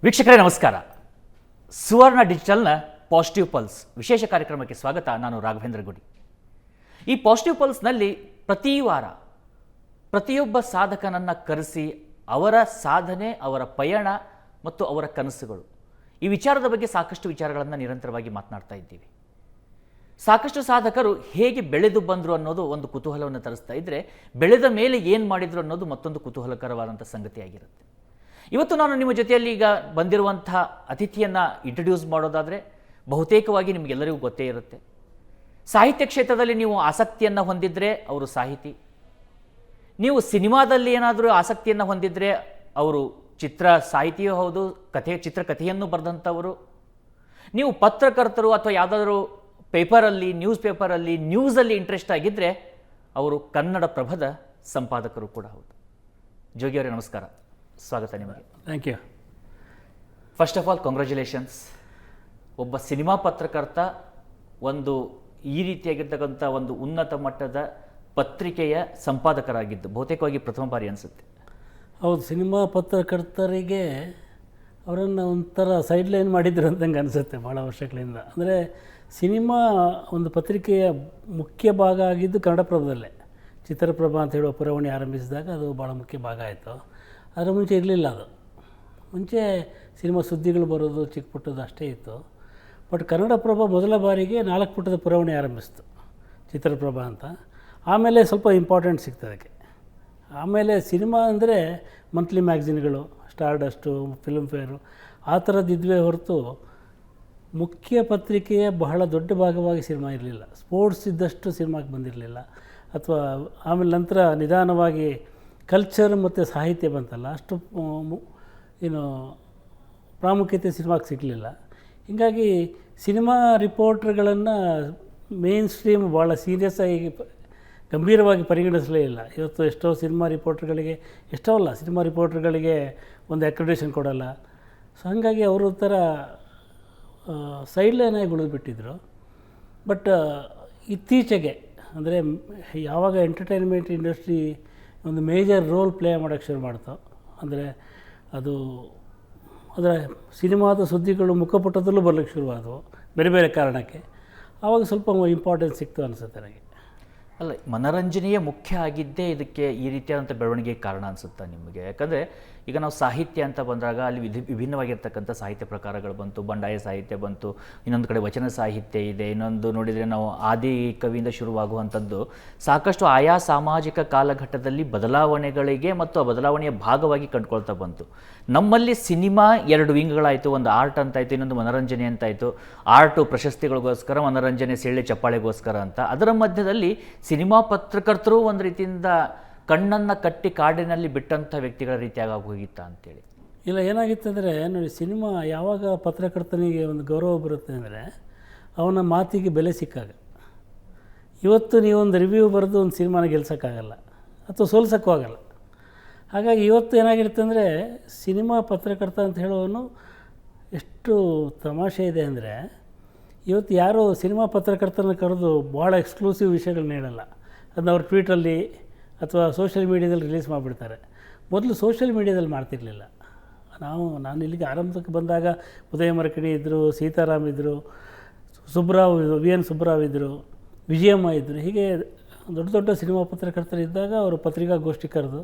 ವೀಕ್ಷಕರೇ ನಮಸ್ಕಾರ. ಸುವರ್ಣ ಡಿಜಿಟಲ್ನ positive pulse ವಿಶೇಷ ಕಾರ್ಯಕ್ರಮಕ್ಕೆ ಸ್ವಾಗತ. ನಾನು ರಾಘವೇಂದ್ರ ಗುಡಿ. ಈ ಪಾಸಿಟಿವ್ ಪಲ್ಸ್ನಲ್ಲಿ ಪ್ರತಿ ವಾರ ಪ್ರತಿಯೊಬ್ಬ ಸಾಧಕನನ್ನು ಕರೆಸಿ ಅವರ ಸಾಧನೆ, ಅವರ ಪಯಣ ಮತ್ತು ಅವರ ಕನಸುಗಳು, ಈ ವಿಚಾರದ ಬಗ್ಗೆ ಸಾಕಷ್ಟು ವಿಚಾರಗಳನ್ನು ನಿರಂತರವಾಗಿ ಮಾತನಾಡ್ತಾ ಇದ್ದೀವಿ. ಸಾಕಷ್ಟು ಸಾಧಕರು ಹೇಗೆ ಬೆಳೆದು ಬಂದರು ಅನ್ನೋದು ಒಂದು ಕುತೂಹಲವನ್ನು ತರಿಸ್ತಾ ಇದ್ದರೆ, ಬೆಳೆದ ಮೇಲೆ ಏನು ಮಾಡಿದ್ರು ಅನ್ನೋದು ಮತ್ತೊಂದು ಕುತೂಹಲಕರವಾದಂಥ ಸಂಗತಿಯಾಗಿರುತ್ತೆ. ಇವತ್ತು ನಾನು ನಿಮ್ಮ ಜೊತೆಯಲ್ಲಿ ಈಗ ಬಂದಿರುವಂಥ ಅತಿಥಿಯನ್ನು ಇಂಟ್ರಡ್ಯೂಸ್ ಮಾಡೋದಾದರೆ ಬಹುತೇಕವಾಗಿ ನಿಮಗೆಲ್ಲರಿಗೂ ಗೊತ್ತೇ ಇರುತ್ತೆ. ಸಾಹಿತ್ಯ ಕ್ಷೇತ್ರದಲ್ಲಿ ನೀವು ಆಸಕ್ತಿಯನ್ನು ಹೊಂದಿದರೆ ಅವರು ಸಾಹಿತಿ, ನೀವು ಸಿನಿಮಾದಲ್ಲಿ ಏನಾದರೂ ಆಸಕ್ತಿಯನ್ನು ಹೊಂದಿದರೆ ಅವರು ಚಿತ್ರ ಸಾಹಿತಿಯೂ ಹೌದು, ಚಿತ್ರಕಥೆಯನ್ನು ಬರೆದಂಥವರು. ನೀವು ಪತ್ರಕರ್ತರು ಅಥವಾ ಯಾವುದಾದ್ರೂ ಪೇಪರಲ್ಲಿ, ನ್ಯೂಸಲ್ಲಿ ಇಂಟ್ರೆಸ್ಟ್ ಆಗಿದ್ದರೆ ಅವರು ಕನ್ನಡ ಪ್ರಭದ ಸಂಪಾದಕರು ಕೂಡ ಹೌದು. ಜೋಗಿಯವರೇ ನಮಸ್ಕಾರ, ಸ್ವಾಗತ ನಿಮಗೆ. Thank you. First of all congratulations. ಒಬ್ಬ ಸಿನಿಮಾ ಪತ್ರಕರ್ತ ಒಂದು ಈ ರೀತಿಯಾಗಿರ್ತಕ್ಕಂಥ ಒಂದು ಉನ್ನತ ಮಟ್ಟದ ಪತ್ರಿಕೆಯ ಸಂಪಾದಕರಾಗಿದ್ದು ಬಹುತೇಕವಾಗಿ ಪ್ರಥಮ ಬಾರಿ ಅನಿಸುತ್ತೆ. ಹೌದು, ಸಿನಿಮಾ ಪತ್ರಕರ್ತರಿಗೆ ಅವರನ್ನು ಒಂಥರ ಸೈಡ್ ಲೈನ್ ಮಾಡಿದ್ರು ಅಂತಂಗೆ ಅನಿಸುತ್ತೆ ಭಾಳ ವರ್ಷಗಳಿಂದ. ಅಂದರೆ ಸಿನಿಮಾ ಒಂದು ಪತ್ರಿಕೆಯ ಮುಖ್ಯ ಭಾಗ ಆಗಿದ್ದು ಕನ್ನಡಪ್ರಭದಲ್ಲೇ. ಚಿತ್ರಪ್ರಭ ಅಂತ ಹೇಳುವ ಪುರವಣಿ ಆರಂಭಿಸಿದಾಗ ಅದು ಭಾಳ ಮುಖ್ಯ ಭಾಗ ಆಯಿತು. ಅದರ ಮುಂಚೆ ಇರಲಿಲ್ಲ. ಅದು ಮುಂಚೆ ಸಿನಿಮಾ ಸುದ್ದಿಗಳು ಬರೋದು ಚಿಕ್ಕ ಪುಟ್ಟದ್ದು ಅಷ್ಟೇ ಇತ್ತು. ಬಟ್ ಕನ್ನಡಪ್ರಭ ಮೊದಲ ಬಾರಿಗೆ 4 ಪುಟದ ಪುರವಣಿ ಆರಂಭಿಸ್ತು, ಚಿತ್ರಪ್ರಭ ಅಂತ. ಆಮೇಲೆ ಸ್ವಲ್ಪ ಇಂಪಾರ್ಟೆಂಟ್ ಸಿಗ್ತದೆ ಅದಕ್ಕೆ. ಆಮೇಲೆ ಸಿನಿಮಾ ಅಂದರೆ ಮಂತ್ಲಿ ಮ್ಯಾಗ್ಝಿನ್ಗಳು, ಸ್ಟಾರ್ಡಸ್ಟು, ಫಿಲ್ಮ್ ಫೇರು ಆ ಥರದ್ದಿದ್ವೇ ಹೊರತು ಮುಖ್ಯ ಪತ್ರಿಕೆಯ ಬಹಳ ದೊಡ್ಡ ಭಾಗವಾಗಿ ಸಿನಿಮಾ ಇರಲಿಲ್ಲ. ಸ್ಪೋರ್ಟ್ಸ್ ಇದ್ದಷ್ಟು ಸಿನಿಮಾಗೆ ಬಂದಿರಲಿಲ್ಲ. ಅಥವಾ ಆಮೇಲೆ ನಂತರ ನಿಧಾನವಾಗಿ ಕಲ್ಚರ್ ಮತ್ತು ಸಾಹಿತ್ಯ ಬಂತಲ್ಲ, ಅಷ್ಟು ಏನು ಪ್ರಾಮುಖ್ಯತೆ ಸಿನಿಮಾಗೆ ಸಿಗಲಿಲ್ಲ. ಹೀಗಾಗಿ ಸಿನಿಮಾ ರಿಪೋರ್ಟ್ರ್ಗಳನ್ನು ಮೇನ್ ಸ್ಟ್ರೀಮ್ ಭಾಳ ಸೀರಿಯಸ್ ಆಗಿ ಗಂಭೀರವಾಗಿ ಪರಿಗಣಿಸಲೇ ಇಲ್ಲ. ಇವತ್ತು ಎಷ್ಟೋ ಸಿನಿಮಾ ರಿಪೋರ್ಟ್ರ್ಗಳಿಗೆ ಒಂದು ಅಕ್ರೆಡಿಟೇಷನ್ ಕೊಡಲ್ಲ. ಸೊ ಹಾಗಾಗಿ ಅವರು ಒಂಥರ ಸೈಡ್ಲೈನಾಗಿ ಉಳಿದುಬಿಟ್ಟಿದ್ರು. ಬಟ್ ಇತ್ತೀಚೆಗೆ ಅಂದರೆ ಯಾವಾಗ ಎಂಟರ್ಟೈನ್ಮೆಂಟ್ ಇಂಡಸ್ಟ್ರಿ ಒಂದು ಮೇಜರ್ ರೋಲ್ ಪ್ಲೇ ಮಾಡೋಕ್ಕೆ ಶುರು ಮಾಡ್ತು, ಅಂದರೆ ಅದು ಅದರ ಸಿನಿಮಾದ ಸುದ್ದಿಗಳು ಮುಖಪುಟದಲ್ಲೂ ಬರಲಿಕ್ಕೆ ಶುರುವಾದವು ಬೇರೆ ಬೇರೆ ಕಾರಣಕ್ಕೆ. ಆವಾಗ ಸ್ವಲ್ಪ ಇಂಪಾರ್ಟೆನ್ಸ್ ಸಿಕ್ತು ಅನಿಸುತ್ತೆ ನನಗೆ. ಅಲ್ಲ, ಮನರಂಜನೆಯೇ ಮುಖ್ಯ ಆಗಿದ್ದೇ ಇದಕ್ಕೆ ಈ ರೀತಿಯಾದಂಥ ಬೆಳವಣಿಗೆಗೆ ಕಾರಣ ಅನಿಸುತ್ತಾ ನಿಮಗೆ? ಯಾಕಂದರೆ ಈಗ ನಾವು ಸಾಹಿತ್ಯ ಅಂತ ಬಂದಾಗ ಅಲ್ಲಿ ವಿಭಿನ್ನವಾಗಿರ್ತಕ್ಕಂಥ ಸಾಹಿತ್ಯ ಪ್ರಕಾರಗಳು ಬಂತು. ಬಂಡಾಯ ಸಾಹಿತ್ಯ ಬಂತು, ಇನ್ನೊಂದು ಕಡೆ ವಚನ ಸಾಹಿತ್ಯ ಇದೆ, ಇನ್ನೊಂದು ನೋಡಿದರೆ ನಾವು ಆದಿ ಕವಿಯಿಂದ ಶುರುವಾಗುವಂಥದ್ದು ಸಾಕಷ್ಟು ಆಯಾ ಸಾಮಾಜಿಕ ಕಾಲಘಟ್ಟದಲ್ಲಿ ಬದಲಾವಣೆಗಳಿಗೆ ಮತ್ತು ಆ ಬದಲಾವಣೆಯ ಭಾಗವಾಗಿ ಕಂಡುಕೊಳ್ತಾ ಬಂತು. ನಮ್ಮಲ್ಲಿ ಸಿನಿಮಾ 2 ವಿಂಗ್ಗಳಾಯಿತು. ಒಂದು ಆರ್ಟ್ ಅಂತಾಯಿತು, ಇನ್ನೊಂದು ಮನರಂಜನೆ ಅಂತಾಯಿತು. ಆರ್ಟು ಪ್ರಶಸ್ತಿಗಳಿಗೋಸ್ಕರ, ಮನರಂಜನೆ ಸೇಳೆ ಚಪ್ಪಾಳೆಗೋಸ್ಕರ ಅಂತ. ಅದರ ಮಧ್ಯದಲ್ಲಿ ಸಿನಿಮಾ ಪತ್ರಕರ್ತರು ಒಂದು ರೀತಿಯಿಂದ ಕಣ್ಣನ್ನು ಕಟ್ಟಿ ಕಾಡಿನಲ್ಲಿ ಬಿಟ್ಟಂಥ ವ್ಯಕ್ತಿಗಳ ರೀತಿಯಾಗಿ ಹೋಗಿತ್ತಾ ಅಂತೇಳಿ. ಇಲ್ಲ, ಏನಾಗಿತ್ತಂದರೆ ನೋಡಿ, ಸಿನಿಮಾ ಯಾವಾಗ ಪತ್ರಕರ್ತನಿಗೆ ಒಂದು ಗೌರವ ಬರುತ್ತೆ ಅಂದರೆ ಅವನ ಮಾತಿಗೆ ಬೆಲೆ ಸಿಕ್ಕಾಗ. ಇವತ್ತು ನೀವೊಂದು ರಿವ್ಯೂ ಬರೆದು ಒಂದು ಸಿನಿಮಾನ ಗೆಲ್ಸೋಕ್ಕಾಗಲ್ಲ ಅಥವಾ ಸೋಲ್ಸೋಕ್ಕೂ ಆಗಲ್ಲ. ಹಾಗಾಗಿ ಇವತ್ತು ಏನಾಗಿರುತ್ತೆ ಅಂದರೆ ಸಿನಿಮಾ ಪತ್ರಕರ್ತ ಅಂತ ಹೇಳೋನು ಎಷ್ಟು ತಮಾಷೆ ಇದೆ ಅಂದರೆ, ಇವತ್ತು ಯಾರೋ ಸಿನಿಮಾ ಪತ್ರಕರ್ತನ ಕರೆದು ಭಾಳ ಎಕ್ಸ್ಕ್ಲೂಸಿವ್ ವಿಷಯಗಳನ್ನ ಹೇಳಲ್ಲ. ಅದನ್ನ ಅವ್ರ ಟ್ವೀಟಲ್ಲಿ ಅಥವಾ ಸೋಷಿಯಲ್ ಮೀಡ್ಯಾದಲ್ಲಿ ರಿಲೀಸ್ ಮಾಡಿಬಿಡ್ತಾರೆ. ಮೊದಲು ಸೋಷಿಯಲ್ ಮೀಡ್ಯಾದಲ್ಲಿ ಮಾಡ್ತಿರಲಿಲ್ಲ. ನಾನು ಇಲ್ಲಿಗೆ ಆರಂಭಕ್ಕೆ ಬಂದಾಗ ಉದಯ ಮರಕಣಿ ಇದ್ದರು, ಸೀತಾರಾಮ್ ಇದ್ದರು, ಸುಬ್ರಾವ್ VN ಸುಬ್ರಾವ್ ಇದ್ದರು, ವಿಜಯಮ್ಮ ಇದ್ದರು. ಹೀಗೆ ದೊಡ್ಡ ದೊಡ್ಡ ಸಿನಿಮಾ ಪತ್ರಕರ್ತರು ಇದ್ದಾಗ ಅವರು ಪತ್ರಿಕಾಗೋಷ್ಠಿ ಕರೆದು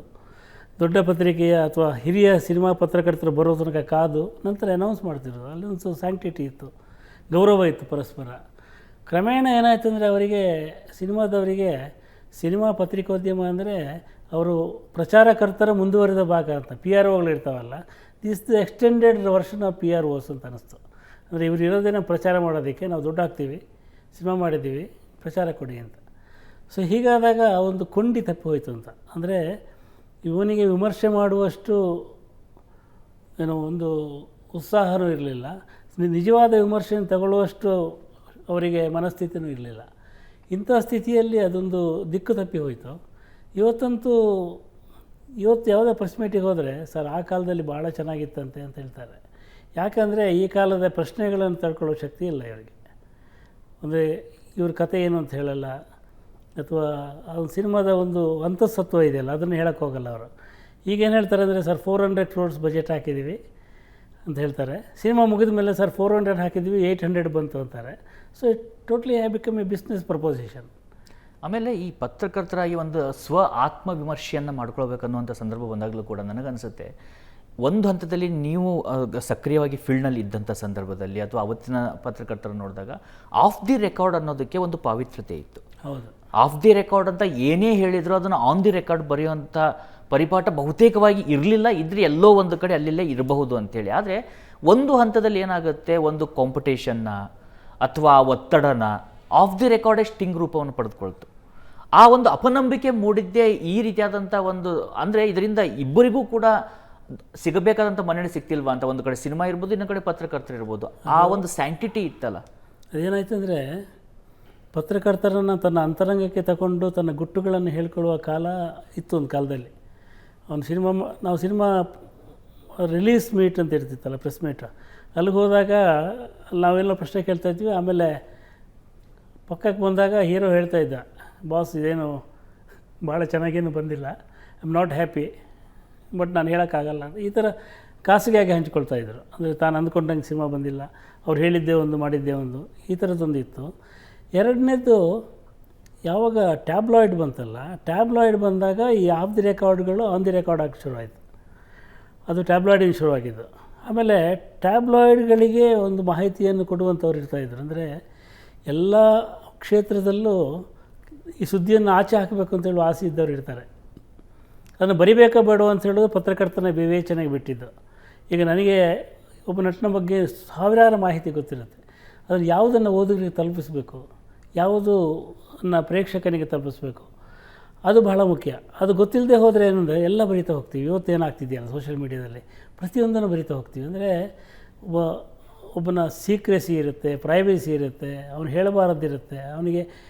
ದೊಡ್ಡ ಪತ್ರಿಕೆಯ ಅಥವಾ ಹಿರಿಯ ಸಿನಿಮಾ ಪತ್ರಕರ್ತರು ಬರೋ ತನಕ ಕಾದು ನಂತರ ಅನೌನ್ಸ್ ಮಾಡ್ತಿರೋದು. ಅಲ್ಲಿ ಒಂದು ಸ್ಯಾಂಕ್ಟಿಟಿ ಇತ್ತು, ಗೌರವ ಇತ್ತು ಪರಸ್ಪರ. ಕ್ರಮೇಣ ಏನಾಯ್ತು ಅಂದರೆ ಅವರಿಗೆ, ಸಿನಿಮಾದವರಿಗೆ ಸಿನಿಮಾ ಪತ್ರಿಕೋದ್ಯಮ ಅಂದರೆ ಅವರು ಪ್ರಚಾರಕರ್ತರ ಮುಂದುವರಿದ ಭಾಗ ಅಂತ. PROಗಳು ಇರ್ತಾವಲ್ಲ, this the extended version of PROs ಅಂತ ಅನ್ನಿಸ್ತು. ಅಂದರೆ ಇವರು ಇರೋದೇನೋ ಪ್ರಚಾರ ಮಾಡೋದಕ್ಕೆ, ನಾವು ದುಡ್ಡು ಹಾಕ್ತೀವಿ, ಸಿನಿಮಾ ಮಾಡಿದ್ದೀವಿ, ಪ್ರಚಾರ ಕೊಡಿ ಅಂತ. ಸೊ ಹೀಗಾದಾಗ ಒಂದು ಕೊಂಡಿ ತಪ್ಪಿ ಹೋಯಿತು ಅಂತ. ಅಂದರೆ ಇವನಿಗೆ ವಿಮರ್ಶೆ ಮಾಡುವಷ್ಟು ಒಂದು ಉತ್ಸಾಹವೂ ಇರಲಿಲ್ಲ, ನಿಜವಾದ ವಿಮರ್ಶೆಯನ್ನು ತಗೊಳ್ಳುವಷ್ಟು ಅವರಿಗೆ ಮನಸ್ಥಿತಿಯೂ ಇರಲಿಲ್ಲ. ಇಂಥ ಸ್ಥಿತಿಯಲ್ಲಿ ಅದೊಂದು ದಿಕ್ಕು ತಪ್ಪಿ ಹೋಯಿತು. ಇವತ್ತು ಯಾವುದೇ ಪ್ರೆಸ್ ಮೀಟಿಗೆ ಹೋದರೆ ಸರ್ ಆ ಕಾಲದಲ್ಲಿ ಭಾಳ ಚೆನ್ನಾಗಿತ್ತಂತೆ ಅಂತ ಹೇಳ್ತಾರೆ. ಯಾಕಂದರೆ ಈ ಕಾಲದ ಪ್ರಶ್ನೆಗಳನ್ನು ತಡ್ಕೊಳ್ಳೋ ಶಕ್ತಿ ಇಲ್ಲ ಇವರಿಗೆ. ಅಂದರೆ ಇವ್ರ ಕತೆ ಏನು ಅಂತ ಹೇಳಲ್ಲ, ಅಥವಾ ಆ ಸಿನಿಮಾದ ಒಂದು ಅಂತಃಸತ್ವ ಇದೆಯಲ್ಲ ಅದನ್ನು ಹೇಳೋಕ್ಕೆ ಹೋಗಲ್ಲ ಅವರು. ಈಗೇನು ಹೇಳ್ತಾರೆ ಅಂದರೆ, ಸರ್ 400 crores ಬಜೆಟ್ ಹಾಕಿದ್ದೀವಿ, ಅಂತ ಹೇಳ್ತಾರೆ. ಸಿನಿಮಾ ಮುಗಿದ ಮೇಲೆ ಸರ್ 400 ಹಾಕಿದ್ವಿ 800 ಬಂತು ಅಂತಾರೆ. So it totally have become A business proposition. ಆಮೇಲೆ ಈ ಪತ್ರಕರ್ತರಾಗಿ ಒಂದು ಆತ್ಮವಿಮರ್ಶೆಯನ್ನು ಮಾಡ್ಕೊಳ್ಬೇಕನ್ನುವಂಥ ಸಂದರ್ಭ ಬಂದಾಗಲೂ ಕೂಡ ನನಗನ್ಸುತ್ತೆ, ಒಂದು ಹಂತದಲ್ಲಿ ನೀವು ಸಕ್ರಿಯವಾಗಿ ಫೀಲ್ಡ್ನಲ್ಲಿ ಇದ್ದಂಥ ಸಂದರ್ಭದಲ್ಲಿ ಅಥವಾ ಅವತ್ತಿನ ಪತ್ರಕರ್ತರನ್ನು ನೋಡಿದಾಗ ಆಫ್ ದಿ ರೆಕಾರ್ಡ್ ಅನ್ನೋದಕ್ಕೆ ಒಂದು ಪಾವಿತ್ರ್ಯತೆ ಇತ್ತು. ಹೌದು, ಆಫ್ ದಿ ರೆಕಾರ್ಡ್ ಅಂತ ಏನೇ ಹೇಳಿದ್ರು ಅದನ್ನು ಆನ್ ದಿ ರೆಕಾರ್ಡ್ ಬರೆಯುವಂಥ ಪರಿಪಾಠ ಬಹುತೇಕವಾಗಿ ಇರಲಿಲ್ಲ. ಇದ್ರೆ ಎಲ್ಲೋ ಒಂದು ಕಡೆ ಅಲ್ಲಿಲ್ಲೇ ಇರಬಹುದು ಅಂತೇಳಿ. ಆದರೆ ಒಂದು ಹಂತದಲ್ಲಿ ಏನಾಗುತ್ತೆ, ಒಂದು ಕಾಂಪಿಟೇಷನ್ನ ಅಥವಾ ಒತ್ತಡನ ಆಫ್ ದಿ ರೆಕಾರ್ಡೇ ಸ್ಟಿಂಗ್ ರೂಪವನ್ನು ಪಡೆದುಕೊಳ್ತು. ಆ ಒಂದು ಅಪನಂಬಿಕೆ ಮೂಡಿದ್ದೇ ಈ ರೀತಿಯಾದಂಥ ಒಂದು, ಅಂದರೆ ಇದರಿಂದ ಇಬ್ಬರಿಗೂ ಕೂಡ ಸಿಗಬೇಕಾದಂಥ ಮನ್ನಣೆ ಸಿಗ್ತಿಲ್ವಾ ಅಂತ. ಒಂದು ಕಡೆ ಸಿನಿಮಾ ಇರ್ಬೋದು, ಇನ್ನೊಂದು ಕಡೆ ಪತ್ರಕರ್ತರು ಇರ್ಬೋದು. ಆ ಒಂದು ಸ್ಯಾಂಕ್ಟಿಟಿ ಇತ್ತಲ್ಲ. ಅದೇನಾಯ್ತು ಅಂದರೆ, ಪತ್ರಕರ್ತರನ್ನು ತನ್ನ ಅಂತರಂಗಕ್ಕೆ ತಗೊಂಡು ತನ್ನ ಗುಟ್ಟುಗಳನ್ನು ಹೇಳ್ಕೊಳ್ಳುವ ಕಾಲ ಇತ್ತು ಒಂದು ಕಾಲದಲ್ಲಿ. ನಾವು ಸಿನಿಮಾ ರಿಲೀಸ್ ಮೀಟ್ ಅಂತ ಇರ್ತಿತ್ತಲ್ಲ, ಪ್ರೆಸ್ ಮೀಟ್, ಅಲ್ಲಿಗೆ ಹೋದಾಗ ನಾವೆಲ್ಲ ಪ್ರಶ್ನೆ ಕೇಳ್ತಾ ಇದ್ವಿ. ಆಮೇಲೆ ಪಕ್ಕಕ್ಕೆ ಬಂದಾಗ ಹೀರೋ ಹೇಳ್ತಾ ಇದ್ದ, ಬಾಸ್ ಇದೇನು ಭಾಳ ಚೆನ್ನಾಗೇನು ಬಂದಿಲ್ಲ, I am not happy, but ನಾನು ಹೇಳೋಕ್ಕಾಗಲ್ಲ ಅಂತ ಈ ಥರ ಖಾಸಗಿಯಾಗಿ ಹಂಚ್ಕೊಳ್ತಾಯಿದ್ರು. ಅಂದರೆ ತಾನು ಅಂದ್ಕೊಂಡಂಗೆ ಸಿನಿಮಾ ಬಂದಿಲ್ಲ, ಅವ್ರು ಹೇಳಿದ್ದೇ ಒಂದು ಮಾಡಿದ್ದೇ ಒಂದು, ಈ ಥರದ್ದೊಂದು ಇತ್ತು. ಎರಡನೇದು, ಯಾವಾಗ ಟ್ಯಾಬ್ಲಾಯ್ಡ್ ಬಂತಲ್ಲ, ಟ್ಯಾಬ್ಲಾಯ್ಡ್ ಬಂದಾಗ ಈ ಆಫ್ ದಿ ರೆಕಾರ್ಡ್ಗಳು ಆನ್ ದಿ ರೆಕಾರ್ಡ್ ಆಗಿ ಶುರುವಾಯಿತು. ಅದು ಟ್ಯಾಬ್ಲಾಯ್ಡಿಂದ ಶುರುವಾಗಿದ್ದು. ಆಮೇಲೆ ಟ್ಯಾಬ್ಲಾಯ್ಡ್ಗಳಿಗೆ ಒಂದು ಮಾಹಿತಿಯನ್ನು ಕೊಡುವಂಥವ್ರು ಇರ್ತಾಯಿದ್ರು. ಅಂದರೆ ಎಲ್ಲ ಕ್ಷೇತ್ರದಲ್ಲೂ ಈ ಸುದ್ದಿಯನ್ನು ಆಚೆ ಹಾಕಬೇಕು ಅಂತೇಳಿ ಆಸೆ ಇದ್ದವ್ರು ಇರ್ತಾರೆ. ಅದನ್ನು ಬರಿಬೇಕಾ ಬೇಡೋ ಅಂತ ಹೇಳೋದು ಪತ್ರಕರ್ತನ ವಿವೇಚನೆಗೆ ಬಿಟ್ಟಿದ್ದು. ಈಗ ನನಗೆ ಒಬ್ಬ ನಟನ ಬಗ್ಗೆ ಸಾವಿರಾರು ಮಾಹಿತಿ ಗೊತ್ತಿರುತ್ತೆ. ಅದನ್ನು ಯಾವುದನ್ನು ಓದುಗರಿಗೆ ತಲುಪಿಸಬೇಕು, ಯಾವುದನ್ನು ಪ್ರೇಕ್ಷಕನಿಗೆ ತಲುಪಿಸ್ಬೇಕು, ಅದು ಬಹಳ ಮುಖ್ಯ. ಅದು ಗೊತ್ತಿಲ್ಲದೆ ಹೋದರೆ ಏನಂದರೆ ಎಲ್ಲ ಬರಿತಾ ಹೋಗ್ತೀವಿ. ಇವತ್ತು ಏನಾಗ್ತಿದೆಯಲ್ಲ ಸೋಷಿಯಲ್ ಮೀಡಿಯಾದಲ್ಲಿ ಪ್ರತಿಯೊಂದನ್ನು ಬರಿತಾ ಹೋಗ್ತೀವಿ. ಅಂದರೆ ಒಬ್ಬನ ಸೀಕ್ರೆಸಿ ಇರುತ್ತೆ, ಪ್ರೈವೇಸಿ ಇರುತ್ತೆ, ಅವನು ಹೇಳಬಾರದಿರುತ್ತೆ, ಅವನಿಗೆ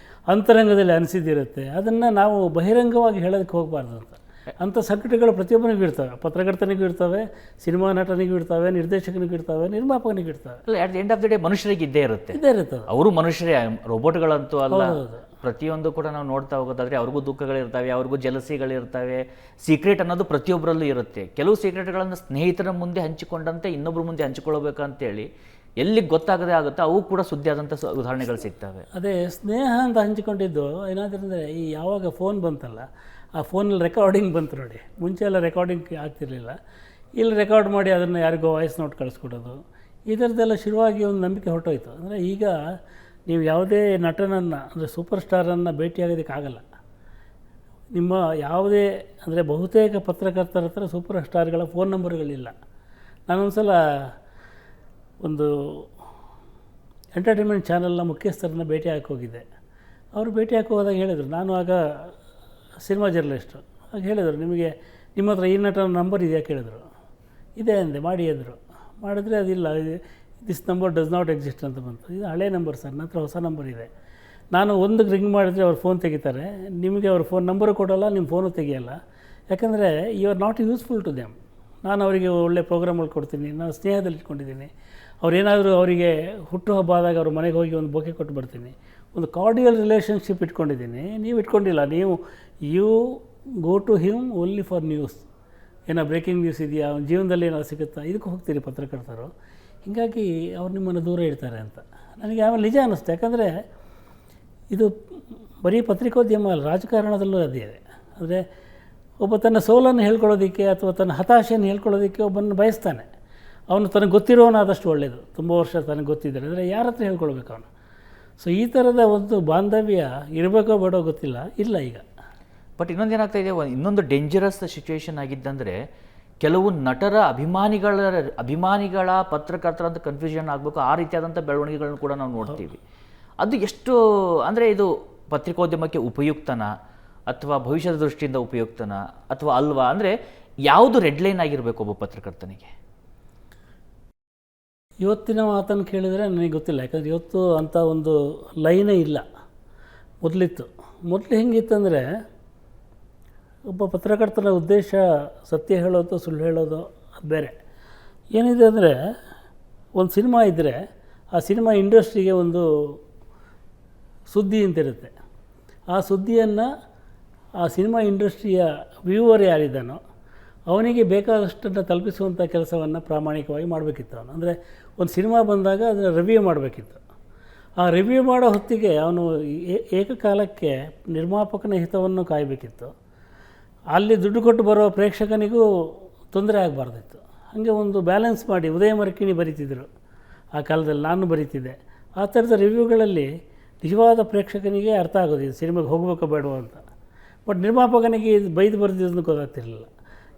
ಅಂತರಂಗದಲ್ಲಿ ಅನಿಸಿದ್ದಿರುತ್ತೆ. ಅದನ್ನು ನಾವು ಬಹಿರಂಗವಾಗಿ ಹೇಳೋದಕ್ಕೆ ಹೋಗಬಾರ್ದು ಅಂತ. ಅಂಥ ಸಂಕಟಗಳು ಪ್ರತಿಯೊಬ್ಬನಿಗೂ ಇರ್ತವೆ. ಪತ್ರಕರ್ತನಿಗೂ ಇರ್ತವೆ, ಸಿನಿಮಾ ನಟನಿಗೂ ಇರ್ತವೆ, ನಿರ್ದೇಶಕನಿಗೂ ಇರ್ತವೆ, ನಿರ್ಮಾಪಕನಿಗೂ ಇರ್ತವೆ. At the end of the day ಮನುಷ್ಯರಿಗೆ ಇದ್ದೇ ಇರುತ್ತೆ. ಅವರು ಮನುಷ್ಯರೇ, ರೋಬೋಟ್ಗಳಂತೂ ಅಲ್ಲ. ಪ್ರತಿಯೊಂದು ಕೂಡ ನಾವು ನೋಡ್ತಾ ಹೋಗೋದಾದರೆ ಅವ್ರಿಗೂ ದುಃಖಗಳಿರ್ತವೆ, ಅವ್ರಿಗೂ ಜಲಸಿಗಳಿರ್ತವೆ. ಸೀಕ್ರೆಟ್ ಅನ್ನೋದು ಪ್ರತಿಯೊಬ್ಬರಲ್ಲೂ ಇರುತ್ತೆ. ಕೆಲವು ಸೀಕ್ರೆಟ್ಗಳನ್ನು ಸ್ನೇಹಿತರ ಮುಂದೆ ಹಂಚಿಕೊಂಡಂತೆ ಇನ್ನೊಬ್ಬರ ಮುಂದೆ ಹಂಚಿಕೊಳ್ಳಬೇಕಂತೇಳಿ ಎಲ್ಲಿಗೆ ಗೊತ್ತಾಗದೇ ಆಗುತ್ತೋ ಅವು ಕೂಡ ಸುದ್ದಿ ಆದಂಥ ಉದಾಹರಣೆಗಳು ಸಿಗ್ತವೆ. ಅದೇ ಸ್ನೇಹ ಅಂತ ಹಂಚಿಕೊಂಡಿದ್ದು ಏನಾದರೂ ಅಂದರೆ, ಈ ಯಾವಾಗ ಫೋನ್ ಬಂತಲ್ಲ, ಆ ಫೋನಲ್ಲಿ ರೆಕಾರ್ಡಿಂಗ್ ಬಂತು ನೋಡಿ. ಮುಂಚೆ ಎಲ್ಲ ರೆಕಾರ್ಡಿಂಗ್ ಆಗ್ತಿರಲಿಲ್ಲ. ಇಲ್ಲಿ ರೆಕಾರ್ಡ್ ಮಾಡಿ ಅದನ್ನು ಯಾರಿಗೋ ವಾಯ್ಸ್ ನೋಟ್ ಕಳಿಸ್ಕೊಡೋದು, ಈ ಥರದ್ದೆಲ್ಲ ಶುರುವಾಗಿ ಒಂದು ನಂಬಿಕೆ ಹೊರಟೋಯ್ತು. ಅಂದರೆ ಈಗ ನೀವು ಯಾವುದೇ ನಟನನ್ನು, ಅಂದರೆ ಸೂಪರ್ ಸ್ಟಾರನ್ನು ಭೇಟಿಯಾಗೋದಕ್ಕಾಗಲ್ಲ. ನಿಮ್ಮ ಯಾವುದೇ, ಅಂದರೆ ಬಹುತೇಕ ಪತ್ರಕರ್ತರ ಹತ್ರ ಸೂಪರ್ ಸ್ಟಾರ್ಗಳ ಫೋನ್ ನಂಬರ್ಗಳಿಲ್ಲ. ನಾನೊಂದು ಸಲ ಒಂದು ಎಂಟರ್ಟೈನ್ಮೆಂಟ್ ಚಾನಲ್ನ ಮುಖ್ಯಸ್ಥರನ್ನ ಭೇಟಿ ಹಾಕಿ ಹೋಗಿದ್ದೆ. ಅವರು ಭೇಟಿ ಹಾಕಿ ಹೋದಾಗ ಹೇಳಿದರು, ನಾನು ಆಗ ಸಿನಿಮಾ ಜರ್ನಲಿಸ್ಟು. ಆಗ ಹೇಳಿದರು, ನಿಮಗೆ ನಿಮ್ಮ ಹತ್ರ ಈ ನಟನ ನಂಬರ್ ಇದೆಯಾ ಕೇಳಿದ್ರು. ಇದೆ ಅಂದೆ, ಮಾಡಿ ಅಂದರು. ಮಾಡಿದ್ರೆ ಅದಿಲ್ಲ, this number does not exist ಅಂತ ಬಂತು. ಇದು ಹಳೆ ನಂಬರ್ ಸರ್, ನನ್ನ ಹತ್ರ ಹೊಸ ನಂಬರ್ ಇದೆ. ನಾನು ಒಂದಕ್ಕೆ ರಿಂಗ್ ಮಾಡಿದರೆ ಅವ್ರು ಫೋನ್ ತೆಗಿತಾರೆ, ನಿಮಗೆ ಅವ್ರ ಫೋನ್ ನಂಬರು ಕೊಡೋಲ್ಲ, ನಿಮ್ಮ ಫೋನು ತೆಗಿಯಲ್ಲ. ಯಾಕಂದರೆ you are not useful to them. ನಾನು ಅವರಿಗೆ ಒಳ್ಳೆ ಪ್ರೋಗ್ರಾಮ್ಗಳು ಕೊಡ್ತೀನಿ, ನಾನು ಸ್ನೇಹದಲ್ಲಿ ಇಟ್ಕೊಂಡಿದ್ದೀನಿ. ಅವರೇನಾದರೂ ಅವರಿಗೆ ಹುಟ್ಟುಹಬ್ಬ ಆದಾಗ ಅವ್ರ ಮನೆಗೆ ಹೋಗಿ ಒಂದು ಬೊಕೆ ಕೊಟ್ಟು ಬರ್ತೀನಿ. ಒಂದು ಕಾರ್ಡಿಯಲ್ ರಿಲೇಷನ್ಶಿಪ್ ಇಟ್ಕೊಂಡಿದ್ದೀನಿ. ನೀವು ಇಟ್ಕೊಂಡಿಲ್ಲ. ನೀವು you go to him only for news. ಏನೋ ಬ್ರೇಕಿಂಗ್ ನ್ಯೂಸ್ ಇದೆಯಾ, ಅವನ ಜೀವನದಲ್ಲಿ ಏನೋ ಸಿಗುತ್ತಾ, ಇದಕ್ಕೆ ಹೋಗ್ತೀರಿ ಪತ್ರಕರ್ತರು. ಹೀಗಾಗಿ ಅವ್ರು ನಿಮ್ಮನ್ನು ದೂರ ಇಡ್ತಾರೆ ಅಂತ ನನಗೆ ಆಮೇಲೆ ನಿಜ ಅನ್ನಿಸ್ತು. ಯಾಕಂದರೆ ಇದು ಬರೀ ಪತ್ರಿಕೋದ್ಯಮ ಅಲ್ಲ, ರಾಜಕಾರಣದಲ್ಲೂ ಅದೇ ಇದೆ. ಅಂದರೆ ಒಬ್ಬ ತನ್ನ ಸೋಲನ್ನು ಹೇಳ್ಕೊಳ್ಳೋದಕ್ಕೆ ಅಥವಾ ತನ್ನ ಹತಾಶೆಯನ್ನು ಹೇಳ್ಕೊಳ್ಳೋದಕ್ಕೆ ಒಬ್ಬನ ಬಯಸ್ತಾನೆ. ಅವನು ತನಗೆ ಗೊತ್ತಿರೋನಾದಷ್ಟು ಒಳ್ಳೆಯದು. ತುಂಬ ವರ್ಷ ತನಗೆ ಗೊತ್ತಿದ್ದರೆ ಅಂದರೆ ಯಾರ ಹತ್ರ ಹೇಳ್ಕೊಳ್ಬೇಕು ಅವನು. ಸೊ ಈ ಥರದ ಒಂದು ಬಾಂಧವ್ಯ ಇರಬೇಕೋ ಬೇಡೋ ಗೊತ್ತಿಲ್ಲ, ಇಲ್ಲ ಈಗ. ಬಟ್ ಇನ್ನೊಂದೇನಾಗ್ತಾ ಇದೆ, ಇನ್ನೊಂದು ಡೇಂಜರಸ್ ಸಿಚುವೇಶನ್ ಆಗಿದ್ದಂದರೆ, ಕೆಲವು ನಟರ ಅಭಿಮಾನಿಗಳ ಪತ್ರಕರ್ತರ ಅಂತ ಕನ್ಫ್ಯೂಷನ್ ಆಗಬೇಕು, ಆ ರೀತಿಯಾದಂಥ ಬೆಳವಣಿಗೆಗಳನ್ನು ಕೂಡ ನಾವು ನೋಡ್ತೀವಿ. ಅದು ಎಷ್ಟು ಅಂದರೆ ಇದು ಪತ್ರಿಕೋದ್ಯಮಕ್ಕೆ ಉಪಯುಕ್ತನ ಅಥವಾ ಭವಿಷ್ಯದ ದೃಷ್ಟಿಯಿಂದ ಉಪಯುಕ್ತನ ಅಥವಾ ಅಲ್ವಾ? ಅಂದರೆ ಯಾವುದು ರೆಡ್ ಲೈನ್ ಆಗಿರಬೇಕು ಒಬ್ಬ ಪತ್ರಕರ್ತನಿಗೆ? ಇವತ್ತಿನ ಮಾತನ್ನು ಕೇಳಿದರೆ ನನಗೆ ಗೊತ್ತಿಲ್ಲ. ಯಾಕಂದರೆ ಇವತ್ತು ಅಂಥ ಒಂದು ಲೈನೇ ಇಲ್ಲ. ಮೊದಲಿತ್ತು. ಮೊದಲು ಹೆಂಗಿತ್ತಂದರೆ, ಒಬ್ಬ ಪತ್ರಕರ್ತನ ಉದ್ದೇಶ ಸತ್ಯ ಹೇಳೋದು ಸುಳ್ಳು ಹೇಳೋದು ಅದು ಬೇರೆ. ಏನಿದೆ ಅಂದರೆ, ಒಂದು ಸಿನಿಮಾ ಇದ್ದರೆ ಆ ಸಿನಿಮಾ ಇಂಡಸ್ಟ್ರಿಗೆ ಒಂದು ಸುದ್ದಿ ಅಂತಿರುತ್ತೆ. ಆ ಸುದ್ದಿಯನ್ನು ಆ ಸಿನಿಮಾ ಇಂಡಸ್ಟ್ರಿಯ ವ್ಯೂವರ್ ಯಾರಿದ್ದಾನೋ ಅವನಿಗೆ ಬೇಕಾದಷ್ಟನ್ನು ತಲುಪಿಸುವಂಥ ಕೆಲಸವನ್ನು ಪ್ರಾಮಾಣಿಕವಾಗಿ ಮಾಡಬೇಕಿತ್ತು ಅವನು. ಅಂದರೆ ಒಂದು ಸಿನಿಮಾ ಬಂದಾಗ ಅದನ್ನು ರಿವ್ಯೂ ಮಾಡಬೇಕಿತ್ತು. ಆ ರಿವ್ಯೂ ಮಾಡೋ ಹೊತ್ತಿಗೆ ಅವನು ಏಕಕಾಲಕ್ಕೆ ನಿರ್ಮಾಪಕನ ಹಿತವನ್ನು ಕಾಯಬೇಕಿತ್ತು, ಅಲ್ಲಿ ದುಡ್ಡು ಕೊಟ್ಟು ಬರೋ ಪ್ರೇಕ್ಷಕನಿಗೂ ತೊಂದರೆ ಆಗಬಾರ್ದಿತ್ತು. ಹಾಗೆ ಒಂದು ಬ್ಯಾಲೆನ್ಸ್ ಮಾಡಿ ಉದಯ ಮರಕಿಣಿ ಬರೀತಿದ್ರು ಆ ಕಾಲದಲ್ಲಿ, ನಾನು ಬರೀತಿದ್ದೆ. ಆ ಥರದ ರಿವ್ಯೂಗಳಲ್ಲಿ ನಿಜವಾದ ಪ್ರೇಕ್ಷಕನಿಗೆ ಅರ್ಥ ಆಗೋದು ಇದು ಸಿನಿಮಾಗೆ ಹೋಗಬೇಕೋ ಬೇಡವೋ ಅಂತ. ಬಟ್ ನಿರ್ಮಾಪಕನಿಗೆ ಇದು ಬೈದು ಬರೆದಿದ್ದನ್ನು ಗೊತ್ತಾಗ್ತಿರಲಿಲ್ಲ.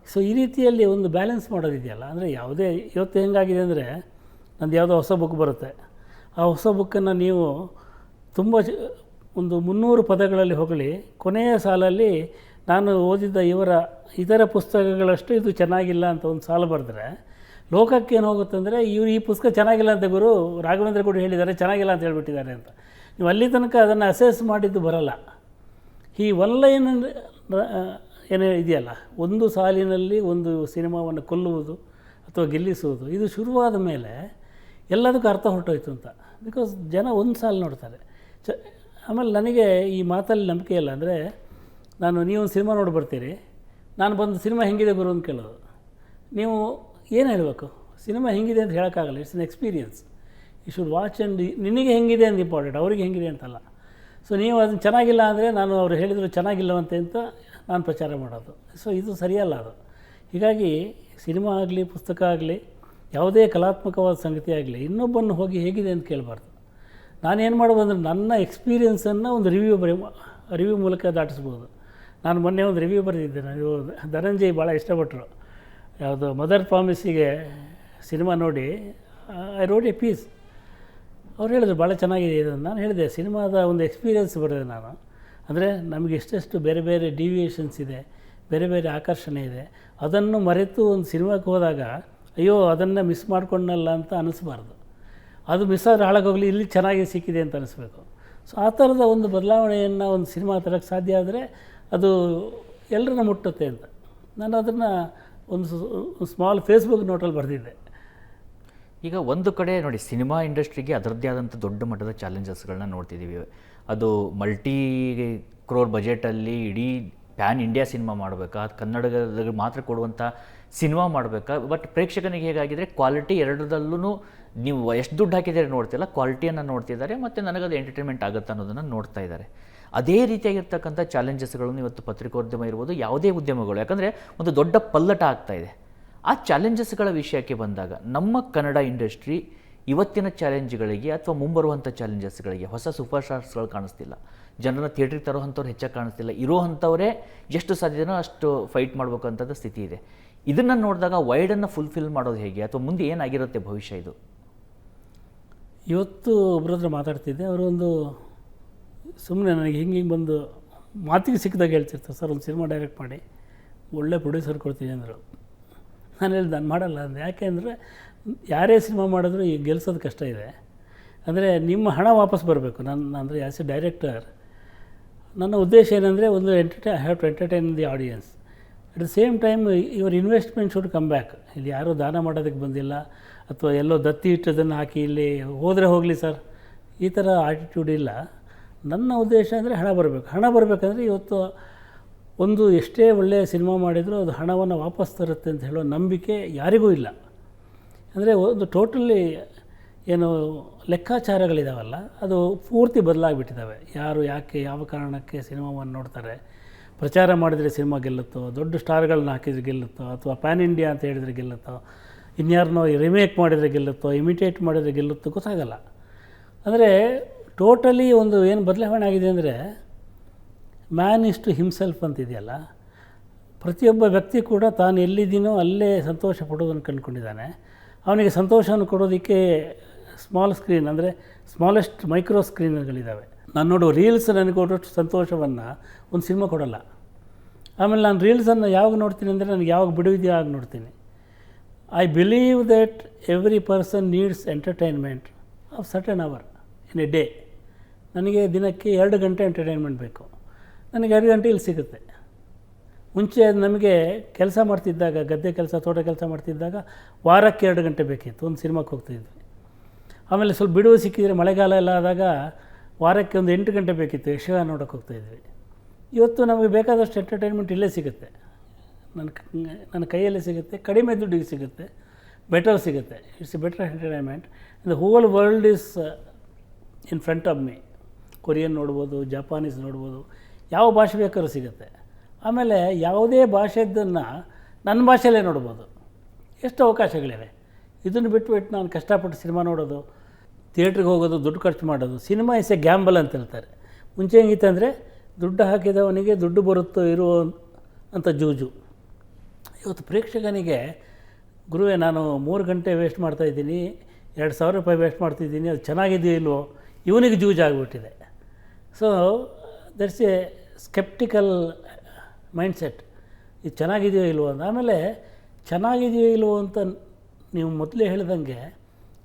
ಸೊ ಈ ರೀತಿಯಲ್ಲಿ ಒಂದು ಬ್ಯಾಲೆನ್ಸ್ ಮಾಡೋದಿದೆಯಲ್ಲ, ಅಂದರೆ ಯಾವುದೇ ಇವತ್ತು ಹೆಂಗಾಗಿದೆ ಅಂದರೆ, ನಂದು ಯಾವುದೋ ಹೊಸ ಬುಕ್ ಬರುತ್ತೆ, ಆ ಹೊಸ ಬುಕ್ಕನ್ನು ನೀವು ತುಂಬ ಒಂದು 300 ಪದಗಳಲ್ಲಿ ಹೊಗಳಿ ಕೊನೆಯ ಸಾಲಲ್ಲಿ ನಾನು ಓದಿದ್ದ ಇತರ ಪುಸ್ತಕಗಳಷ್ಟು ಇದು ಚೆನ್ನಾಗಿಲ್ಲ ಅಂತ ಒಂದು ಸಾಲು ಬರೆದ್ರೆ ಲೋಕಕ್ಕೆ ಏನು ಹೋಗುತ್ತೆ ಅಂದರೆ, ಇವರು ಈ ಪುಸ್ತಕ ಚೆನ್ನಾಗಿಲ್ಲ ಅಂತ ಗುರು ರಾಘವೇಂದ್ರ ಕೂಡ ಹೇಳಿದ್ದಾರೆ, ಚೆನ್ನಾಗಿಲ್ಲ ಅಂತ ಹೇಳ್ಬಿಟ್ಟಿದ್ದಾರೆ ಅಂತ. ನೀವು ಅಲ್ಲಿ ತನಕ ಅದನ್ನು ಅಸೆಸ್ ಮಾಡಿದ್ದು ಬರಲ್ಲ. ಈ ಒನ್ ಲೈನ್ ಏನೇ ಇದೆಯಲ್ಲ, ಒಂದು ಸಾಲಿನಲ್ಲಿ ಒಂದು ಸಿನಿಮಾವನ್ನು ಕೊಲ್ಲುವುದು ಅಥವಾ ಗೆಲ್ಲಿಸುವುದು, ಇದು ಶುರುವಾದ ಮೇಲೆ ಎಲ್ಲದಕ್ಕೂ ಅರ್ಥ ಹೊರಟೋಯ್ತು ಅಂತ. ಬಿಕಾಸ್ ಜನ ಒಂದು ಸಾಲು ನೋಡ್ತಾರೆ. ಆಮೇಲೆ ನನಗೆ ಈ ಮಾತಲ್ಲಿ ನಂಬಿಕೆ ಇಲ್ಲ. ಅಂದರೆ ನೀವೊಂದು ಸಿನಿಮಾ ನೋಡಿ ಬರ್ತೀರಿ, ನಾನು ಬಂದು ಸಿನಿಮಾ ಹೆಂಗಿದೆ ಗುರು ಅಂತ ಕೇಳೋದು. ನೀವು ಏನು ಹೇಳಬೇಕು, ಸಿನಿಮಾ ಹೆಂಗಿದೆ ಅಂತ ಹೇಳೋಕ್ಕಾಗಲ್ಲ. It's an experience. You should watch and ನಿನಗೆ ಹೆಂಗಿದೆ ಅಂತ ಇಂಪಾರ್ಟೆಂಟ್, ಅವ್ರಿಗೆ ಹೆಂಗಿದೆ ಅಂತಲ್ಲ. ಸೊ ನೀವು ಅದನ್ನು ಚೆನ್ನಾಗಿಲ್ಲ ಅಂದರೆ ನಾನು ಅವ್ರು ಹೇಳಿದ್ರು ಚೆನ್ನಾಗಿಲ್ಲವಂತೆ ಅಂತ ನಾನು ಪ್ರಚಾರ ಮಾಡೋದು. ಸೊ ಇದು ಸರಿಯಲ್ಲ ಅದು. ಹೀಗಾಗಿ ಸಿನಿಮಾ ಆಗಲಿ, ಪುಸ್ತಕ ಆಗಲಿ, ಯಾವುದೇ ಕಲಾತ್ಮಕವಾದ ಸಂಗತಿ ಆಗಲಿ, ಇನ್ನೊಬ್ಬನ್ನು ಹೋಗಿ ಹೇಗಿದೆ ಅಂತ ಕೇಳಬಾರ್ದು. ನಾನೇನು ಮಾಡ್ಬೋದು ಅಂದರೆ ನನ್ನ ಎಕ್ಸ್ಪೀರಿಯೆನ್ಸನ್ನು ಒಂದು ರಿವ್ಯೂ ಮೂಲಕ ದಾಟಿಸ್ಬೋದು. ನಾನು ಮೊನ್ನೆ ಒಂದು ರಿವ್ಯೂ ಬರೆದಿದ್ದೆ. ನಾನು ಧನಂಜಯ್ ಭಾಳ ಇಷ್ಟಪಟ್ಟರು. ಯಾವುದು ಮದರ್ ಪ್ರಾಮಿಸಿಗೆ ಸಿನಿಮಾ ನೋಡಿ ಐ ರೋಟ್ ಎ ಪೀಸ್. ಅವ್ರು ಹೇಳಿದ್ರು ಭಾಳ ಚೆನ್ನಾಗಿದೆ ಇದು. ನಾನು ಹೇಳಿದೆ ಸಿನಿಮಾದ ಒಂದು ಎಕ್ಸ್ಪೀರಿಯೆನ್ಸ್ ಬರೆದೆ ನಾನು. ಅಂದರೆ ನಮಗೆ ಎಷ್ಟೆಷ್ಟು ಬೇರೆ ಬೇರೆ ಡಿವಿಯೇಷನ್ಸ್ ಇದೆ, ಬೇರೆ ಬೇರೆ ಆಕರ್ಷಣೆ ಇದೆ, ಅದನ್ನು ಮರೆತು ಒಂದು ಸಿನಿಮಾಕ್ಕೆ ಹೋದಾಗ ಅಯ್ಯೋ ಅದನ್ನು ಮಿಸ್ ಮಾಡ್ಕೊಂಡಲ್ಲ ಅಂತ ಅನ್ನಿಸ್ಬಾರ್ದು. ಅದು ಮಿಸ್ ಆದರೆ ಹಾಳಾಗೋಗಲಿ, ಇಲ್ಲಿ ಚೆನ್ನಾಗಿ ಸಿಕ್ಕಿದೆ ಅಂತ ಅನ್ನಿಸ್ಬೇಕು. ಸೊ ಆ ಥರದ ಒಂದು ಬದಲಾವಣೆಯನ್ನು ಒಂದು ಸಿನಿಮಾ ತರೋಕ್ಕೆ ಸಾಧ್ಯ ಆದರೆ ಅದು ಎಲ್ಲರನ್ನ ಮುಟ್ಟುತ್ತೆ ಅಂತ ನಾನು ಅದನ್ನು ಒಂದು ಸ್ಮಾಲ್ ಫೇಸ್ಬುಕ್ ನೋಟಲ್ಲಿ ಬರೆದಿದ್ದೆ. ಈಗ ಒಂದು ಕಡೆ ನೋಡಿ, ಸಿನಿಮಾ ಇಂಡಸ್ಟ್ರಿಗೆ ಅದರದ್ದೇ ಆದಂಥ ದೊಡ್ಡ ಮಟ್ಟದ ಚಾಲೆಂಜಸ್ಗಳನ್ನ ನೋಡ್ತಿದ್ದೀವಿ. ಅದು ಮಲ್ಟಿ ಕ್ರೋರ್ ಬಜೆಟಲ್ಲಿ ಇಡೀ ಪ್ಯಾನ್ ಇಂಡಿಯಾ ಸಿನಿಮಾ ಮಾಡಬೇಕಾ, ಅದು ಕನ್ನಡದಲ್ಲಿ ಮಾತ್ರ ಕೊಡುವಂಥ ಸಿನಿಮಾ ಮಾಡಬೇಕಾ. ಬಟ್ ಪ್ರೇಕ್ಷಕನಿಗೆ ಹೇಗಾಗಿದ್ರೆ ಕ್ವಾಲಿಟಿ ಎರಡರಲ್ಲೂ ನೀವು ಎಷ್ಟು ದುಡ್ಡು ಹಾಕಿದರೆ ನೋಡ್ತಿಲ್ಲ, ಕ್ವಾಲಿಟಿಯನ್ನು ನೋಡ್ತಿದ್ದಾರೆ ಮತ್ತು ನನಗದು ಎಂಟರ್ಟೈನ್ಮೆಂಟ್ ಆಗುತ್ತೆ ಅನ್ನೋದನ್ನು ನೋಡ್ತಾ ಇದ್ದಾರೆ. ಅದೇ ರೀತಿಯಾಗಿರ್ತಕ್ಕಂಥ ಚಾಲೆಂಜಸ್ಗಳನ್ನು ಇವತ್ತು ಪತ್ರಿಕೋದ್ಯಮ ಇರ್ಬೋದು, ಯಾವುದೇ ಉದ್ಯಮಗಳು, ಯಾಕಂದರೆ ಒಂದು ದೊಡ್ಡ ಪಲ್ಲಟ ಆಗ್ತಾಯಿದೆ. ಆ ಚಾಲೆಂಜಸ್ಗಳ ವಿಷಯಕ್ಕೆ ಬಂದಾಗ ನಮ್ಮ ಕನ್ನಡ ಇಂಡಸ್ಟ್ರಿ ಇವತ್ತಿನ ಚಾಲೆಂಜ್ಗಳಿಗೆ ಅಥವಾ ಮುಂಬರುವಂಥ ಚಾಲೆಂಜಸ್ಗಳಿಗೆ ಹೊಸ ಸೂಪರ್ ಸ್ಟಾರ್ಸ್ಗಳು ಕಾಣಿಸ್ತಿಲ್ಲ, ಜನರನ್ನ ಥಿಯೇಟ್ರಿಗೆ ತರೋವಂಥವ್ರು ಹೆಚ್ಚಾಗಿ ಕಾಣಿಸ್ತಿಲ್ಲ. ಇರೋವಂಥವರೇ ಎಷ್ಟು ಸಾಧ್ಯನೋ ಅಷ್ಟು ಫೈಟ್ ಮಾಡಬೇಕಂಥದ್ದು ಸ್ಥಿತಿ ಇದೆ. ಇದನ್ನು ನೋಡಿದಾಗ ವೈಡನ್ನು ಫುಲ್ಫಿಲ್ ಮಾಡೋದು ಹೇಗೆ, ಅಥವಾ ಮುಂದೆ ಏನಾಗಿರುತ್ತೆ ಭವಿಷ್ಯ? ಇದು ಇವತ್ತು ಒಬ್ಬರ ಹತ್ರ ಮಾತಾಡ್ತಿದ್ದೆ. ಅವರು ಒಂದು ಸುಮ್ಮನೆ ನನಗೆ ಹಿಂಗೆ ಬಂದು ಮಾತಿಗೆ ಸಿಕ್ಕಿದಾಗ ಹೇಳ್ತಿರ್ತಾರೆ, ಸರ್ ಒಂದು ಸಿನಿಮಾ ಡೈರೆಕ್ಟ್ ಮಾಡಿ ಒಳ್ಳೆ ಪ್ರೊಡ್ಯೂಸರ್ ಕೊಡ್ತೀನಿ ಅಂದರು. ನಾನು ಹೇಳಿದೆ ನಾನು ಮಾಡಲ್ಲ ಅಂದೆ. ಯಾಕೆ ಅಂದರೆ ಯಾರೇ ಸಿನಿಮಾ ಮಾಡಿದ್ರು ಈಗ ಗೆಲ್ಸೋದು ಕಷ್ಟ ಇದೆ. ಅಂದರೆ ನಿಮ್ಮ ಹಣ ವಾಪಸ್ ಬರಬೇಕು. ಅಂದರೆ ಆ್ಯಸ್ ಎ ಡೈರೆಕ್ಟರ್ ನನ್ನ ಉದ್ದೇಶ ಏನಂದರೆ ಒಂದು I have to entertain the audience. At the same time your investment should come back. ಇಲ್ಲಿ ಯಾರೂ ದಾನ ಮಾಡೋದಕ್ಕೆ ಬಂದಿಲ್ಲ, ಅಥವಾ ಎಲ್ಲೋ ದತ್ತಿ ಇಟ್ಟದನ್ನು ಹಾಕಿ ಇಲ್ಲಿ ಹೋದರೆ ಹೋಗಲಿ ಸರ್, ಈ ಥರ ಆಟಿಟ್ಯೂಡ್ ಇಲ್ಲ. ನನ್ನ ಉದ್ದೇಶ ಅಂದರೆ ಹಣ ಬರಬೇಕು. ಹಣ ಬರಬೇಕಂದ್ರೆ ಇವತ್ತು ಒಂದು ಎಷ್ಟೇ ಒಳ್ಳೆಯ ಸಿನಿಮಾ ಮಾಡಿದರೂ ಅದು ಹಣವನ್ನು ವಾಪಸ್ ತರುತ್ತೆ ಅಂತ ಹೇಳೋ ನಂಬಿಕೆ ಯಾರಿಗೂ ಇಲ್ಲ. ಅಂದರೆ ಒಂದು ಟೋಟಲಿ ಏನು ಲೆಕ್ಕಾಚಾರಗಳಿದಾವಲ್ಲ ಅದು ಪೂರ್ತಿ ಬದಲಾಗಿಬಿಟ್ಟಿದ್ದಾವೆ. ಯಾರು ಯಾಕೆ ಯಾವ ಕಾರಣಕ್ಕೆ ಸಿನಿಮಾವನ್ನು ನೋಡ್ತಾರೆ, ಪ್ರಚಾರ ಮಾಡಿದರೆ ಸಿನಿಮಾ ಗೆಲ್ಲುತ್ತೋ, ದೊಡ್ಡ ಸ್ಟಾರ್ಗಳನ್ನ ಹಾಕಿದರೆ ಗೆಲ್ಲುತ್ತೋ, ಅಥವಾ ಪ್ಯಾನ್ ಇಂಡಿಯಾ ಅಂತ ಹೇಳಿದರೆ ಗೆಲ್ಲುತ್ತೋ, ಇನ್ಯಾರನ್ನೋ ರಿಮೇಕ್ ಮಾಡಿದರೆ ಗೆಲ್ಲುತ್ತೋ, ಇಮಿಟೇಟ್ ಮಾಡಿದರೆ ಗೆಲ್ಲುತ್ತೋ ಗೊತ್ತಾಗಲ್ಲ. ಅಂದರೆ ಟೋಟಲಿ ಒಂದು ಏನು ಬದಲಾವಣೆ ಆಗಿದೆ ಅಂದರೆ ಮ್ಯಾನ್ ಇಸ್ ಟು ಹಿಮ್ಸೆಲ್ಫ್ ಅಂತಿದೆಯಲ್ಲ, ಪ್ರತಿಯೊಬ್ಬ ವ್ಯಕ್ತಿ ಕೂಡ ತಾನು ಎಲ್ಲಿದ್ದೀನೋ ಅಲ್ಲೇ ಸಂತೋಷ ಪಡೋದನ್ನು ಕಂಡುಕೊಂಡಿದ್ದಾನೆ. ಅವನಿಗೆ ಸಂತೋಷವನ್ನು ಕೊಡೋದಕ್ಕೆ ಸ್ಮಾಲ್ ಸ್ಕ್ರೀನ್, ಅಂದರೆ ಸ್ಮಾಲೆಸ್ಟ್ ಮೈಕ್ರೋ ಸ್ಕ್ರೀನ್ಗಳಿದ್ದಾವೆ. ನಾನು ನೋಡೋ ರೀಲ್ಸ್ ನನಗೆ ಕೊಡೋಷ್ಟು ಸಂತೋಷವನ್ನು ಒಂದು ಸಿನಿಮಾ ಕೊಡೋಲ್ಲ. ಆಮೇಲೆ ನಾನು ರೀಲ್ಸನ್ನು ಯಾವಾಗ ನೋಡ್ತೀನಿ ಅಂದರೆ ನನಗೆ ಯಾವಾಗ ಬಿಡುವಿದೆಯೋ ಆಗ ನೋಡ್ತೀನಿ. I believe that every person needs entertainment of certain hour in a day. ನನಗೆ ದಿನಕ್ಕೆ 2 ಗಂಟೆ ಎಂಟರ್ಟೈನ್ಮೆಂಟ್ ಬೇಕು. ನನಗೆ 2 ಗಂಟೆ ಇಲ್ಲಿ ಸಿಗುತ್ತೆ. ಮುಂಚೆ ನಮಗೆ ಕೆಲಸ ಮಾಡ್ತಿದ್ದಾಗ, ಗದ್ದೆ ಕೆಲಸ, ತೋಟ ಕೆಲಸ ಮಾಡ್ತಿದ್ದಾಗ ವಾರಕ್ಕೆ 2 ಗಂಟೆ ಬೇಕಿತ್ತು, ಒಂದು ಸಿನಿಮಾಕ್ಕೆ ಹೋಗ್ತಾಯಿದ್ವಿ. ಆಮೇಲೆ ಸ್ವಲ್ಪ ಬಿಡುವು ಸಿಕ್ಕಿದರೆ ಮಳೆಗಾಲ ಎಲ್ಲ ಆದಾಗ ವಾರಕ್ಕೆ ಒಂದು 8 ಗಂಟೆ ಬೇಕಿತ್ತು, ಯಕ್ಷಗಾನ ನೋಡೋಕ್ಕೆ ಹೋಗ್ತಾಯಿದ್ವಿ. ಇವತ್ತು ನಮಗೆ ಬೇಕಾದಷ್ಟು ಎಂಟರ್ಟೈನ್ಮೆಂಟ್ ಇಲ್ಲೇ ಸಿಗುತ್ತೆ. ನನ್ನ ಕೈಯಲ್ಲಿ ಸಿಗುತ್ತೆ, ಕಡಿಮೆ ದುಡ್ಡಿಗೆ ಸಿಗುತ್ತೆ, ಬೆಟರ್ ಸಿಗುತ್ತೆ. It's A better entertainment. The whole world is in front of me. Korean ನೋಡ್ಬೋದು, ಜಪಾನೀಸ್ ನೋಡ್ಬೋದು, ಯಾವ ಭಾಷೆ ಬೇಕಾದ್ರೂ ಸಿಗುತ್ತೆ. ಆಮೇಲೆ ಯಾವುದೇ ಭಾಷೆದ್ದನ್ನು ನನ್ನ ಭಾಷೆಯಲ್ಲೇ ನೋಡ್ಬೋದು. ಎಷ್ಟು ಅವಕಾಶಗಳಿವೆ. ಇದನ್ನು ಬಿಟ್ಟು ನಾನು ಕಷ್ಟಪಟ್ಟು ಸಿನಿಮಾ ನೋಡೋದು, ಥಿಯೇಟ್ರಿಗೆ ಹೋಗೋದು, ದುಡ್ಡು ಖರ್ಚು ಮಾಡೋದು. ಸಿನಿಮಾ ಇಸ್ ಎ ಗ್ಯಾಂಬಲ್ ಅಂತ ಹೇಳ್ತಾರೆ. ಮುಂಚೆ ಹೆಂಗಿತ್ತಂದರೆ ದುಡ್ಡು ಹಾಕಿದವನಿಗೆ ದುಡ್ಡು ಬರುತ್ತೋ ಇರೋ ಅಂತ ಜೂಜು. ಇವತ್ತು ಪ್ರೇಕ್ಷಕನಿಗೆ ಗುರುವೇ ನಾನು 3 ಗಂಟೆ ವೇಸ್ಟ್ ಮಾಡ್ತಾಯಿದ್ದೀನಿ, 2,000 ರೂಪಾಯಿ ವೇಸ್ಟ್ ಮಾಡ್ತಿದ್ದೀನಿ, ಅದು ಚೆನ್ನಾಗಿದೆಯೋ ಇಲ್ವೋ, ಇವನಿಗೆ ಜೂಜು ಆಗಿಬಿಟ್ಟಿದೆ. So that's A sceptical mindset. ಇದು ಚೆನ್ನಾಗಿದೆಯೋ ಇಲ್ವೋ ಅಂತ. ಆಮೇಲೆ ಚೆನ್ನಾಗಿದೆಯೋ ಇಲ್ವೋ ಅಂತ ನೀವು ಮೊದಲೇ ಹೇಳಿದಂಗೆ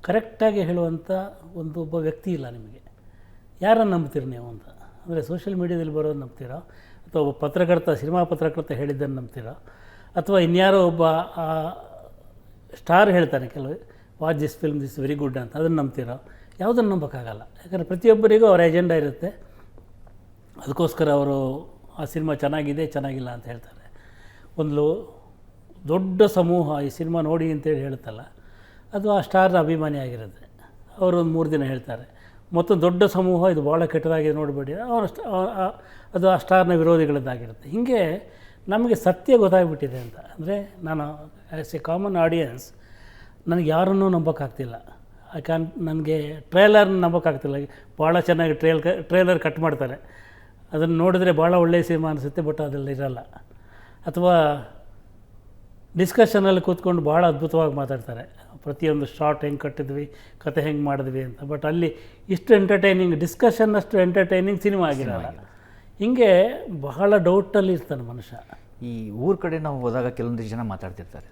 ಕರೆಕ್ಟಾಗಿ ಹೇಳುವಂಥ ಒಬ್ಬ ವ್ಯಕ್ತಿ ಇಲ್ಲ ನಿಮಗೆ. ಯಾರನ್ನು ನಂಬ್ತೀರಿ ನೀವು ಅಂತ ಅಂದರೆ ಸೋಷಿಯಲ್ ಮೀಡ್ಯಾದಲ್ಲಿ ಬರೋದು ನಂಬ್ತೀರೋ, ಅಥವಾ ಒಬ್ಬ ಪತ್ರಕರ್ತ, ಸಿನಿಮಾ ಪತ್ರಕರ್ತ ಹೇಳಿದ್ದನ್ನು ನಂಬ್ತೀರೋ, ಅಥವಾ ಇನ್ಯಾರೋ ಒಬ್ಬ ಸ್ಟಾರ್ ಹೇಳ್ತಾನೆ ಕೆಲವು, watch this film this very good ಅಂತ, ಅದನ್ನು ನಂಬ್ತೀರೋ? ಯಾವುದನ್ನು ನಂಬೋಕ್ಕಾಗಲ್ಲ. ಯಾಕಂದರೆ ಪ್ರತಿಯೊಬ್ಬರಿಗೂ ಅವರ ಎಜೆಂಡಾ ಇರುತ್ತೆ. ಅದಕ್ಕೋಸ್ಕರ ಅವರು ಆ ಸಿನಿಮಾ ಚೆನ್ನಾಗಿದೆ ಚೆನ್ನಾಗಿಲ್ಲ ಅಂತ ಹೇಳ್ತಾರೆ. ಒಂದು ದೊಡ್ಡ ಸಮೂಹ ಈ ಸಿನಿಮಾ ನೋಡಿ ಅಂತೇಳಿ ಹೇಳುತ್ತಲ್ಲ, ಅದು ಆ ಸ್ಟಾರ್ನ ಅಭಿಮಾನಿ ಆಗಿರುತ್ತೆ. ಅವರು ಒಂದು 3 ದಿನ ಹೇಳ್ತಾರೆ. ಮತ್ತೊಂದು ದೊಡ್ಡ ಸಮೂಹ ಇದು ಭಾಳ ಕೆಟ್ಟದಾಗಿದೆ ನೋಡಬೇಡಿ, ಅದು ಆ ಸ್ಟಾರ್ನ ವಿರೋಧಿಗಳದ್ದಾಗಿರುತ್ತೆ. ಹೀಗೆ ನಮಗೆ ಸತ್ಯ ಗೊತ್ತಾಗ್ಬಿಟ್ಟಿದೆ ಅಂತ. ಅಂದರೆ ನಾನು ಆ್ಯಸ್ ಎ ಕಾಮನ್ ಆಡಿಯನ್ಸ್ ನನಗೆ ಯಾರನ್ನೂ ನಂಬೋಕ್ಕಾಗ್ತಿಲ್ಲ. ನನಗೆ ಟ್ರೇಲರ್ನ ನಂಬೋಕ್ಕಾಗ್ತಿಲ್ಲ. ಭಾಳ ಚೆನ್ನಾಗಿ ಟ್ರೇಲರ್ ಕಟ್ ಮಾಡ್ತಾರೆ, ಅದನ್ನು ನೋಡಿದ್ರೆ ಭಾಳ ಒಳ್ಳೆಯ ಸಿನಿಮಾ ಅನಿಸುತ್ತೆ, ಬಟ್ ಅದರಲ್ಲಿ ಇರಲ್ಲ. ಅಥವಾ ಡಿಸ್ಕಷನಲ್ಲಿ ಕೂತ್ಕೊಂಡು ಭಾಳ ಅದ್ಭುತವಾಗಿ ಮಾತಾಡ್ತಾರೆ, ಪ್ರತಿಯೊಂದು ಶಾರ್ಟ್ ಹೆಂಗೆ ಕಟ್ಟಿದ್ವಿ, ಕತೆ ಹೆಂಗೆ ಮಾಡಿದ್ವಿ ಅಂತ. ಬಟ್ ಅಲ್ಲಿ ಇಷ್ಟು ಎಂಟರ್ಟೈನಿಂಗ್ ಡಿಸ್ಕಷನ್ ಅಷ್ಟು ಎಂಟರ್ಟೈನಿಂಗ್ ಸಿನಿಮಾ ಆಗಿರಲ್ಲ. ಹೀಗೆ ಬಹಳ ಡೌಟಲ್ಲಿ ಇರ್ತಾನೆ ಮನುಷ್ಯ. ಈ ಊರ ಕಡೆ ನಾವು ಹೋದಾಗ ಕೆಲವೊಂದಿಷ್ಟು ಜನ ಮಾತಾಡ್ತಿರ್ತಾರೆ,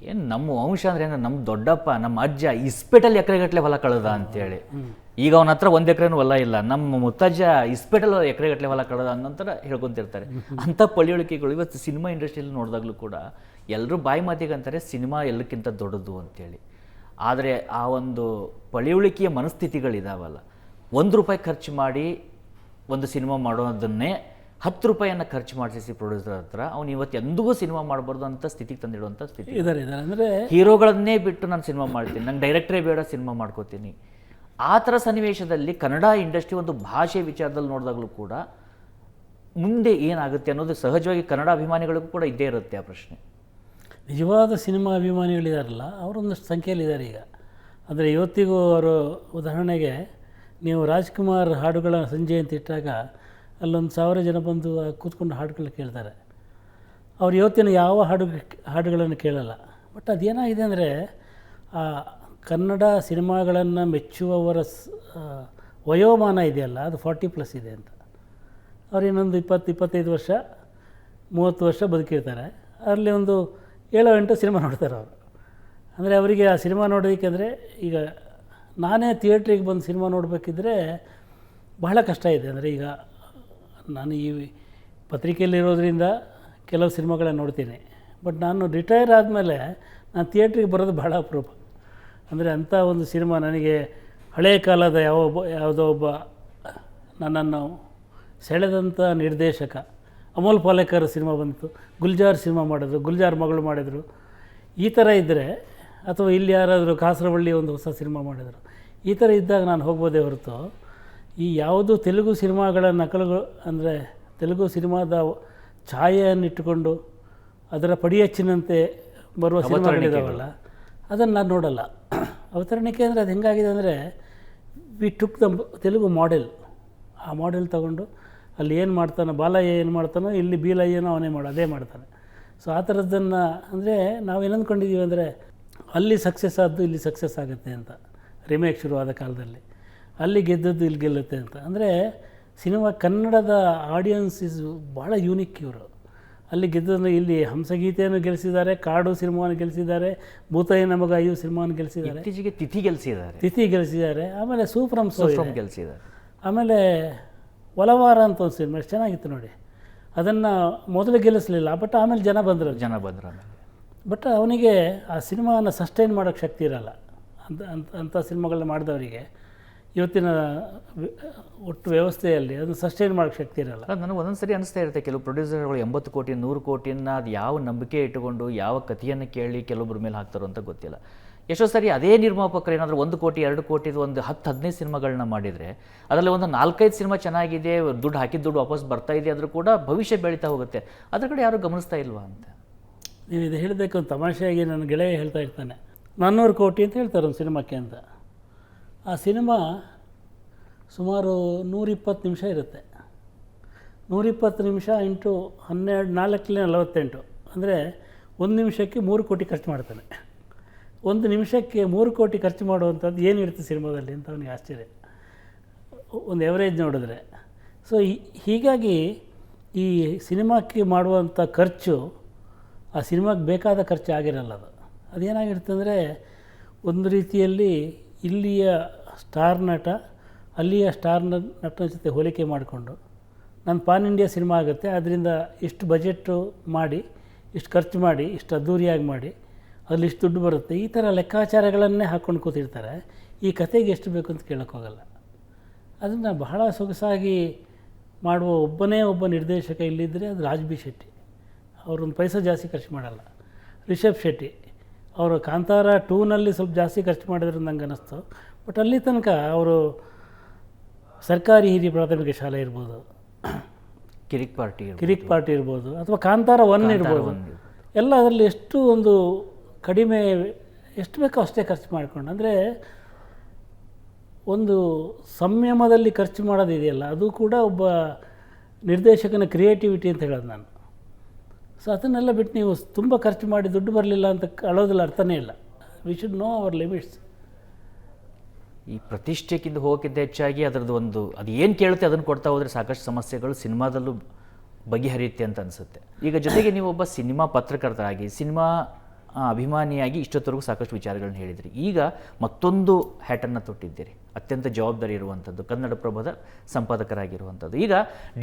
ಏನು ನಮ್ಮ ವಂಶ ಅಂದರೆ ಏನು, ನಮ್ಮ ದೊಡ್ಡಪ್ಪ ನಮ್ಮ ಅಜ್ಜ ಇಸ್ಪೇಟಲ್ಲಿ ಎಕರೆಗಟ್ಟಲೆ ಹೊಲ ಕಳೆದ ಅಂತೇಳಿ. ಈಗ ಅವನ ಹತ್ರ 1 ಎಕರೆನೂ ಹೊಲ ಇಲ್ಲ, ನಮ್ಮ ಮುತ್ತಜ್ಜ ಇಸ್ಪೇಟಲ್ಲಿ ಎಕರೆಗಟ್ಟಲೆ ಹೊಲ ಕಳೆದ ಅನ್ನೋಂಥರ ಹೇಳ್ಕೊತಿರ್ತಾರೆ. ಅಂಥ ಪಳಿಯುಳಿಕೆಗಳು ಇವತ್ತು ಸಿನಿಮಾ ಇಂಡಸ್ಟ್ರಿಯಲ್ಲಿ ನೋಡಿದಾಗಲೂ ಕೂಡ ಎಲ್ಲರೂ ಬಾಯಿ ಮಾತಿಗೆ ಅಂತಾರೆ ಸಿನಿಮಾ ಎಲ್ಲಕ್ಕಿಂತ ದೊಡ್ಡದು ಅಂತೇಳಿ. ಆದರೆ ಆ ಒಂದು ಪಳಿಯುಳಿಕೆಯ ಮನಸ್ಥಿತಿಗಳಿದಾವಲ್ಲ, 1 ರೂಪಾಯಿ ಖರ್ಚು ಮಾಡಿ ಒಂದು ಸಿನಿಮಾ ಮಾಡೋದನ್ನೇ 10 ರೂಪಾಯಿಯನ್ನು ಖರ್ಚು ಮಾಡಿಸಿ ಪ್ರೊಡ್ಯೂಸರ್ ಹತ್ರ ಅವ್ನು ಇವತ್ತು ಎಂದಿಗೂ ಸಿನಿಮಾ ಮಾಡಬಾರ್ದು ಅಂತ ಸ್ಥಿತಿಗೆ ತಂದಿಡುವಂಥ ಸ್ಥಿತಿ ಇದ್ದಾರೆ. ಅಂದರೆ ಹೀರೋಗಳನ್ನೇ ಬಿಟ್ಟು ನಾನು ಸಿನಿಮಾ ಮಾಡ್ತೀನಿ, ನಂಗೆ ಡೈರೆಕ್ಟ್ರೇ ಬೇಡ, ಸಿನಿಮಾ ಮಾಡ್ಕೋತೀನಿ. ಆ ಥರ ಸನ್ನಿವೇಶದಲ್ಲಿ ಕನ್ನಡ ಇಂಡಸ್ಟ್ರಿ ಒಂದು ಭಾಷೆ ವಿಚಾರದಲ್ಲಿ ನೋಡಿದಾಗಲೂ ಕೂಡ ಮುಂದೆ ಏನಾಗುತ್ತೆ ಅನ್ನೋದು ಸಹಜವಾಗಿ ಕನ್ನಡ ಅಭಿಮಾನಿಗಳಿಗೂ ಕೂಡ ಇದ್ದೇ ಇರುತ್ತೆ ಆ ಪ್ರಶ್ನೆ. ನಿಜವಾದ ಸಿನಿಮಾ ಅಭಿಮಾನಿಗಳಿದಾರಲ್ಲ ಅವರೊಂದಷ್ಟು ಸಂಖ್ಯೆಯಲ್ಲಿದ್ದಾರೆ ಈಗ. ಅಂದರೆ ಇವತ್ತಿಗೂ ಅವರು, ಉದಾಹರಣೆಗೆ ನೀವು ರಾಜ್ಕುಮಾರ್ ಹಾಡುಗಳ ಸಂಜೆ ಅಂತ ಇಟ್ಟಾಗ ಅಲ್ಲೊಂದು 1000 ಜನ ಬಂದು ಕೂತ್ಕೊಂಡು ಹಾಡುಗಳು ಕೇಳ್ತಾರೆ. ಅವ್ರು ಇವತ್ತಿನ ಯಾವ ಹಾಡುಗಳನ್ನು ಕೇಳಲ್ಲ. ಬಟ್ ಅದೇನಾಗಿದೆ ಅಂದರೆ ಆ ಕನ್ನಡ ಸಿನಿಮಾಗಳನ್ನು ಮೆಚ್ಚುವವರ ವಯೋಮಾನ ಇದೆಯಲ್ಲ, ಅದು 40+ ಇದೆ ಅಂತ. ಅವ್ರು ಇನ್ನೊಂದು 20-25 ವರ್ಷ 30 ವರ್ಷ ಬದುಕಿರ್ತಾರೆ. ಅದರಲ್ಲಿ ಒಂದು 7-8 ಸಿನಿಮಾ ನೋಡ್ತಾರೆ ಅವರು. ಅಂದರೆ ಅವರಿಗೆ ಆ ಸಿನಿಮಾ ನೋಡೋದಕ್ಕೆ, ಅಂದರೆ ಈಗ ನಾನೇ ಥಿಯೇಟ್ರಿಗೆ ಬಂದು ಸಿನಿಮಾ ನೋಡಬೇಕಿದ್ರೆ ಬಹಳ ಕಷ್ಟ ಇದೆ. ಅಂದರೆ ಈಗ ನಾನು ಈ ಪತ್ರಿಕೆಯಲ್ಲಿರೋದ್ರಿಂದ ಕೆಲವು ಸಿನಿಮಾಗಳನ್ನ ನೋಡ್ತೀನಿ. ಬಟ್ ನಾನು ರಿಟೈರ್ ಆದಮೇಲೆ ನಾನು ಥಿಯೇಟ್ರಿಗೆ ಬರೋದು ಬಹಳ ಅಪರೂಪ. ಅಂದರೆ ಅಂಥ ಒಂದು ಸಿನಿಮಾ ನನಗೆ ಹಳೆಯ ಕಾಲದ ಯಾವುದೋ ಒಬ್ಬ ನನ್ನನ್ನು ಸೆಳೆದಂಥ ನಿರ್ದೇಶಕ ಅಮೋಲ್ ಪಾಲೇಕರ್ ಸಿನಿಮಾ ಬಂತು, ಗುಲ್ಜಾರ್ ಸಿನಿಮಾ ಮಾಡಿದ್ರು, ಗುಲ್ಜಾರ್ ಮಗಳು ಮಾಡಿದರು. ಈ ಥರ ಇದ್ದರೆ, ಅಥವಾ ಇಲ್ಲಿ ಯಾರಾದರೂ ಕಾಸರವಳ್ಳಿ ಒಂದು ಹೊಸ ಸಿನಿಮಾ ಮಾಡಿದರು, ಈ ಥರ ಇದ್ದಾಗ ನಾನು ಹೋಗ್ಬೋದೇ ಹೊರತು ಈ ಯಾವುದು ತೆಲುಗು ಸಿನಿಮಾಗಳ ನಕಲುಗಳು, ಅಂದರೆ ತೆಲುಗು ಸಿನಿಮಾದ ಛಾಯೆಯನ್ನಿಟ್ಟುಕೊಂಡು ಅದರ ಪಡಿಯಚ್ಚಿನಂತೆ ಬರುವ ಸಿನಿಮಾಗಳಿದಾವಲ್ಲ, ಅದನ್ನು ನಾನು ನೋಡಲ್ಲ. ಅವತರಣಿಕೆ ಅಂದರೆ ಅದು ಹೆಂಗಾಗಿದೆ ಅಂದರೆ, we took the Telugu model. ಆ ಮಾಡೆಲ್ ತಗೊಂಡು ಅಲ್ಲಿ ಏನು ಮಾಡ್ತಾನೋ, ಬಾಲಯ್ಯ ಏನು ಮಾಡ್ತಾನೋ, ಇಲ್ಲಿ ಬೀಲಯ್ಯನೋ ಅವನೇ ಅದೇ ಮಾಡ್ತಾನೆ. ಸೊ ಆ ಥರದ್ದನ್ನು, ಅಂದರೆ ನಾವೇನು ಅಂದ್ಕೊಂಡಿದ್ದೀವಿ ಅಂದರೆ ಅಲ್ಲಿ ಸಕ್ಸಸ್ ಆದ್ದು ಇಲ್ಲಿ ಸಕ್ಸಸ್ ಆಗುತ್ತೆ ಅಂತ, ರಿಮೇಕ್ ಶುರುವಾದ ಕಾಲದಲ್ಲಿ ಅಲ್ಲಿ ಗೆದ್ದದ್ದು ಇಲ್ಲಿ ಗೆಲ್ಲುತ್ತೆ ಅಂತ. ಅಂದರೆ ಸಿನಿಮಾ ಕನ್ನಡದ ಆಡಿಯನ್ಸ್ ಇಸ್ ಭಾಳ ಯೂನಿಕ್. ಇವರು ಅಲ್ಲಿ ಗೆದ್ದನ್ನು ಇಲ್ಲಿ ಹಂಸಗೀತೆಯನ್ನು ಗೆಲ್ಲಿಸಿದ್ದಾರೆ, ಕಾಡು ಸಿನಿಮಾವನ್ನು ಗೆಲ್ಲಿಸಿದ್ದಾರೆ, ಭೂತಯ್ಯ ನಮಗ ಅಯ್ಯೋ ಸಿನಿಮಾವನ್ನು ಗೆಲ್ಲಿಸಿದ್ದಾರೆ, ಇತ್ತೀಚೆಗೆ ತಿಥಿ ಗೆಲ್ಲಿಸಿದ್ದಾರೆ, ಆಮೇಲೆ ಸೂಫ್ರಮ್ ಗೆಲ್ಲಿಸಿದ್ದಾರೆ. ಆಮೇಲೆ ಒಲವಾರ ಅಂತ ಒಂದು ಸಿನಿಮಾ ಎಷ್ಟು ಚೆನ್ನಾಗಿತ್ತು ನೋಡಿ. ಅದನ್ನು ಮೊದಲು ಗೆಲ್ಲಿಸಲಿಲ್ಲ, ಬಟ್ ಆಮೇಲೆ ಜನ ಬಂದರು. ಬಟ್ ಅವನಿಗೆ ಆ ಸಿನಿಮಾವನ್ನು ಸಸ್ಟೈನ್ ಮಾಡೋಕ್ಕೆ ಶಕ್ತಿ ಇರಲ್ಲ. ಅಂಥ ಸಿನಿಮಾಗಳನ್ನ ಮಾಡಿದವರಿಗೆ ಇವತ್ತಿನ ಒಟ್ಟು ವ್ಯವಸ್ಥೆಯಲ್ಲಿ ಅದನ್ನು ಸಸ್ಟೈನ್ ಮಾಡೋಕ್ಕೆ ಶಕ್ತಿ ಇರಲ್ಲ. ಅದು ನನಗೆ ಒಂದೊಂದು ಸರಿ ಅನಿಸ್ತಾ ಇರುತ್ತೆ, ಕೆಲವು ಪ್ರೊಡ್ಯೂಸರ್ಗಳು 80 ಕೋಟಿ 100 ಕೋಟಿಯನ್ನು ಅದು ಯಾವ ನಂಬಿಕೆ ಇಟ್ಟುಕೊಂಡು ಯಾವ ಕಥೆಯನ್ನು ಕೇಳಿ ಕೆಲವೊಬ್ಬರ ಮೇಲೆ ಹಾಕ್ತಾರೋ ಅಂತ ಗೊತ್ತಿಲ್ಲ. ಎಷ್ಟೋ ಸರಿ ಅದೇ ನಿರ್ಮಾಪಕರು ಏನಾದರೂ 1 ಕೋಟಿ 2 ಕೋಟಿದು ಒಂದು 10-15 ಸಿನಿಮಾಗಳನ್ನ ಮಾಡಿದರೆ ಅದರಲ್ಲಿ ಒಂದು 4-5 ಸಿನಿಮಾ ಚೆನ್ನಾಗಿದೆ, ದುಡ್ಡು ಹಾಕಿದ ದುಡ್ಡು ವಾಪಸ್ ಬರ್ತಾ ಇದೆ, ಆದರೂ ಕೂಡ ಭವಿಷ್ಯ ಬೆಳೀತಾ ಹೋಗುತ್ತೆ. ಅದ್ರ ಕಡೆ ಯಾರೂ ಗಮನಿಸ್ತಾ ಇಲ್ವಾ ಅಂತ. ನೀವು ಇದು ಹೇಳಬೇಕು ಒಂದು ತಮಾಷೆಯಾಗಿ ನನ್ನ ಗೆಳೆಯ ಹೇಳ್ತಾ ಇರ್ತಾನೆ, 400 ಕೋಟಿ ಅಂತ ಹೇಳ್ತಾರೆ ಒಂದು ಸಿನಿಮಾಕ್ಕೆ ಅಂತ. ಆ ಸಿನಿಮಾ ಸುಮಾರು 120 ನಿಮಿಷ ಇರುತ್ತೆ. 120 ನಿಮಿಷ ಇಂಟು 12 4 ಅಂದರೆ 1 ನಿಮಿಷಕ್ಕೆ 3 ಕೋಟಿ ಖರ್ಚು ಮಾಡ್ತಾನೆ. 1 ನಿಮಿಷಕ್ಕೆ 3 ಕೋಟಿ ಖರ್ಚು ಮಾಡುವಂಥದ್ದು ಏನಿರುತ್ತೆ ಸಿನಿಮಾದಲ್ಲಿ ಅಂತ ಅವನಿಗೆ ಆಶ್ಚರ್ಯ, ಒಂದು ಎವರೇಜ್ ನೋಡಿದ್ರೆ. ಸೊ ಹೀಗಾಗಿ ಈ ಸಿನಿಮಾಕ್ಕೆ ಮಾಡುವಂಥ ಖರ್ಚು ಆ ಸಿನಿಮಾಗೆ ಬೇಕಾದ ಖರ್ಚು ಆಗಿರಲ್ಲ. ಅದೇನಾಗಿರುತ್ತೆ ಅಂದರೆ ಒಂದು ರೀತಿಯಲ್ಲಿ ಇಲ್ಲಿಯ ಸ್ಟಾರ್ ನಟ ಅಲ್ಲಿಯ ಸ್ಟಾರ್ ನಟನ ಜೊತೆ ಹೋಲಿಕೆ ಮಾಡಿಕೊಂಡು ನನ್ನ ಪಾನ್ ಇಂಡಿಯಾ ಸಿನಿಮಾ ಆಗುತ್ತೆ, ಅದರಿಂದ ಇಷ್ಟು ಬಜೆಟ್ಟು ಮಾಡಿ, ಇಷ್ಟು ಖರ್ಚು ಮಾಡಿ, ಇಷ್ಟು ಅದ್ದೂರಿಯಾಗಿ ಮಾಡಿ, ಅಲ್ಲಿ ಇಷ್ಟು ದುಡ್ಡು ಬರುತ್ತೆ, ಈ ಥರ ಲೆಕ್ಕಾಚಾರಗಳನ್ನೇ ಹಾಕ್ಕೊಂಡು ಕೂತಿರ್ತಾರೆ. ಈ ಕತೆಗೆ ಎಷ್ಟು ಬೇಕು ಅಂತ ಕೇಳೋಕ್ಕೋಗಲ್ಲ. ಅದನ್ನು ಬಹಳ ಸೊಗಸಾಗಿ ಮಾಡುವ ಒಬ್ಬ ನಿರ್ದೇಶಕ ಇಲ್ಲಿದ್ದರೆ ಅದು ರಾಜ್ ಬಿ ಶೆಟ್ಟಿ. ಅವರೊಂದು ಪೈಸೆ ಜಾಸ್ತಿ ಖರ್ಚು ಮಾಡಲ್ಲ. ರಿಷಬ್ ಶೆಟ್ಟಿ ಅವರು ಕಾಂತಾರ 2ನಲ್ಲಿ ಸ್ವಲ್ಪ ಜಾಸ್ತಿ ಖರ್ಚು ಮಾಡಿದ್ರು ನಂಗೆ ಅನ್ನಿಸ್ತು. ಬಟ್ ಅಲ್ಲಿ ತನಕ ಅವರು ಸರ್ಕಾರಿ ಹಿರಿಯ ಪ್ರಾಥಮಿಕ ಶಾಲೆ ಇರ್ಬೋದು, ಕಿರಿಕ್ ಪಾರ್ಟಿ ಇರ್ಬೋದು, ಅಥವಾ ಕಾಂತಾರ 1 ಇರ್ಬೋದು, ಎಲ್ಲ ಅದರಲ್ಲಿ ಎಷ್ಟು ಒಂದು ಕಡಿಮೆ ಎಷ್ಟು ಬೇಕೋ ಅಷ್ಟೇ ಖರ್ಚು ಮಾಡಿಕೊಂಡು, ಅಂದರೆ ಒಂದು ಸಂಯಮದಲ್ಲಿ ಖರ್ಚು ಮಾಡೋದಿದೆಯಲ್ಲ, ಅದು ಕೂಡ ಒಬ್ಬ ನಿರ್ದೇಶಕನ ಕ್ರಿಯೇಟಿವಿಟಿ ಅಂತ ಹೇಳೋದು ನಾನು. ಸೊ ಅದನ್ನೆಲ್ಲ ಬಿಟ್ಟು ನೀವು ತುಂಬ ಖರ್ಚು ಮಾಡಿ ದುಡ್ಡು ಬರಲಿಲ್ಲ ಅಂತ ಅಳೋದಿಲ್ಲ, ಅರ್ಥನೇ ಇಲ್ಲ. We should know our limits. ಈ ಪ್ರತಿಷ್ಠೆಕ್ಕಿಂತ ಹೋಗೋಕ್ಕಿಂತ ಹೆಚ್ಚಾಗಿ ಅದರದ್ದು ಒಂದು ಅದು ಏನು ಕೇಳುತ್ತೆ ಅದನ್ನು ಕೊಡ್ತಾ ಹೋದರೆ ಸಾಕಷ್ಟು ಸಮಸ್ಯೆಗಳು ಸಿನಿಮಾದಲ್ಲೂ ಬಗೆಹರಿಯುತ್ತೆ ಅಂತ ಅನಿಸುತ್ತೆ. ಈಗ ಜೊತೆಗೆ ನೀವು ಒಬ್ಬ ಸಿನಿಮಾ ಪತ್ರಕರ್ತರಾಗಿ, ಸಿನಿಮಾ ಅಭಿಮಾನಿಯಾಗಿ ಇಷ್ಟೊತ್ತವರೆಗೂ ಸಾಕಷ್ಟು ವಿಚಾರಗಳನ್ನ ಹೇಳಿದ್ರಿ. ಈಗ ಮತ್ತೊಂದು ಹ್ಯಾಟನ್ನು ತೊಟ್ಟಿದ್ದೀರಿ, ಅತ್ಯಂತ ಜವಾಬ್ದಾರಿ ಇರುವಂಥದ್ದು, ಕನ್ನಡಪ್ರಭದ ಸಂಪಾದಕರಾಗಿರುವಂಥದ್ದು. ಈಗ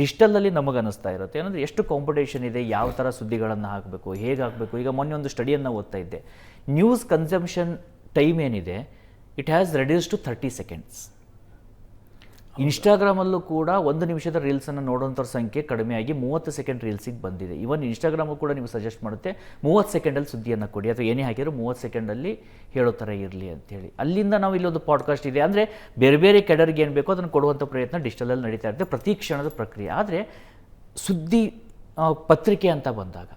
ಡಿಜಿಟಲಲ್ಲಿ ನಮಗೆ ಅನ್ನಿಸ್ತಾ ಇರುತ್ತೆ ಏನಂದರೆ ಎಷ್ಟು ಕಾಂಪಿಟೇಷನ್ ಇದೆ, ಯಾವ ಥರ ಸುದ್ದಿಗಳನ್ನು ಹಾಕಬೇಕು, ಹೇಗೆ ಹಾಕಬೇಕು. ಈಗ ಮೊನ್ನೆ ಒಂದು ಸ್ಟಡಿಯನ್ನು ಓದ್ತಾ ಇದ್ದೆ, ನ್ಯೂಸ್ ಕನ್ಸಂಪ್ಷನ್ ಟೈಮ್ ಏನಿದೆ it has reduce to 30 seconds. ಇನ್ಸ್ಟಾಗ್ರಾಮಲ್ಲೂ ಕೂಡ 1 ನಿಮಿಷದ ರೀಲ್ಸನ್ನು ನೋಡೋಂಥವ್ರ ಸಂಖ್ಯೆ ಕಡಿಮೆಯಾಗಿ 30 ಸೆಕೆಂಡ್ ರೀಲ್ಸಿಗೆ ಬಂದಿದೆ. ಇವನ್ ಇನ್ಸ್ಟಾಗ್ರಾಮು ಕೂಡ ನೀವು ಸಜೆಸ್ಟ್ ಮಾಡುತ್ತೆ 30 ಸೆಕೆಂಡಲ್ಲಿ ಸುದ್ದಿಯನ್ನು ಕೊಡಿ, ಅಥವಾ ಏನೇ ಹಾಕಿದ್ರು 30 ಸೆಕೆಂಡಲ್ಲಿ ಹೇಳೋ ಥರ ಇರಲಿ ಅಂಥೇಳಿ. ಅಲ್ಲಿಂದ ನಾವು ಇಲ್ಲೊಂದು ಪಾಡ್ಕಾಸ್ಟ್ ಇದೆ, ಅಂದರೆ ಬೇರೆ ಬೇರೆ ಕೆಡರ್ಗೆ ಏನು ಬೇಕೋ ಅದನ್ನು ಕೊಡುವಂಥ ಪ್ರಯತ್ನ ಡಿಜಿಟಲಲ್ಲಿ ನಡೀತಾ ಇರುತ್ತೆ, ಪ್ರತಿ ಕ್ಷಣದ ಪ್ರಕ್ರಿಯೆ. ಆದರೆ ಸುದ್ದಿ ಪತ್ರಿಕೆ ಅಂತ ಬಂದಾಗ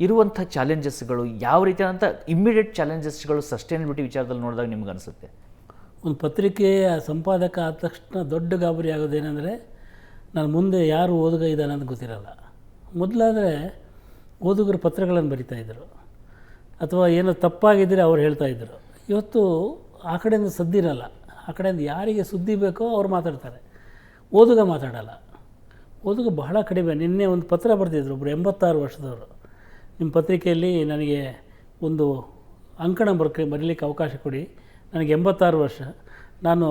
ಇರುವಂಥ ಚಾಲೆಂಜಸ್ಗಳು ಯಾವ ರೀತಿಯಾದಂಥ ಇಮ್ಮಿಡಿಯೇಟ್ ಚಾಲೆಂಜಸ್ಗಳು ಸಸ್ಟೈನಬಿಲಿಟಿ ವಿಚಾರದಲ್ಲಿ ನೋಡಿದಾಗ ನಿಮ್ಗೆ ಅನಿಸುತ್ತೆ? ಒಂದು ಪತ್ರಿಕೆಯ ಸಂಪಾದಕ ಆದ ತಕ್ಷಣ ದೊಡ್ಡ ಗಾಬರಿ ಆಗೋದೇನೆಂದರೆ ನಾನು ಮುಂದೆ ಯಾರು ಓದುಗ ಇದ್ದಾನೆ ಅಂತ ಗೊತ್ತಿರಲ್ಲ. ಮೊದಲಾದರೆ ಓದುಗರು ಪತ್ರಗಳನ್ನು ಬರಿತಾಯಿದ್ರು, ಅಥವಾ ಏನೋ ತಪ್ಪಾಗಿದ್ದರೆ ಅವ್ರು ಹೇಳ್ತಾಯಿದ್ರು. ಇವತ್ತು ಆ ಕಡೆಯಿಂದ ಸದ್ದಿರಲ್ಲ, ಆ ಕಡೆಯಿಂದ ಯಾರಿಗೆ ಸುದ್ದಿ ಬೇಕೋ ಅವ್ರು ಮಾತಾಡ್ತಾರೆ, ಓದುಗ ಮಾತಾಡಲ್ಲ. ಓದುಗ ಬಹಳ ಕಡಿಮೆ. ನಿನ್ನೆ ಒಂದು ಪತ್ರ ಬರೆದಿದ್ರು ಒಬ್ಬರು 86 ವರ್ಷದವರು, ನಿಮ್ಮ ಪತ್ರಿಕೆಯಲ್ಲಿ ನನಗೆ ಒಂದು ಅಂಕಣ ಬರೀಲಿಕ್ಕೆ ಅವಕಾಶ ಕೊಡಿ, ನನಗೆ 86 ವರ್ಷ, ನಾನು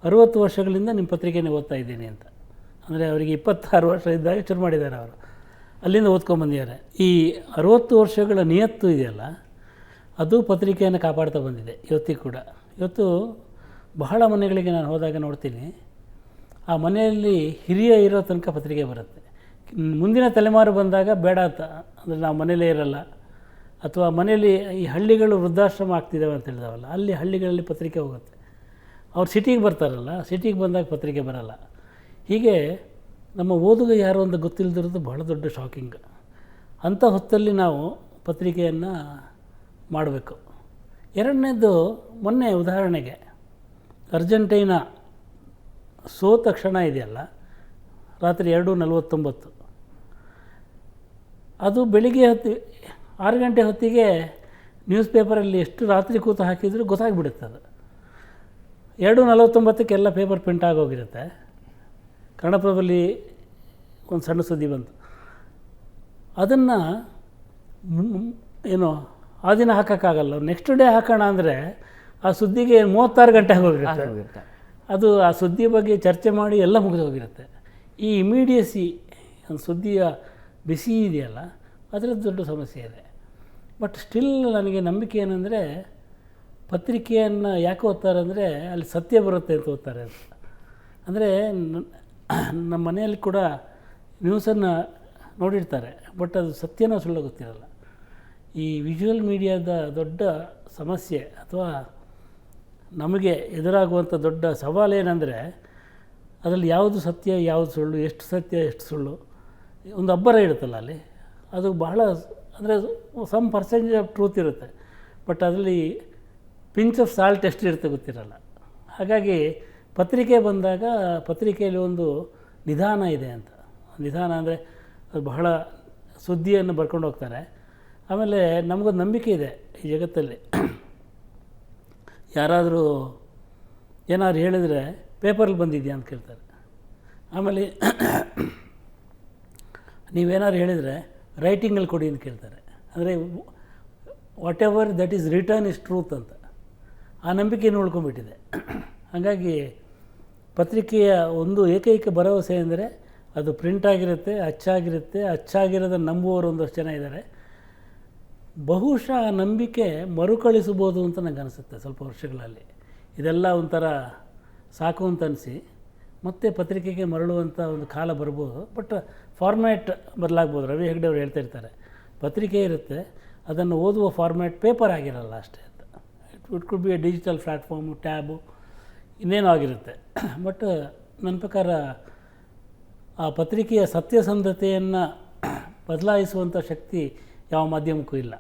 60 ವರ್ಷಗಳಿಂದ ನಿಮ್ಮ ಪತ್ರಿಕೆನೇ ಓದ್ತಾ ಇದ್ದೀನಿ ಅಂತ. ಅಂದರೆ ಅವರಿಗೆ 26 ವರ್ಷ ಇದ್ದಾಗ ಶುರು ಮಾಡಿದ್ದಾರೆ ಅವರು, ಅಲ್ಲಿಂದ ಓದ್ಕೊಂಬಂದಿದ್ದಾರೆ. ಈ 60 ವರ್ಷಗಳ ನಿಯತ್ತು ಇದೆಯಲ್ಲ, ಅದು ಪತ್ರಿಕೆಯನ್ನು ಕಾಪಾಡ್ತಾ ಬಂದಿದೆ ಇವತ್ತಿಗೂ ಕೂಡ. ಇವತ್ತು ಬಹಳ ಮನೆಗಳಿಗೆ ನಾನು ಹೋದಾಗ ನೋಡ್ತೀನಿ, ಆ ಮನೆಯಲ್ಲಿ ಹಿರಿಯ ಇರೋ ತನಕ ಪತ್ರಿಕೆ ಬರುತ್ತೆ. ಮುಂದಿನ ತಲೆಮಾರು ಬಂದಾಗ ಬೇಡ ಅಂತ, ಅಂದರೆ ನಾವು ಮನೇಲೇ ಇರಲ್ಲ, ಅಥವಾ ಮನೆಯಲ್ಲಿ ಈ ಹಳ್ಳಿಗಳು ವೃದ್ಧಾಶ್ರಮ ಆಗ್ತಿದ್ದಾವೆ ಅಂತ ಹೇಳಿದಾವಲ್ಲ, ಅಲ್ಲಿ ಹಳ್ಳಿಗಳಲ್ಲಿ ಪತ್ರಿಕೆ ಹೋಗುತ್ತೆ. ಅವ್ರು ಸಿಟಿಗೆ ಬರ್ತಾರಲ್ಲ, ಸಿಟಿಗೆ ಬಂದಾಗ ಪತ್ರಿಕೆ ಬರಲ್ಲ. ಹೀಗೆ ನಮ್ಮ ಓದುಗ ಯಾರು ಅಂತ ಗೊತ್ತಿಲ್ಲದಿರೋದು ಬಹಳ ದೊಡ್ಡ ಶಾಕಿಂಗ್. ಅಂಥ ಹೊತ್ತಲ್ಲಿ ನಾವು ಪತ್ರಿಕೆಯನ್ನು ಮಾಡಬೇಕು. ಎರಡನೇದು, ಮೊನ್ನೆ ಉದಾಹರಣೆಗೆ ಅರ್ಜೆಂಟೈನಾ ಸೋತ ಕ್ಷಣ ಇದೆಯಲ್ಲ, ರಾತ್ರಿ 2:49, ಅದು ಬೆಳಿಗ್ಗೆ 6 ಗಂಟೆ ಹೊತ್ತಿಗೆ ನ್ಯೂಸ್ ಪೇಪರಲ್ಲಿ ಎಷ್ಟು ರಾತ್ರಿ ಕೂತು ಹಾಕಿದರೂ ಗೊತ್ತಾಗ್ಬಿಡುತ್ತೆ. ಅದು 2:49 ಎಲ್ಲ ಪೇಪರ್ ಪ್ರಿಂಟ್ ಆಗೋಗಿರುತ್ತೆ. ಕನ್ನಡಪ್ರಭದಲ್ಲಿ ಒಂದು ಸಣ್ಣ ಸುದ್ದಿ ಬಂತು, ಅದನ್ನು ಏನು ಆ ದಿನ ಹಾಕೋಕ್ಕಾಗಲ್ಲ, ನೆಕ್ಸ್ಟ್ ಡೇ ಹಾಕೋಣ ಅಂದರೆ ಆ ಸುದ್ದಿಗೆ 36 ಗಂಟೆ ಆಗೋಗಿರುತ್ತೆ. ಅದು ಆ ಸುದ್ದಿ ಬಗ್ಗೆ ಚರ್ಚೆ ಮಾಡಿ ಎಲ್ಲ ಮುಗಿದು ಹೋಗಿರುತ್ತೆ. ಈ ಇಮಿಡಿಯಸಿ ಒಂದು ಸುದ್ದಿಯ ಬಿಸಿ ಇದೆಯಲ್ಲ, ಅದರದ್ದು ದೊಡ್ಡ ಸಮಸ್ಯೆ ಇದೆ. ಬಟ್ ಸ್ಟಿಲ್ ನನಗೆ ನಂಬಿಕೆ ಏನಂದರೆ, ಪತ್ರಿಕೆಯನ್ನು ಯಾಕೆ ಓದ್ತಾರೆ ಅಂದರೆ ಅಲ್ಲಿ ಸತ್ಯ ಬರುತ್ತೆ ಅಂತ ಓದ್ತಾರೆ ಅಂತ. ಅಂದರೆ ನಮ್ಮ ಮನೆಯಲ್ಲಿ ಕೂಡ ನ್ಯೂಸನ್ನು ನೋಡಿರ್ತಾರೆ, ಬಟ್ ಅದು ಸತ್ಯನೋ ಸುಳ್ಳು ಗೊತ್ತಿರಲ್ಲ. ಈ ವಿಜುವಲ್ ಮೀಡಿಯಾದ ದೊಡ್ಡ ಸಮಸ್ಯೆ ಅಥವಾ ನಮಗೆ ಎದುರಾಗುವಂಥ ದೊಡ್ಡ ಸವಾಲೇನೆಂದರೆ ಅದರಲ್ಲಿ ಯಾವುದು ಸತ್ಯ ಯಾವುದು ಸುಳ್ಳು, ಎಷ್ಟು ಸತ್ಯ ಎಷ್ಟು ಸುಳ್ಳು, ಒಂದು ಅಬ್ಬರ ಇರುತ್ತಲ್ಲ ಅಲ್ಲಿ, ಅದು ಬಹಳ ಅಂದರೆ ಸಮ್ ಪರ್ಸೆಂಟೇಜ್ ಆಫ್ ಟ್ರೂತ್ ಇರುತ್ತೆ, ಬಟ್ ಅದರಲ್ಲಿ ಪಿಂಚ್ ಆಫ್ ಸಾಲ್ಟ್ ಎಷ್ಟು ಇರುತ್ತೆ ಗೊತ್ತಿರಲ್ಲ. ಹಾಗಾಗಿ ಪತ್ರಿಕೆ ಬಂದಾಗ ಪತ್ರಿಕೆಯಲ್ಲಿ ಒಂದು ನಿಧಾನ ಇದೆ ಅಂತ. ನಿಧಾನ ಅಂದರೆ ಅದು ಬಹಳ ಸುದ್ದಿಯನ್ನು ಬರ್ಕೊಂಡು ಹೋಗ್ತಾರೆ. ಆಮೇಲೆ ನಮಗೊಂದು ನಂಬಿಕೆ ಇದೆ ಈ ಜಗತ್ತಲ್ಲಿ, ಯಾರಾದರೂ ಏನಾದ್ರು ಹೇಳಿದರೆ ಪೇಪರಲ್ಲಿ ಬಂದಿದೆಯಾ ಅಂತ ಕೇಳ್ತಾರೆ. ಆಮೇಲೆ ನೀವೇನಾದ್ರು ಹೇಳಿದರೆ ರೈಟಿಂಗಲ್ಲಿ ಕೊಡಿ ಅಂತ ಕೇಳ್ತಾರೆ. ಅಂದರೆ what ever that is return is truth ಅಂತ ಆ ನಂಬಿಕೆಯನ್ನು ಉಳ್ಕೊಂಡ್ಬಿಟ್ಟಿದೆ. ಹಾಗಾಗಿ ಪತ್ರಿಕೆಯ ಒಂದು ಏಕೈಕ ಭರವಸೆ ಅಂದರೆ ಅದು ಪ್ರಿಂಟ್ ಆಗಿರುತ್ತೆ, ಅಚ್ಚಾಗಿರುತ್ತೆ. ಅಚ್ಚಾಗಿರೋದನ್ನು ನಂಬುವವರು ಒಂದಷ್ಟು ಜನ ಇದ್ದಾರೆ. ಬಹುಶಃ ಆ ನಂಬಿಕೆ ಮರುಕಳಿಸ್ಬೋದು ಅಂತ ನನಗೆ ಅನಿಸುತ್ತೆ ಸ್ವಲ್ಪ ವರ್ಷಗಳಲ್ಲಿ. ಇದೆಲ್ಲ ಒಂಥರ ಸಾಕು ಅಂತ ಅನಿಸಿ ಮತ್ತೆ ಪತ್ರಿಕೆಗೆ ಮರಳುವಂಥ ಒಂದು ಕಾಲ ಬರ್ಬೋದು. ಬಟ್ ಫಾರ್ಮ್ಯಾಟ್ ಬದಲಾಗ್ಬೋದು. ರವಿ ಹೆಗ್ಡೆ ಅವರು ಹೇಳ್ತಾ ಇರ್ತಾರೆ, ಪತ್ರಿಕೆ ಇರುತ್ತೆ, ಅದನ್ನು ಓದುವ ಫಾರ್ಮ್ಯಾಟ್ ಪೇಪರ್ ಆಗಿರಲ್ಲ ಅಷ್ಟೇ ಅಂತ. It could be A digital platform, tab, ಇನ್ನೇನೋ ಆಗಿರುತ್ತೆ. ಬಟ್ ನನ್ನ ಪ್ರಕಾರ ಆ ಪತ್ರಿಕೆಯ ಸತ್ಯಸಂಧತೆಯನ್ನು ಬದಲಾಯಿಸುವಂಥ ಶಕ್ತಿ ಯಾವ ಮಾಧ್ಯಮಕ್ಕೂ ಇಲ್ಲ.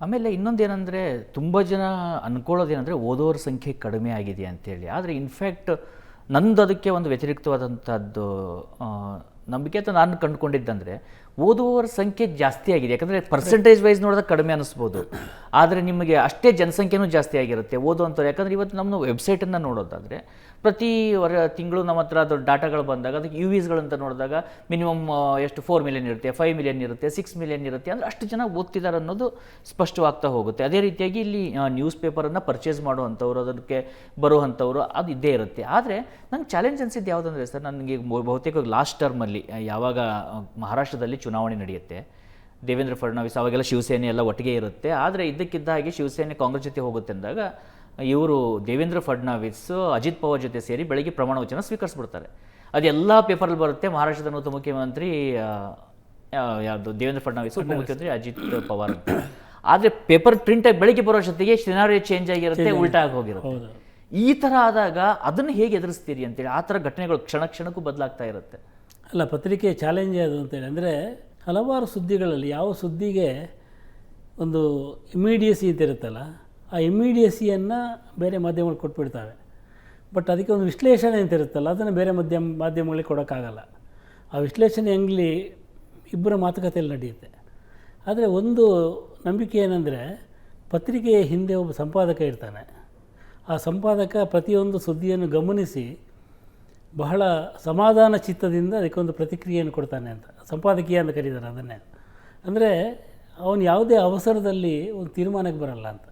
ಆಮೇಲೆ ಇನ್ನೊಂದೇನೆಂದರೆ ತುಂಬ ಜನ ಅಂದ್ಕೊಳ್ಳೋದೇನೆಂದರೆ ಓದೋರ ಸಂಖ್ಯೆ ಕಡಿಮೆ ಆಗಿದೆ ಅಂತೇಳಿ. ಆದರೆ ಇನ್ಫ್ಯಾಕ್ಟ್ ನಂದು ಅದಕ್ಕೆ ಒಂದು ವ್ಯತಿರಿಕ್ತವಾದಂಥದ್ದು ನಂಬಿಕೆ ಅಂತ ನಾನು ಕಂಡುಕೊಂಡಿದ್ದಂದರೆ ಓದುವವರ ಸಂಖ್ಯೆ ಜಾಸ್ತಿ ಆಗಿದೆ. ಯಾಕಂದರೆ ಪರ್ಸೆಂಟೇಜ್ ವೈಸ್ ನೋಡಿದಾಗ ಕಡಿಮೆ ಅನ್ನಿಸ್ಬೋದು, ಆದರೆ ನಿಮಗೆ ಅಷ್ಟೇ ಜನಸಂಖ್ಯೆನೂ ಜಾಸ್ತಿ ಆಗಿರುತ್ತೆ ಓದುವಂಥವ್ರು. ಯಾಕಂದರೆ ಇವತ್ತು ನಮ್ಮ ವೆಬ್ಸೈಟನ್ನು ನೋಡೋದಾದರೆ ಪ್ರತಿ ತಿಂಗಳು ನಮ್ಮ ಹತ್ರ ಅದು ಡಾಟಾಗಳು ಬಂದಾಗ ಅದಕ್ಕೆ UVsಗಳಂತ ನೋಡಿದಾಗ ಮಿನಿಮಮ್ ಎಷ್ಟು 4 ಮಿಲಿಯನ್ ಇರುತ್ತೆ, 5 ಮಿಲಿಯನ್ ಇರುತ್ತೆ, 6 ಮಿಲಿಯನ್ ಇರುತ್ತೆ. ಅಂದರೆ ಅಷ್ಟು ಜನ ಓದ್ತಿದ್ದಾರೆ ಅನ್ನೋದು ಸ್ಪಷ್ಟವಾಗ್ತಾ ಹೋಗುತ್ತೆ. ಅದೇ ರೀತಿಯಾಗಿ ಇಲ್ಲಿ ನ್ಯೂಸ್ ಪೇಪರನ್ನು ಪರ್ಚೇಸ್ ಮಾಡುವಂಥವ್ರು, ಅದಕ್ಕೆ ಬರುವಂಥವ್ರು ಅದು ಇದ್ದೇ ಇರುತ್ತೆ. ಆದರೆ ನಂಗೆ ಚಾಲೆಂಜ್ ಅನಿಸಿದ್ದು ಯಾವುದಂದರೆ ಸರ್, ನನಗೆ ಬಹುತೇಕ ಲಾಸ್ಟ್ ಟರ್ಮಲ್ಲಿ ಯಾವಾಗ ಮಹಾರಾಷ್ಟ್ರದಲ್ಲಿ ಚುನಾವಣೆ ನಡೆಯುತ್ತೆ, ದೇವೇಂದ್ರ ಫಡ್ನವೀಸ್ ಅವಾಗೆಲ್ಲ ಶಿವಸೇನೆ ಎಲ್ಲ ಒಟ್ಟಿಗೆ ಇರುತ್ತೆ. ಆದರೆ ಇದ್ದಕ್ಕಿದ್ದ ಹಾಗೆ ಶಿವಸೇನೆ ಕಾಂಗ್ರೆಸ್ ಜೊತೆ ಹೋಗುತ್ತೆ ಅಂದಾಗ ಇವರು ದೇವೇಂದ್ರ ಫಡ್ನವೀಸ್ ಅಜಿತ್ ಪವಾರ್ ಜೊತೆ ಸೇರಿ ಬೆಳಗ್ಗೆ ಪ್ರಮಾಣ ವಚನ ಸ್ವೀಕರಿಸ್ಬಿಡ್ತಾರೆ. ಅದೆಲ್ಲ ಪೇಪರಲ್ಲಿ ಬರುತ್ತೆ. ಮಹಾರಾಷ್ಟ್ರದ ನೂತನ ಮುಖ್ಯಮಂತ್ರಿ ಯಾವುದು ದೇವೇಂದ್ರ ಫಡ್ನವೀಸ್, ಉಪಮುಖ್ಯಮಂತ್ರಿ ಅಜಿತ್ ಪವಾರ್ ಅಂತ. ಆದರೆ ಪೇಪರ್ ಪ್ರಿಂಟಾಗಿ ಬೆಳಗ್ಗೆ ಬರೋ ಜೊತೆಗೆ ಸಿನಾರಿಯೋ ಚೇಂಜ್ ಆಗಿರುತ್ತೆ, ಉಲ್ಟಾ ಆಗಿ ಹೋಗಿರುತ್ತೆ. ಈ ಥರ ಆದಾಗ ಅದನ್ನು ಹೇಗೆ ಎದುರಿಸ್ತೀರಿ ಅಂತೇಳಿ, ಆ ಥರ ಘಟನೆಗಳು ಕ್ಷಣ ಕ್ಷಣಕ್ಕೂ ಬದಲಾಗ್ತಾ ಇರುತ್ತೆ. ಅಲ್ಲ, ಪತ್ರಿಕೆ ಚಾಲೆಂಜೇ ಅದು ಅಂತೇಳಿ. ಅಂದರೆ ಹಲವಾರು ಸುದ್ದಿಗಳಲ್ಲಿ ಯಾವ ಸುದ್ದಿಗೆ ಒಂದು ಇಮಿಡಿಯಸಿ ಅಂತ ಇರುತ್ತಲ್ಲ, ಆ ಇಮಿಡಿಯಸಿಯನ್ನು ಬೇರೆ ಮಾಧ್ಯಮಗಳು ಕೊಟ್ಬಿಡ್ತವೆ. ಬಟ್ ಅದಕ್ಕೆ ಒಂದು ವಿಶ್ಲೇಷಣೆ ಅಂತ ಇರುತ್ತಲ್ಲ, ಅದನ್ನು ಬೇರೆ ಮಾಧ್ಯಮಗಳಿಗೆ ಕೊಡೋಕ್ಕಾಗಲ್ಲ. ಆ ವಿಶ್ಲೇಷಣೆ ಹೆಂಗಲಿ ಇಬ್ಬರ ಮಾತುಕತೆಯಲ್ಲಿ ನಡೆಯುತ್ತೆ. ಆದರೆ ಒಂದು ನಂಬಿಕೆ ಏನಂದರೆ, ಪತ್ರಿಕೆಯ ಹಿಂದೆ ಒಬ್ಬ ಸಂಪಾದಕ ಇರ್ತಾನೆ. ಆ ಸಂಪಾದಕ ಪ್ರತಿಯೊಂದು ಸುದ್ದಿಯನ್ನು ಗಮನಿಸಿ ಬಹಳ ಸಮಾಧಾನ ಚಿತ್ತದಿಂದ ಅದಕ್ಕೊಂದು ಪ್ರತಿಕ್ರಿಯೆಯನ್ನು ಕೊಡ್ತಾನೆ ಅಂತ ಸಂಪಾದಕೀಯ ಅಂತ ಕರೀತಾರೆ ಅದನ್ನೇ. ಅಂದರೆ ಅವನು ಯಾವುದೇ ಅವಸರದಲ್ಲಿ ಒಂದು ತೀರ್ಮಾನಕ್ಕೆ ಬರಲ್ಲ ಅಂತ.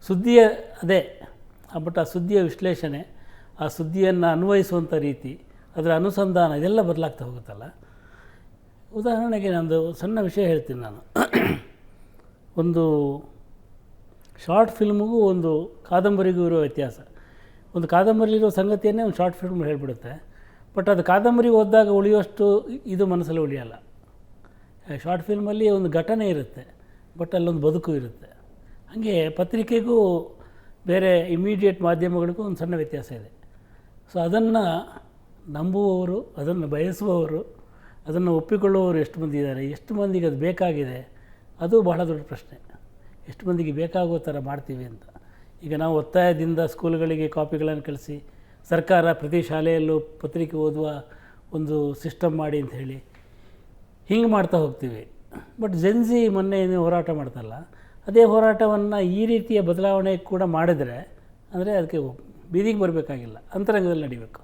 ಸುದ್ದಿಯ ಅದೇ, ಬಟ್ ಆ ಸುದ್ದಿಯ ವಿಶ್ಲೇಷಣೆ, ಆ ಸುದ್ದಿಯನ್ನು ಅನ್ವಯಿಸುವಂಥ ರೀತಿ, ಅದರ ಅನುಸಂಧಾನ ಇದೆಲ್ಲ ಬದಲಾಗ್ತಾ ಹೋಗುತ್ತಲ್ಲ. ಉದಾಹರಣೆಗೆ ನಂದು ಸಣ್ಣ ವಿಷಯ ಹೇಳ್ತೀನಿ ನಾನು. ಒಂದು ಶಾರ್ಟ್ ಫಿಲ್ಮಿಗೂ ಒಂದು ಕಾದಂಬರಿಗೂ ಇರೋ ವ್ಯತ್ಯಾಸ. ಒಂದು ಕಾದಂಬರಿಲಿರೋ ಸಂಗತಿಯನ್ನೇ ಒಂದು ಶಾರ್ಟ್ ಫಿಲ್ಮ್ ಹೇಳಿಬಿಡುತ್ತೆ. ಬಟ್ ಅದು ಕಾದಂಬರಿ ಓದಿದಾಗ ಉಳಿಯುವಷ್ಟು ಇದು ಮನಸ್ಸಲ್ಲಿ ಉಳಿಯಲ್ಲ. ಶಾರ್ಟ್ ಫಿಲ್ಮಲ್ಲಿ ಒಂದು ಘಟನೆ ಇರುತ್ತೆ, ಬಟ್ ಅಲ್ಲೊಂದು ಬದುಕು ಇರುತ್ತೆ. ಹಾಗೆ ಪತ್ರಿಕೆಗೂ ಬೇರೆ ಇಮಿಡಿಯೇಟ್ ಮಾಧ್ಯಮಗಳಿಗೂ ಒಂದು ಸಣ್ಣ ವ್ಯತ್ಯಾಸ ಇದೆ. ಸೊ ಅದನ್ನು ನಂಬುವವರು, ಅದನ್ನು ಬಯಸುವವರು, ಅದನ್ನು ಒಪ್ಪಿಕೊಳ್ಳುವವರು ಎಷ್ಟು ಮಂದಿ ಇದ್ದಾರೆ, ಎಷ್ಟು ಮಂದಿಗೆ ಅದು ಬೇಕಾಗಿದೆ, ಅದು ಬಹಳ ದೊಡ್ಡ ಪ್ರಶ್ನೆ. ಎಷ್ಟು ಮಂದಿಗೆ ಬೇಕಾಗೋ ಥರ ಮಾಡ್ತೀವಿ ಅಂತ. ಈಗ ನಾವು ಒತ್ತಾಯದಿಂದ ಸ್ಕೂಲ್ಗಳಿಗೆ ಕಾಪಿಗಳನ್ನು ಕಳಿಸಿ, ಸರ್ಕಾರ ಪ್ರತಿ ಶಾಲೆಯಲ್ಲೂ ಪತ್ರಿಕೆ ಓದುವ ಒಂದು ಸಿಸ್ಟಮ್ ಮಾಡಿ ಅಂತ ಹೇಳಿ ಹಿಂಗೆ ಮಾಡ್ತಾ ಹೋಗ್ತೀವಿ. ಬಟ್ ಜೆನ್ಸಿ ಮೊನ್ನೆ ಏನು ಹೋರಾಟ ಮಾಡ್ತಲ್ಲ, ಅದೇ ಹೋರಾಟವನ್ನು ಈ ರೀತಿಯ ಬದಲಾವಣೆ ಕೂಡ ಮಾಡಿದರೆ, ಅಂದರೆ ಅದಕ್ಕೆ ಬೀದಿಗೆ ಬರಬೇಕಾಗಿಲ್ಲ, ಅಂತರಂಗದಲ್ಲಿ ನಡಿಬೇಕು.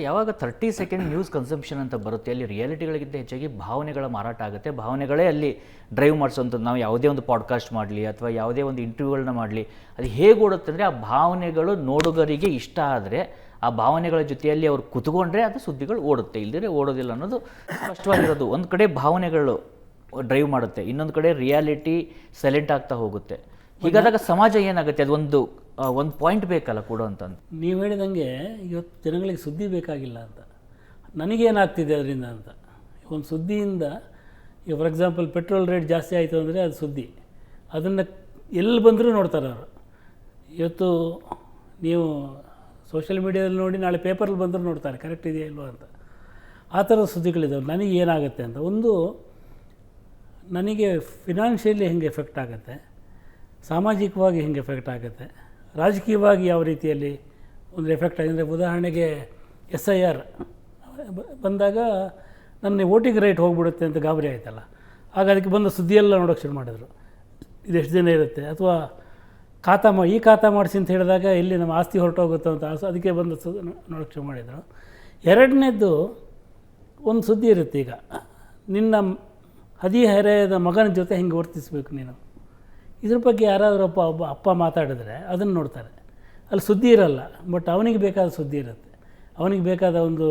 ಯಾವಾಗ 30 ಸೆಕೆಂಡ್ ನ್ಯೂಸ್ ಕನ್ಸಂಪ್ಷನ್ ಅಂತ ಬರುತ್ತೆ, ಅಲ್ಲಿ ರಿಯಾಲಿಟಿಗಳಿಗಿಂತ ಹೆಚ್ಚಾಗಿ ಭಾವನೆಗಳ ಮಾರಾಟ ಆಗುತ್ತೆ. ಭಾವನೆಗಳೇ ಅಲ್ಲಿ ಡ್ರೈವ್ ಮಾಡಿಸೋಂಥದ್ದು. ನಾವು ಯಾವುದೇ ಒಂದು ಪಾಡ್ಕಾಸ್ಟ್ ಮಾಡಲಿ ಅಥವಾ ಯಾವುದೇ ಒಂದು ಇಂಟರ್ವ್ಯೂಗಳನ್ನ ಮಾಡಲಿ, ಅದು ಹೇಗೆ ಓಡುತ್ತೆ ಅಂದರೆ, ಆ ಭಾವನೆಗಳು ನೋಡುಗರಿಗೆ ಇಷ್ಟ ಆದರೆ, ಆ ಭಾವನೆಗಳ ಜೊತೆಯಲ್ಲಿ ಅವ್ರು ಕುತ್ಕೊಂಡ್ರೆ ಅದು ಸುದ್ದಿಗಳು ಓಡುತ್ತೆ, ಇಲ್ಲದೇ ಓಡೋದಿಲ್ಲ ಅನ್ನೋದು ಸ್ಪಷ್ಟವಾಗಿರೋದು. ಒಂದು ಕಡೆ ಭಾವನೆಗಳು ಡ್ರೈವ್ ಮಾಡುತ್ತೆ, ಇನ್ನೊಂದು ಕಡೆ ರಿಯಾಲಿಟಿ ಸೈಲೆಂಟ್ ಆಗ್ತಾ ಹೋಗುತ್ತೆ. ಹೀಗಾದಾಗ ಸಮಾಜ ಏನಾಗುತ್ತೆ, ಅದೊಂದು ಒಂದು ಪಾಯಿಂಟ್ ಬೇಕಲ್ಲ ಕೊಡೋ ಅಂತಂದು. ನೀವು ಹೇಳಿದಂಗೆ ಇವತ್ತು ಜನಗಳಿಗೆ ಸುದ್ದಿ ಬೇಕಾಗಿಲ್ಲ ಅಂತ, ನನಗೇನಾಗ್ತಿದೆ ಅದರಿಂದ ಅಂತ. ಒಂದು ಸುದ್ದಿಯಿಂದ ಈಗ ಫಾರ್ ಎಕ್ಸಾಂಪಲ್ ಪೆಟ್ರೋಲ್ ರೇಟ್ ಜಾಸ್ತಿ ಆಯಿತು ಅಂದರೆ ಅದು ಸುದ್ದಿ, ಅದನ್ನು ಎಲ್ಲಿ ಬಂದರೂ ನೋಡ್ತಾರೆ ಅವರು. ಇವತ್ತು ನೀವು ಸೋಷಿಯಲ್ ಮೀಡಿಯಾದಲ್ಲಿ ನೋಡಿ, ನಾಳೆ ಪೇಪರಲ್ಲಿ ಬಂದರೂ ನೋಡ್ತಾರೆ ಕರೆಕ್ಟ್ ಇದೆಯಾ ಇಲ್ವೋ ಅಂತ. ಆ ಥರದ ಸುದ್ದಿಗಳಿದ್ದಾವೆ. ನನಗೆ ಏನಾಗುತ್ತೆ ಅಂತ, ಒಂದು ನನಗೆ ಫಿನಾನ್ಷಿಯಲಿ ಹೆಂಗೆ ಎಫೆಕ್ಟ್ ಆಗುತ್ತೆ, ಸಾಮಾಜಿಕವಾಗಿ ಹೆಂಗೆ ಎಫೆಕ್ಟ್ ಆಗುತ್ತೆ, ರಾಜಕೀಯವಾಗಿ ಯಾವ ರೀತಿಯಲ್ಲಿ ಒಂದು ಎಫೆಕ್ಟ್ ಆಗಿದೆ. ಉದಾಹರಣೆಗೆ SIR ಬಂದಾಗ ನನ್ನ ವೋಟಿಂಗ್ ರೇಟ್ ಹೋಗ್ಬಿಡುತ್ತೆ ಅಂತ ಗಾಬರಿ ಆಯ್ತಲ್ಲ, ಆಗ ಅದಕ್ಕೆ ಬಂದ ಸುದ್ದಿಯೆಲ್ಲ ನೋಡೋಕ್ಕೆ ಶುರು ಮಾಡಿದ್ರು, ಇದೆಷ್ಟು ದಿನ ಇರುತ್ತೆ. ಅಥವಾ ಈ ಖಾತಾ ಮಾಡಿಸಿ ಅಂತ ಹೇಳಿದಾಗ ಎಲ್ಲಿ ನಮ್ಮ ಆಸ್ತಿ ಹೊರಟೋಗುತ್ತೋ ಅಂತ ಅದಕ್ಕೆ ಬಂದ ನೋಡೋಕ್ಕೆ ಶುರು ಮಾಡಿದರು. ಎರಡನೇದ್ದು ಒಂದು ಸುದ್ದಿ ಇರುತ್ತೆ, ಈಗ ನಿನ್ನ ಹದಿಹರೆಯದ ಮಗನ ಜೊತೆ ಹೆಂಗೆ ವರ್ತಿಸಬೇಕು ನೀನು, ಇದ್ರ ಬಗ್ಗೆ ಯಾರಾದರೂ ಒಬ್ಬ ಅಪ್ಪ ಮಾತಾಡಿದ್ರೆ ಅದನ್ನು ನೋಡ್ತಾರೆ. ಅಲ್ಲಿ ಸುದ್ದಿ ಇರಲ್ಲ, ಬಟ್ ಅವನಿಗೆ ಬೇಕಾದ ಸುದ್ದಿ ಇರುತ್ತೆ, ಅವನಿಗೆ ಬೇಕಾದ ಒಂದು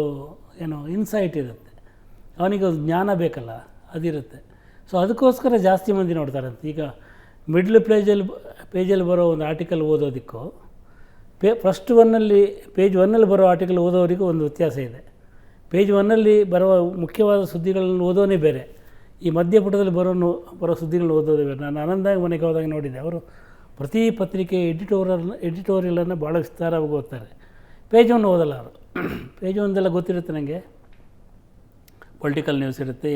ಇನ್ಸೈಟ್ ಇರುತ್ತೆ, ಅವನಿಗೆ ಒಂದು ಜ್ಞಾನ ಬೇಕಲ್ಲ, ಅದಿರುತ್ತೆ. ಸೊ ಅದಕ್ಕೋಸ್ಕರ ಜಾಸ್ತಿ ಮಂದಿ ನೋಡ್ತಾರಂತೆ. ಈಗ ಮಿಡ್ಲ್ ಪೇಜಲ್ಲಿ ಬರೋ ಒಂದು ಆರ್ಟಿಕಲ್ ಓದೋದಕ್ಕೂ ಫಸ್ಟ್ ಪೇಜ್ 1 ಬರೋ ಆರ್ಟಿಕಲ್ ಓದೋರಿಗೂ ಒಂದು ವ್ಯತ್ಯಾಸ ಇದೆ. ಪೇಜ್ 1 ಬರುವ ಮುಖ್ಯವಾದ ಸುದ್ದಿಗಳನ್ನು ಓದೋನೇ ಬೇರೆ, ಈ ಮಧ್ಯಪುಟದಲ್ಲಿ ಬರೋ ಸುದ್ದಿಗಳನ್ನ ಓದೋದೇ ಬೇರೆ. ನಾನು ಆನಂದಾಗ ಮನೆಗೆ ಹೋದಾಗ ನೋಡಿದ್ದೆ, ಅವರು ಪ್ರತಿ ಪತ್ರಿಕೆ ಎಡಿಟೋರಿಯಲನ್ನು ಭಾಳ ವಿಸ್ತಾರವಾಗಿ ಓದ್ತಾರೆ. ಪೇಜ್ 1 ಓದಲ್ಲ ಅವರು. ಪೇಜ್ 1 ಗೊತ್ತಿರುತ್ತೆ ನನಗೆ, ಪೊಲಿಟಿಕಲ್ ನ್ಯೂಸ್ ಇರುತ್ತೆ,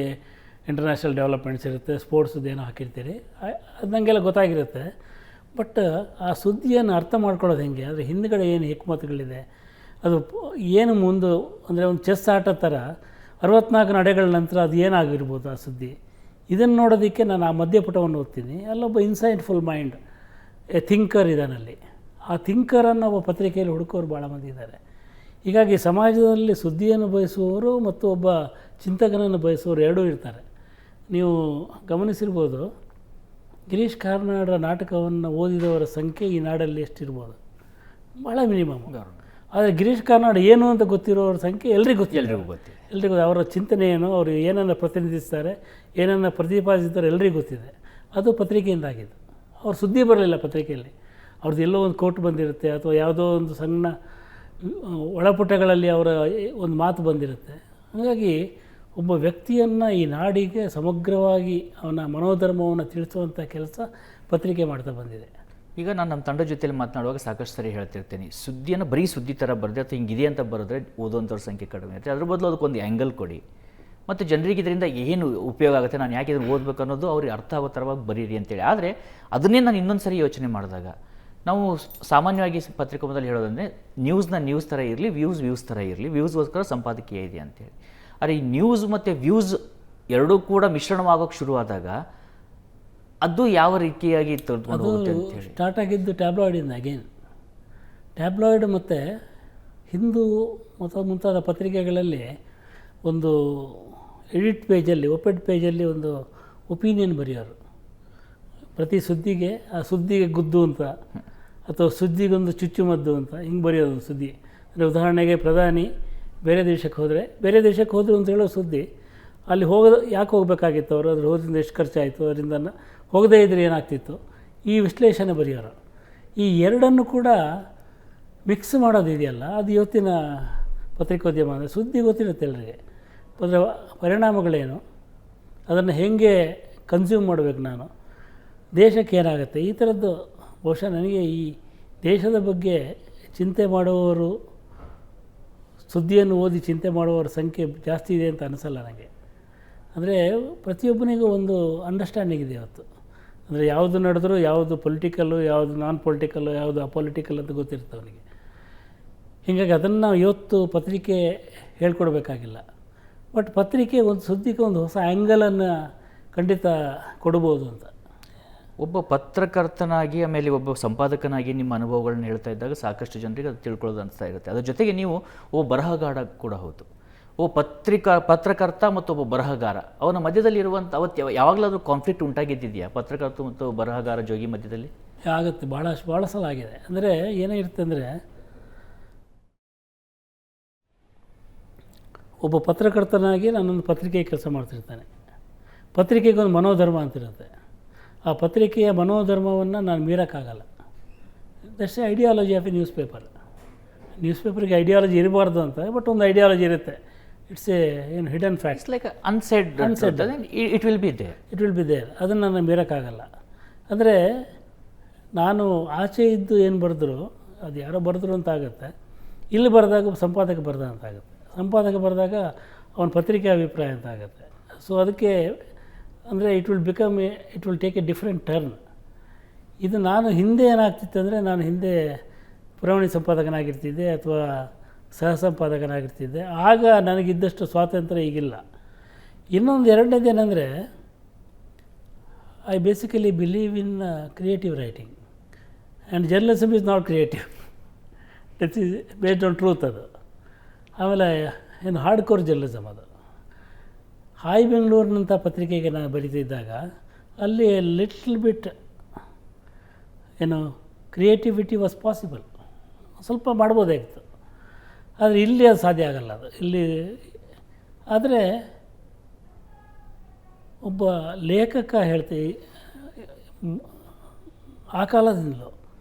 ಇಂಟರ್ನ್ಯಾಷನಲ್ ಡೆವಲಪ್ಮೆಂಟ್ಸ್ ಇರುತ್ತೆ, ಸ್ಪೋರ್ಟ್ಸ್ದೇನೋ ಹಾಕಿರ್ತೀರಿ, ಅದು ನನಗೆಲ್ಲ ಗೊತ್ತಾಗಿರುತ್ತೆ. ಬಟ್ ಆ ಸುದ್ದಿಯನ್ನು ಅರ್ಥ ಮಾಡ್ಕೊಳ್ಳೋದು ಹೆಂಗೆ, ಅದರ ಹಿಂದುಗಡೆ ಏನು ಹಿಕ್ಮತುಗಳಿದೆ, ಅದು ಏನು ಮುಂದೆ ಅಂದರೆ ಒಂದು ಚೆಸ್ ಆಟ ಥರ 64 ನಡೆಗಳ ನಂತರ ಅದು ಏನಾಗಿರ್ಬೋದು ಆ ಸುದ್ದಿ, ಇದನ್ನು ನೋಡೋದಕ್ಕೆ ನಾನು ಆ ಮಧ್ಯಪುಟವನ್ನು ಓದ್ತೀನಿ. ಅಲ್ಲೊಬ್ಬ ಇನ್ಸೈಟ್ಫುಲ್ ಮೈಂಡ್ ಥಿಂಕರ್ ಇದ್ದಾನಲ್ಲಿ, ಆ ಥಿಂಕರನ್ನು ಒಬ್ಬ ಪತ್ರಿಕೆಯಲ್ಲಿ ಹುಡುಕೋರು ಭಾಳ ಮಂದಿ ಇದ್ದಾರೆ. ಹೀಗಾಗಿ ಸಮಾಜದಲ್ಲಿ ಸುದ್ದಿಯನ್ನು ಬಯಸುವವರು ಮತ್ತು ಒಬ್ಬ ಚಿಂತಕನನ್ನು ಬಯಸುವವರು ಎರಡೂ ಇರ್ತಾರೆ. ನೀವು ಗಮನಿಸಿರ್ಬೋದು, ಗಿರೀಶ್ ಕಾರ್ನಾಡರ ನಾಟಕವನ್ನು ಓದಿದವರ ಸಂಖ್ಯೆ ಈ ನಾಡಲ್ಲಿ ಎಷ್ಟಿರ್ಬೋದು, ಭಾಳ ಮಿನಿಮಮ್. ಆದರೆ ಗಿರೀಶ್ ಕಾರ್ನಾಡ್ ಏನು ಅಂತ ಗೊತ್ತಿರೋರ ಸಂಖ್ಯೆ ಎಲ್ರಿಗೂ ಗೊತ್ತಿದೆ. ಅವರ ಚಿಂತನೆ ಏನು, ಅವರು ಏನನ್ನು ಪ್ರತಿನಿಧಿಸ್ತಾರೆ, ಏನನ್ನು ಪ್ರತಿಪಾದಿಸ್ತಾರೆ ಎಲ್ಲರಿಗೂ ಗೊತ್ತಿದೆ. ಅದು ಪತ್ರಿಕೆಯಿಂದಾಗಿದ್ದು. ಅವ್ರ ಸುದ್ದಿ ಬರಲಿಲ್ಲ ಪತ್ರಿಕೆಯಲ್ಲಿ, ಅವ್ರದ್ದು ಎಲ್ಲೋ ಒಂದು ಕೋಟ್ ಬಂದಿರುತ್ತೆ, ಅಥವಾ ಯಾವುದೋ ಒಂದು ಸಣ್ಣ ಒಳಪುಟಗಳಲ್ಲಿ ಅವರ ಒಂದು ಮಾತು ಬಂದಿರುತ್ತೆ. ಹಾಗಾಗಿ ಒಬ್ಬ ವ್ಯಕ್ತಿಯನ್ನು ಈ ನಾಡಿಗೆ ಸಮಗ್ರವಾಗಿ ಅವನ ಮನೋಧರ್ಮವನ್ನು ತಿಳಿಸುವಂಥ ಕೆಲಸ ಪತ್ರಿಕೆ ಮಾಡ್ತಾ ಬಂದಿದೆ. ಈಗ ನಾನು ನಮ್ಮ ತಂಡದ ಜೊತೆಯಲ್ಲಿ ಮಾತನಾಡುವಾಗ ಸಾಕಷ್ಟು ಸರಿ ಹೇಳ್ತಿರ್ತೀನಿ, ಸುದ್ದಿಯನ್ನು ಬರೀ ಸುದ್ದಿ ಥರ ಬರೆದ್ರೆ ಅಥವಾ ಹಿಂಗಿದೆ ಅಂತ ಬರೆದ್ರೆ ಓದೋಂಥವ್ರ ಸಂಖ್ಯೆ ಕಡಿಮೆ ಇರುತ್ತೆ. ಅದ್ರ ಬದಲು ಅದಕ್ಕೊಂದು ಆ್ಯಂಗಲ್ ಕೊಡಿ, ಮತ್ತು ಜನರಿಗೆ ಇದರಿಂದ ಏನು ಉಪಯೋಗ ಆಗುತ್ತೆ, ನಾನು ಯಾಕೆ ಇದನ್ನು ಓದಬೇಕು ಅನ್ನೋದು ಅವ್ರಿಗೆ ಅರ್ಥ ಆಗೋ ಥರವಾಗಿ ಬರೀರಿ ಅಂತೇಳಿ. ಆದರೆ ಅದನ್ನೇ ನಾನು ಇನ್ನೊಂದು ಸರಿ ಯೋಚನೆ ಮಾಡಿದಾಗ, ನಾವು ಸಾಮಾನ್ಯವಾಗಿ ಪತ್ರಿಕೋದ್ಯಮದಲ್ಲಿ ಹೇಳೋದಂದರೆ ನ್ಯೂಸ್ ಥರ ಇರಲಿ, ವ್ಯೂಸ್ ಥರ ಇರಲಿ, ವ್ಯೂಸ್ಗೋಸ್ಕರ ಸಂಪಾದಕೀಯ ಇದೆ ಅಂತೇಳಿ. ಆದರೆ ಈ ನ್ಯೂಸ್ ಮತ್ತು ವ್ಯೂಸ್ ಎರಡೂ ಕೂಡ ಮಿಶ್ರಣವಾಗೋಕ್ಕೆ ಶುರುವಾದಾಗ ಅದು ಯಾವ ರೀತಿಯಾಗಿ ತೆಗೆದುಕೊಂಡು ಹೋಗುತ್ತೆ ಅಂತೇಳಿ. ಸ್ಟಾರ್ಟ್ ಆಗಿದ್ದು ಟ್ಯಾಬ್ಲಾಯ್ಡಿಂದ. ಅಗೇನ್ ಟ್ಯಾಬ್ಲಾಯ್ಡ್ ಮತ್ತು ಹಿಂದೂ ಮತ್ತು ಮುಂತಾದ ಪತ್ರಿಕೆಗಳಲ್ಲಿ ಒಂದು ಎಡಿಟ್ ಪೇಜಲ್ಲಿ, ಒಪೆಡ್ ಪೇಜಲ್ಲಿ ಒಂದು ಒಪಿನಿಯನ್ ಬರೆಯೋರು ಪ್ರತಿ ಸುದ್ದಿಗೆ. ಆ ಸುದ್ದಿಗೆ ಗುದ್ದು ಅಂತ, ಅಥವಾ ಸುದ್ದಿಗೊಂದು ಚುಚ್ಚುಮದ್ದು ಅಂತ ಹಿಂಗೆ ಬರೆಯೋದು ಸುದ್ದಿ. ಅಂದರೆ ಉದಾಹರಣೆಗೆ ಪ್ರಧಾನಿ ಬೇರೆ ದೇಶಕ್ಕೆ ಹೋದರು ಅಂತ ಹೇಳೋ ಸುದ್ದಿ, ಅಲ್ಲಿ ಯಾಕೆ ಹೋಗಬೇಕಾಗಿತ್ತು ಅವರು, ಅದ್ರ ಹೋದ್ರಿಂದ ಎಷ್ಟು ಖರ್ಚಾಯಿತು, ಅದರಿಂದ ಹೋಗದೇ ಇದ್ದರೆ ಏನಾಗ್ತಿತ್ತು, ಈ ವಿಶ್ಲೇಷಣೆ ಬರೆಯೋರು. ಈ ಎರಡನ್ನು ಕೂಡ ಮಿಕ್ಸ್ ಮಾಡೋದಿದೆಯಲ್ಲ, ಅದು ಇವತ್ತಿನ ಪತ್ರಿಕೋದ್ಯಮ. ಅಂದರೆ ಸುದ್ದಿ ಗೊತ್ತಿರುತ್ತೆ ಎಲ್ಲರಿಗೆ, ಅದರ ಪರಿಣಾಮಗಳೇನು, ಅದನ್ನು ಹೇಗೆ ಕನ್ಸ್ಯೂಮ್ ಮಾಡಬೇಕು, ನಾನು ದೇಶಕ್ಕೆ ಏನಾಗುತ್ತೆ, ಈ ಥರದ್ದು. ಬಹುಶಃ ನನಗೆ ಈ ದೇಶದ ಬಗ್ಗೆ ಚಿಂತೆ ಮಾಡುವವರು, ಸುದ್ದಿಯನ್ನು ಓದಿ ಚಿಂತೆ ಮಾಡುವವರ ಸಂಖ್ಯೆ ಜಾಸ್ತಿ ಇದೆ ಅಂತ ಅನಿಸಲ್ಲ ನನಗೆ. ಅಂದರೆ ಪ್ರತಿಯೊಬ್ಬನಿಗೂ ಒಂದು ಅಂಡರ್ಸ್ಟ್ಯಾಂಡಿಂಗ್ ಇದೆ ಇವತ್ತು. ಅಂದರೆ ಯಾವುದು ನಡೆದರೂ, ಯಾವುದು ಪೊಲಿಟಿಕಲ್ಲು, ಯಾವುದು ನಾನ್ ಪೊಲಿಟಿಕಲ್ಲು, ಯಾವುದು ಅಪೊಲಿಟಿಕಲ್ ಅಂತ ಗೊತ್ತಿರುತ್ತೆ ಅವನಿಗೆ. ಹೀಗಾಗಿ ಅದನ್ನು ನಾವು ಇವತ್ತು ಪತ್ರಿಕೆ ಹೇಳ್ಕೊಡ್ಬೇಕಾಗಿಲ್ಲ. ಬಟ್ ಪತ್ರಿಕೆ ಒಂದು ಸುದ್ದಿಗೆ ಒಂದು ಹೊಸ ಆ್ಯಂಗಲನ್ನು ಖಂಡಿತ ಕೊಡ್ಬೋದು ಅಂತ. ಒಬ್ಬ ಪತ್ರಕರ್ತನಾಗಿ, ಆಮೇಲೆ ಒಬ್ಬ ಸಂಪಾದಕನಾಗಿ ನಿಮ್ಮ ಅನುಭವಗಳನ್ನ ಹೇಳ್ತಾ ಇದ್ದಾಗ ಸಾಕಷ್ಟು ಜನರಿಗೆ ಅದು ತಿಳ್ಕೊಳ್ಳೋದು ಅನಿಸ್ತಾ ಇರುತ್ತೆ. ಅದ್ರ ಜೊತೆಗೆ ನೀವು ಒಬ್ಬ ಬರಹಗಾರ ಕೂಡ ಹೌದು. ಒಬ್ಬ ಪತ್ರಕರ್ತ ಮತ್ತು ಒಬ್ಬ ಬರಹಗಾರ ಅವನ ಮಧ್ಯದಲ್ಲಿರುವಂಥ ಅವತ್ತು ಯಾವಾಗಲಾದರೂ ಕಾನ್ಫ್ಲಿಕ್ಟ್ ಉಂಟಾಗಿದ್ದಿದೆಯಾ ಪತ್ರಕರ್ತ ಮತ್ತು ಬರಹಗಾರ ಜೋಗಿ ಮಧ್ಯದಲ್ಲಿ? ಆಗುತ್ತೆ, ಭಾಳ ಸಲ ಆಗಿದೆ. ಅಂದರೆ ಏನಾಗಿರುತ್ತೆ ಅಂದರೆ, ಒಬ್ಬ ಪತ್ರಕರ್ತನಾಗಿ ನಾನೊಂದು ಪತ್ರಿಕೆ ಕೆಲಸ ಮಾಡ್ತಿರ್ತಾನೆ. ಪತ್ರಿಕೆಗೆ ಒಂದು ಮನೋಧರ್ಮ ಅಂತಿರುತ್ತೆ. ಆ ಪತ್ರಿಕೆಯ ಮನೋಧರ್ಮವನ್ನು ನಾನು ಮೀರೋಕ್ಕಾಗಲ್ಲ. That's ideology of a news ಪೇಪರ್ಗೆ ಐಡಿಯಾಲಜಿ ಇರಬಾರ್ದು ಅಂತ, ಬಟ್ ಒಂದು ಐಡಿಯಾಲಜಿ ಇರುತ್ತೆ. ಇಟ್ಸ್ ಏನು hidden facts, it's like unsaid it will be there. ಅದನ್ನು ನಾನು ಮೀರೋಕ್ಕಾಗಲ್ಲ. ಅಂದರೆ ನಾನು ಆಚೆ ಇದ್ದು ಏನು ಬರೆದ್ರು ಅದು ಯಾರೋ ಬರೆದ್ರು ಅಂತ ಆಗುತ್ತೆ, ಇಲ್ಲಿ ಬರೆದಾಗ ಸಂಪಾದಕ ಬರೆದ ಅಂತ ಆಗುತ್ತೆ, ಸಂಪಾದಕ ಬರೆದಾಗ ಅವನ ಪತ್ರಿಕೆ ಅಭಿಪ್ರಾಯ ಅಂತ ಆಗುತ್ತೆ. ಸೊ ಅದಕ್ಕೆ ಅಂದರೆ it will take A different turn. ಇದು ನಾನು ಹಿಂದೆ ಏನಾಗ್ತಿತ್ತು ಅಂದರೆ, ನಾನು ಹಿಂದೆ ಪುರವಣಿ ಸಂಪಾದಕನಾಗಿರ್ತಿದ್ದೆ ಅಥವಾ ಸಹ ಸಂಪಾದಕನಾಗಿರ್ತಿದ್ದೆ. ಆಗ ನನಗಿದ್ದಷ್ಟು ಸ್ವಾತಂತ್ರ್ಯ ಈಗಿಲ್ಲ. ಇನ್ನೊಂದು ಎರಡನೇದೇನೆಂದರೆ, I basically believe in creative writing and journalism is not creative, it is based on truth. ಅದು ಆಮೇಲೆ ಏನು ಹಾರ್ಡ್ ಕೋರ್ ಜರ್ನಲಿಸಮ್ ಅದು. ಹಾಯ್ ಬೆಂಗಳೂರಿನಂಥ ಪತ್ರಿಕೆಗೆ ನಾನು ಬರೀತಿದ್ದಾಗ ಅಲ್ಲಿ ಲಿಟ್ಲ್ ಬಿಟ್ ಏನು ಕ್ರಿಯೇಟಿವಿಟಿ ವಾಸ್ ಪಾಸಿಬಲ್, ಸ್ವಲ್ಪ ಮಾಡ್ಬೋದಾಗಿತ್ತು. ಆದರೆ ಇಲ್ಲಿ ಅದು ಸಾಧ್ಯ ಆಗಲ್ಲ. ಅದು ಇಲ್ಲಿ ಆದರೆ ಒಬ್ಬ ಲೇಖಕ ಹೇಳ್ತೀವಿ, ಆ ಕಾಲದಿಂದಲೂ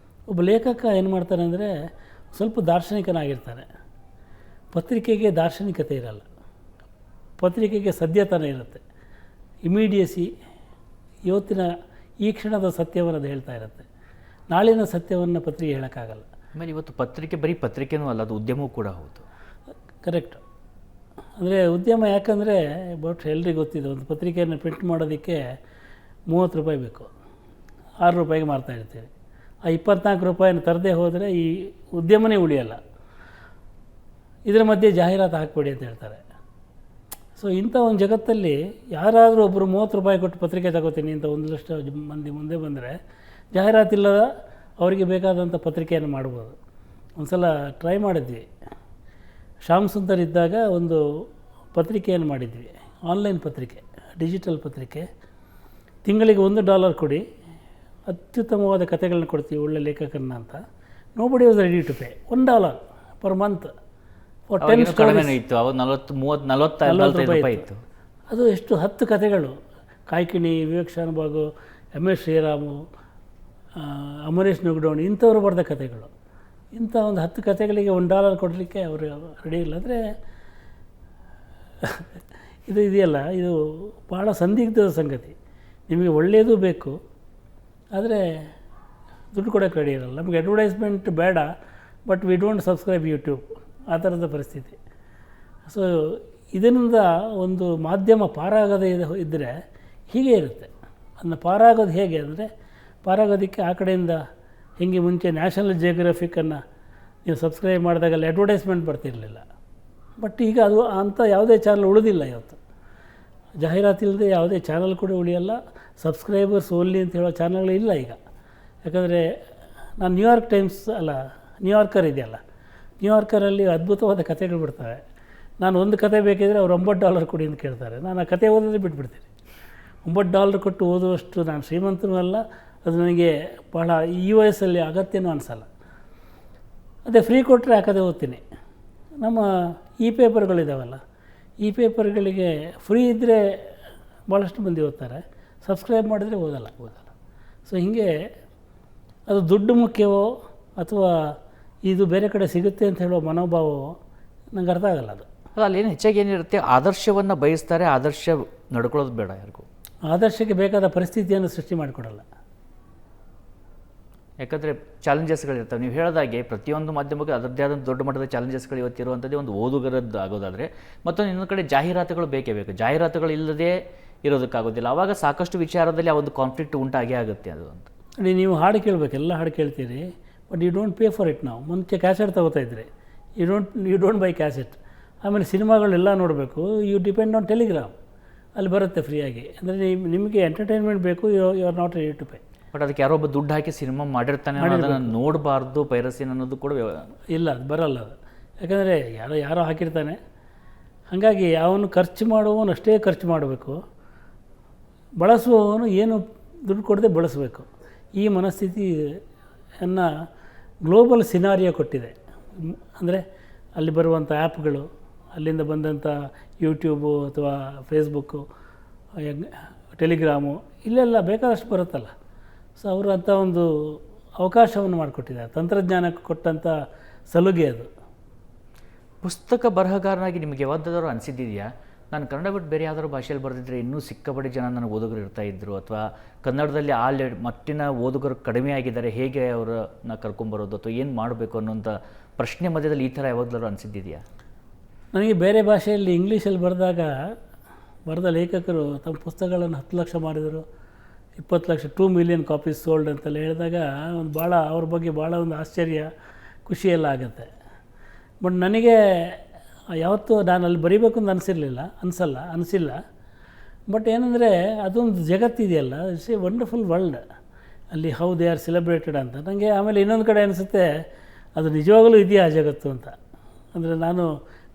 ಒಬ್ಬ ಲೇಖಕ ಏನು ಮಾಡ್ತಾನೆ ಅಂದರೆ ಸ್ವಲ್ಪ ದಾರ್ಶನಿಕನಾಗಿರ್ತಾನೆ. ಪತ್ರಿಕೆಗೆ ದಾರ್ಶನಿಕತೆ ಇರಲ್ಲ, ಪತ್ರಿಕೆಗೆ ಸದ್ಯತನ ಇರುತ್ತೆ, ಇಮಿಡಿಯಸಿ. ಇವತ್ತಿನ ಈ ಕ್ಷಣದ ಸತ್ಯವನ್ನು ಅದು ಹೇಳ್ತಾ ಇರುತ್ತೆ, ನಾಳಿನ ಸತ್ಯವನ್ನು ಪತ್ರಿಕೆ ಹೇಳೋಕ್ಕಾಗಲ್ಲ. ಆಮೇಲೆ ಇವತ್ತು ಪತ್ರಿಕೆ ಬರೀ ಪತ್ರಿಕೆನೂ ಅಲ್ಲ, ಅದು ಉದ್ಯಮವೂ ಕೂಡ ಹೌದು. ಕರೆಕ್ಟು. ಅಂದರೆ ಉದ್ಯಮ ಯಾಕಂದರೆ ಎಲ್ರಿಗೂ ಗೊತ್ತಿದೆ, ಒಂದು ಪತ್ರಿಕೆಯನ್ನು ಪ್ರಿಂಟ್ ಮಾಡೋದಕ್ಕೆ 30 ರೂಪಾಯಿ ಬೇಕು, 6 ರೂಪಾಯಿಗೆ ಮಾರ್ತಾಯಿರ್ತೀವಿ. ಆ 24 ರೂಪಾಯಿನ ತರದೇ ಹೋದರೆ ಈ ಉದ್ಯಮನೇ ಉಳಿಯಲ್ಲ. ಇದರ ಮಧ್ಯೆ ಜಾಹೀರಾತು ಹಾಕ್ಬೇಡಿ ಅಂತ ಹೇಳ್ತಾರೆ. ಸೊ ಇಂಥ ಒಂದು ಜಗತ್ತಲ್ಲಿ ಯಾರಾದರೂ ಒಬ್ಬರು 30 ರೂಪಾಯಿ ಕೊಟ್ಟು ಪತ್ರಿಕೆ ತಗೋತೀನಿ ಅಂತ ಒಂದಷ್ಟು ಮಂದಿ ಮುಂದೆ ಬಂದರೆ, ಜಾಹೀರಾತಿಲ್ಲದ ಅವರಿಗೆ ಬೇಕಾದಂಥ ಪತ್ರಿಕೆಯನ್ನು ಮಾಡ್ಬೋದು. ಒಂದು ಸಲ ಟ್ರೈ ಮಾಡಿದ್ವಿ. ಶ್ಯಾಮ್ ಸುಂದರ್ ಇದ್ದಾಗ ಒಂದು ಪತ್ರಿಕೆಯನ್ನು ಮಾಡಿದ್ವಿ, ಆನ್ಲೈನ್ ಪತ್ರಿಕೆ, ಡಿಜಿಟಲ್ ಪತ್ರಿಕೆ. ತಿಂಗಳಿಗೆ $1 ಕೊಡಿ, ಅತ್ಯುತ್ತಮವಾದ ಕಥೆಗಳನ್ನ ಕೊಡ್ತೀವಿ ಒಳ್ಳೆ ಲೇಖಕರನ್ನ ಅಂತ. Nobody was ready to pay $1 per month for 10 stories. ಇತ್ತು ಅವಾಗ 40 ರೂಪಾಯಿ ಇತ್ತು. ಅದು ಎಷ್ಟು 10 ಕಥೆಗಳು, ಕಾಯ್ಕಿಣಿ, ವಿವೇಕ್ ಶಾನುಭಾಗು, MS ಶ್ರೀರಾಮು, ಅಮರೇಶ್ ನುಗ್ಡೋಣಿ ಇಂಥವ್ರು ಬರೆದ ಕಥೆಗಳು. ಇಂಥ ಒಂದು 10 ಕಥೆಗಳಿಗೆ $1 ಕೊಡಲಿಕ್ಕೆ ಅವರು ರೆಡಿ ಇಲ್ಲ. ಅಂದರೆ ಇದು ಇದೆಯಲ್ಲ, ಇದು ಭಾಳ ಸಂದಿಗ್ಧದ ಸಂಗತಿ. ನಿಮಗೆ ಒಳ್ಳೆಯದು ಬೇಕು, ಆದರೆ ದುಡ್ಡು ಕೊಡೋಕ್ಕೆ ರೆಡಿ ಇರಲ್ಲ. ನಮಗೆ ಅಡ್ವರ್ಟೈಸ್ಮೆಂಟ್ ಬೇಡ, but we don't subscribe YouTube, ಆ ಥರದ ಪರಿಸ್ಥಿತಿ. ಸೊ ಇದರಿಂದ ಒಂದು ಮಾಧ್ಯಮ ಪಾರಾಗದೇ ಇದ್ದರೆ ಹೀಗೆ ಇರುತ್ತೆ. ಅದನ್ನು ಪಾರಾಗೋದು ಹೇಗೆ ಅಂದರೆ, ಪಾರಾಗೋದಕ್ಕೆ ಆ ಕಡೆಯಿಂದ ಹಿಂಗೆ ಮುಂಚೆ ನ್ಯಾಷನಲ್ ಜಿಯೋಗ್ರಫಿಕನ್ನು ನೀವು ಸಬ್ಸ್ಕ್ರೈಬ್ ಮಾಡಿದಾಗಲ್ಲ ಅಡ್ವರ್ಟೈಸ್ಮೆಂಟ್ ಬರ್ತಿರಲಿಲ್ಲ. ಬಟ್ ಈಗ ಅದು ಅಂಥ ಯಾವುದೇ ಚಾನಲ್ ಉಳಿದಿಲ್ಲ ಇವತ್ತು. ಜಾಹೀರಾತಿಲ್ಲದೆ ಯಾವುದೇ ಚಾನಲ್ ಕೂಡ ಉಳಿಯಲ್ಲ. ಸಬ್ಸ್ಕ್ರೈಬರ್ಸ್ ಓನ್ಲಿ ಅಂತ ಹೇಳೋ ಚಾನಲ್ಗಳು ಇಲ್ಲ ಈಗ. ಯಾಕಂದರೆ ನಾನು ನ್ಯೂಯಾರ್ಕ್ ಟೈಮ್ಸ್ ನ್ಯೂಯಾರ್ಕರ್ ಇದೆಯಲ್ಲ, ನ್ಯೂಯಾರ್ಕರಲ್ಲಿ ಅದ್ಭುತವಾದ ಕಥೆಗಳು ಬಿಡ್ತವೆ. ನಾನು ಒಂದು ಕತೆ ಬೇಕಿದ್ರೆ ಅವ್ರು $9 ಕೊಡಿ ಅಂತ ಕೇಳ್ತಾರೆ. ನಾನು ಆ ಕತೆ ಓದೋದೇ ಬಿಟ್ಬಿಡ್ತೀನಿ. $9 ಕೊಟ್ಟು ಓದುವಷ್ಟು ನಾನು ಶ್ರೀಮಂತನೂ ಅಲ್ಲ, ಅದು ನನಗೆ ಬಹಳ ಈ ವಯಸ್ಸಲ್ಲಿ ಅಗತ್ಯನೂ ಅನಿಸಲ್ಲ. ಅದೇ ಫ್ರೀ ಕೊಟ್ಟರೆ ಆ ಕತೆ ಓದ್ತೀನಿ. ನಮ್ಮ ಈ ಪೇಪರ್ಗಳಿದ್ದಾವಲ್ಲ, ಈ ಪೇಪರ್ಗಳಿಗೆ ಫ್ರೀ ಇದ್ದರೆ ಭಾಳಷ್ಟು ಮಂದಿ ಓದ್ತಾರೆ, ಸಬ್ಸ್ಕ್ರೈಬ್ ಮಾಡಿದರೆ ಓದಲ್ಲ. ಸೊ ಹೀಗೆ ಅದು ದುಡ್ಡು ಮುಖ್ಯವೋ ಅಥವಾ ಇದು ಬೇರೆ ಕಡೆ ಸಿಗುತ್ತೆ ಅಂತ ಹೇಳೋ ಮನೋಭಾವವೋ ನಂಗೆ ಅರ್ಥ ಆಗಲ್ಲ. ಅದು ಅಲ್ಲೇನು ಹೆಚ್ಚಾಗಿ ಏನಿರುತ್ತೆ, ಆದರ್ಶವನ್ನು ಬಯಸ್ತಾರೆ, ಆದರ್ಶ ನಡ್ಕೊಳ್ಳೋದು ಬೇಡ ಯಾರಿಗೂ. ಆದರ್ಶಕ್ಕೆ ಬೇಕಾದ ಪರಿಸ್ಥಿತಿಯನ್ನು ಸೃಷ್ಟಿ ಮಾಡಿಕೊಡಲ್ಲ. ಯಾಕಂದರೆ ಚಾಲೆಂಜಸ್ಗಳಿರ್ತವೆ. ನೀವು ಹೇಳಿದಾಗೆ ಪ್ರತಿಯೊಂದು ಮಾಧ್ಯಮಕ್ಕೆ ಅದರದ್ದೇ ಆದಂಥ ದೊಡ್ಡ ಮಟ್ಟದ ಚಾಲೆಂಜಸ್ಗಳು ಇವತ್ತಿರುವಂಥದ್ದೇ ಒಂದು ಓದುಗರದ್ದು ಆಗೋದಾದರೆ, ಮತ್ತೊಂದು ಇನ್ನೊಂದು ಕಡೆ ಜಾಹೀರಾತುಗಳು ಬೇಕೇ ಬೇಕು. ಜಾಹೀರಾತುಗಳು ಇಲ್ಲದೇ ಇರೋದಕ್ಕಾಗೋದಿಲ್ಲ. ಆವಾಗ ಸಾಕಷ್ಟು ವಿಚಾರದಲ್ಲಿ ಆ ಒಂದು ಕಾನ್ಫ್ಲಿಕ್ಟ್ ಉಂಟಾಗೇ ಆಗುತ್ತೆ ಅದು ಅಂತ. ನೀವು ಹಾಡು ಕೇಳಬೇಕು, ಎಲ್ಲ ಹಾಡು ಕೇಳ್ತೀರಿ, but you don't pay for it. ನಾವು ಮುಂಚೆ ಕ್ಯಾಸೆಟ್ ತೊಗೋತಾ ಇದ್ರಿ, ಯು ಡೋಂಟ್ ಬೈ ಕ್ಯಾಸೆಟ್. ಆಮೇಲೆ ಸಿನಿಮಾಗಳೆಲ್ಲ ನೋಡಬೇಕು, ಯು ಡಿಪೆಂಡ್ ಆನ್ ಟೆಲಿಗ್ರಾಮ್, ಅಲ್ಲಿ ಬರುತ್ತೆ ಫ್ರೀಯಾಗಿ. ಅಂದರೆ ನಿಮಗೆ ಎಂಟರ್ಟೈನ್ಮೆಂಟ್ ಬೇಕು, you are not ready to pay. But ಅದಕ್ಕೆ ಯಾರೊಬ್ಬ ದುಡ್ಡು ಹಾಕಿ ಸಿನಿಮಾ ಮಾಡಿರ್ತಾನೆ, ಅದನ್ನು ನೋಡಬಾರ್ದು, ಪೈರಸಿನ್ ಅನ್ನೋದು ಕೂಡ ಇಲ್ಲ, ಅದು ಬರಲ್ಲ. ಅದು ಯಾಕಂದರೆ ಯಾರೋ ಹಾಕಿರ್ತಾನೆ. ಹಾಗಾಗಿ ಅವನು ಖರ್ಚು ಮಾಡುವವನು ಅಷ್ಟೇ ಖರ್ಚು ಮಾಡಬೇಕು, ಬಳಸುವವನು ಏನು ದುಡ್ಡು ಕೊಡದೆ ಬಳಸಬೇಕು. ಈ ಮನಸ್ಥಿತಿಯನ್ನು ಗ್ಲೋಬಲ್ ಸಿನಾರಿಯೋ ಕೊಟ್ಟಿದೆ. ಅಂದರೆ ಅಲ್ಲಿ ಬರುವಂಥ ಆ್ಯಪ್ಗಳು, ಅಲ್ಲಿಂದ ಬಂದಂಥ ಯೂಟ್ಯೂಬು ಅಥವಾ ಫೇಸ್ಬುಕ್ಕು, ಟೆಲಿಗ್ರಾಮು, ಇಲ್ಲೆಲ್ಲ ಬೇಕಾದಷ್ಟು ಬರುತ್ತಲ್ಲ. ಸೊ ಅವರು ಅಂಥ ಒಂದು ಅವಕಾಶವನ್ನು ಮಾಡಿಕೊಟ್ಟಿದ್ದಾರೆ. ತಂತ್ರಜ್ಞಾನಕ್ಕೆ ಕೊಟ್ಟಂಥ ಸಲುಗೆ ಅದು. ಪುಸ್ತಕ ಬರಹಗಾರನಾಗಿ ನಿಮಗೆ ಯಾವ್ದಾದ್ರು ಅನಿಸಿದ್ದಿದೆಯಾ, ನಾನು ಕನ್ನಡ ಬಿಟ್ಟು ಬೇರೆ ಯಾವ್ದಾದ್ರು ಭಾಷೆಯಲ್ಲಿ ಬರೆದಿದ್ರೆ ಇನ್ನೂ ಸಿಕ್ಕಾಪಟ್ಟೆ ಜನ ನನಗೆ ಓದುಗರು ಇರ್ತಾಯಿದ್ರು, ಅಥವಾ ಕನ್ನಡದಲ್ಲಿ ಮಟ್ಟಿನ ಓದುಗರು ಕಡಿಮೆ ಆಗಿದ್ದಾರೆ, ಹೇಗೆ ಅವರನ್ನ ಕರ್ಕೊಂಬರೋದು ಅಥವಾ ಏನು ಮಾಡಬೇಕು ಅನ್ನೋಂಥ ಪ್ರಶ್ನೆ ಮಧ್ಯದಲ್ಲಿ ಈ ಥರ ಯಾವಾಗಲಾದ್ರು ಅನಿಸಿದ್ದಿದೆಯಾ? ನನಗೆ ಬೇರೆ ಭಾಷೆಯಲ್ಲಿ ಇಂಗ್ಲೀಷಲ್ಲಿ ಬರೆದ ಲೇಖಕರು ತಮ್ಮ ಪುಸ್ತಕಗಳನ್ನು 10 ಲಕ್ಷ ಮಾರಿದರು, 20 ಲಕ್ಷ 2 ಮಿಲಿಯನ್ ಕಾಪೀಸ್ ಸೋಲ್ಡ್ ಅಂತೆಲ್ಲ ಹೇಳಿದಾಗ ಒಂದು ಭಾಳ ಅವ್ರ ಬಗ್ಗೆ ಭಾಳ ಒಂದು ಆಶ್ಚರ್ಯ, ಖುಷಿಯೆಲ್ಲ ಆಗುತ್ತೆ. ಬಟ್ ನನಗೆ ಯಾವತ್ತೂ ನಾನು ಅಲ್ಲಿ ಬರೀಬೇಕು ಅಂತ ಅನಿಸಿಲ್ಲ. ಬಟ್ ಏನಂದರೆ ಅದೊಂದು ಜಗತ್ತಿದೆಯಲ್ಲ, ಇಟ್ಸ್ ಎ ವಂಡರ್ಫುಲ್ ವರ್ಲ್ಡ್. ಅಲ್ಲಿ ಹೌ ದೇ ಆರ್ ಸೆಲೆಬ್ರೇಟೆಡ್ ಅಂತ ನನಗೆ. ಆಮೇಲೆ ಇನ್ನೊಂದು ಕಡೆ ಅನಿಸುತ್ತೆ, ಅದು ನಿಜವಾಗಲೂ ಇದೆಯಾ ಆ ಜಗತ್ತು ಅಂತ. ಅಂದರೆ ನಾನು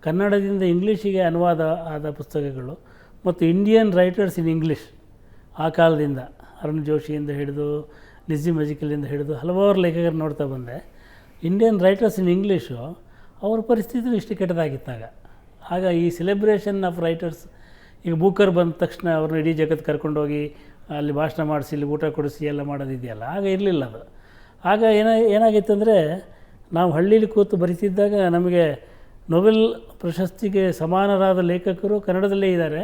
ಕನ್ನಡದಿಂದ ಇಂಗ್ಲೀಷಿಗೆ ಅನುವಾದ ಆದ ಪುಸ್ತಕಗಳು ಮತ್ತು ಇಂಡಿಯನ್ ರೈಟರ್ಸ್ ಇನ್ ಇಂಗ್ಲೀಷ್ ಆ ಕಾಲದಿಂದ ಅರುಣ್ ಜೋಶಿಯಿಂದ ಹಿಡಿದು ನಿಜಿ ಮಜಿಕಲಿಂದ ಹಿಡಿದು ಹಲವಾರು ಲೇಖಕರು ನೋಡ್ತಾ ಬಂದೆ. ಇಂಡಿಯನ್ ರೈಟರ್ಸ್ ಇನ್ ಇಂಗ್ಲೀಷು ಅವ್ರ ಪರಿಸ್ಥಿತಿ ಇಷ್ಟು ಕೆಟ್ಟದಾಗಿತ್ತಾಗ. ಆಗ ಈ ಸೆಲೆಬ್ರೇಷನ್ ಆಫ್ ರೈಟರ್ಸ್, ಈಗ ಬೂಕರ್ ಬಂದ ತಕ್ಷಣ ಅವ್ರನ್ನ ಇಡೀ ಜಗತ್ತು ಕರ್ಕೊಂಡೋಗಿ ಅಲ್ಲಿ ಭಾಷಣ ಮಾಡಿಸಿ ಇಲ್ಲಿ ಊಟ ಕೊಡಿಸಿ ಎಲ್ಲ ಮಾಡೋದಿದೆಯಲ್ಲ, ಆಗ ಇರಲಿಲ್ಲ ಅದು. ಆಗ ಏನಾಗಿತ್ತು ಅಂದರೆ, ನಾವು ಹಳ್ಳೀಲಿ ಕೂತು ಬರೀತಿದ್ದಾಗ ನಮಗೆ ನೊಬೆಲ್ ಪ್ರಶಸ್ತಿಗೆ ಸಮಾನರಾದ ಲೇಖಕರು ಕನ್ನಡದಲ್ಲೇ ಇದ್ದಾರೆ.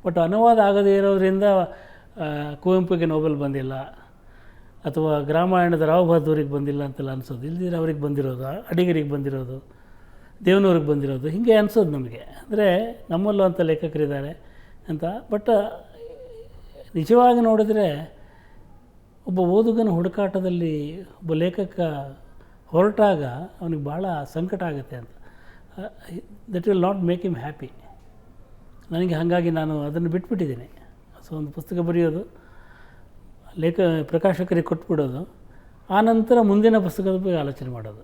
ಬಟ್ ಅನುವಾದ ಆಗದೇ ಇರೋದರಿಂದ ಕುವೆಂಪುಗೆ ನೊಬೆಲ್ ಬಂದಿಲ್ಲ, ಅಥವಾ ರಾಮಾಯಣದ ರಾವ್ ಬಹದ್ದೂರಿಗೆ ಬಂದಿಲ್ಲ ಅಂತೆಲ್ಲ ಅನಿಸೋದು. ಇಲ್ದಿರ ಅವ್ರಿಗೆ ಬಂದಿರೋದು, ಅಡಿಗರಿಗೆ ಬಂದಿರೋದು, ದೇವನೂರಿಗೆ ಬಂದಿರೋದು, ಹೀಗೆ ಅನಿಸೋದು ನಮಗೆ. ಅಂದರೆ ನಮ್ಮಲ್ಲೂ ಅಂಥ ಲೇಖಕರಿದ್ದಾರೆ ಅಂತ. ಬಟ್ ನಿಜವಾಗಿ ನೋಡಿದ್ರೆ ಒಬ್ಬ ಓದುಗನ ಹುಡುಕಾಟದಲ್ಲಿ ಒಬ್ಬ ಲೇಖಕ ಹೊರಟಾಗ ಅವನಿಗೆ ಭಾಳ ಸಂಕಟ ಆಗುತ್ತೆ ಅಂತ. That will not make him happy. ನನಗೆ ಹಾಗಾಗಿ ನಾನು ಅದನ್ನು ಬಿಟ್ಬಿಟ್ಟಿದ್ದೀನಿ. ಸೊ ಒಂದು ಪುಸ್ತಕ ಬರೆಯೋದು, ಪ್ರಕಾಶಕರಿಗೆ ಕೊಟ್ಬಿಡೋದು, ಆನಂತರ ಮುಂದಿನ ಪುಸ್ತಕದ ಬಗ್ಗೆ ಆಲೋಚನೆ ಮಾಡೋದು.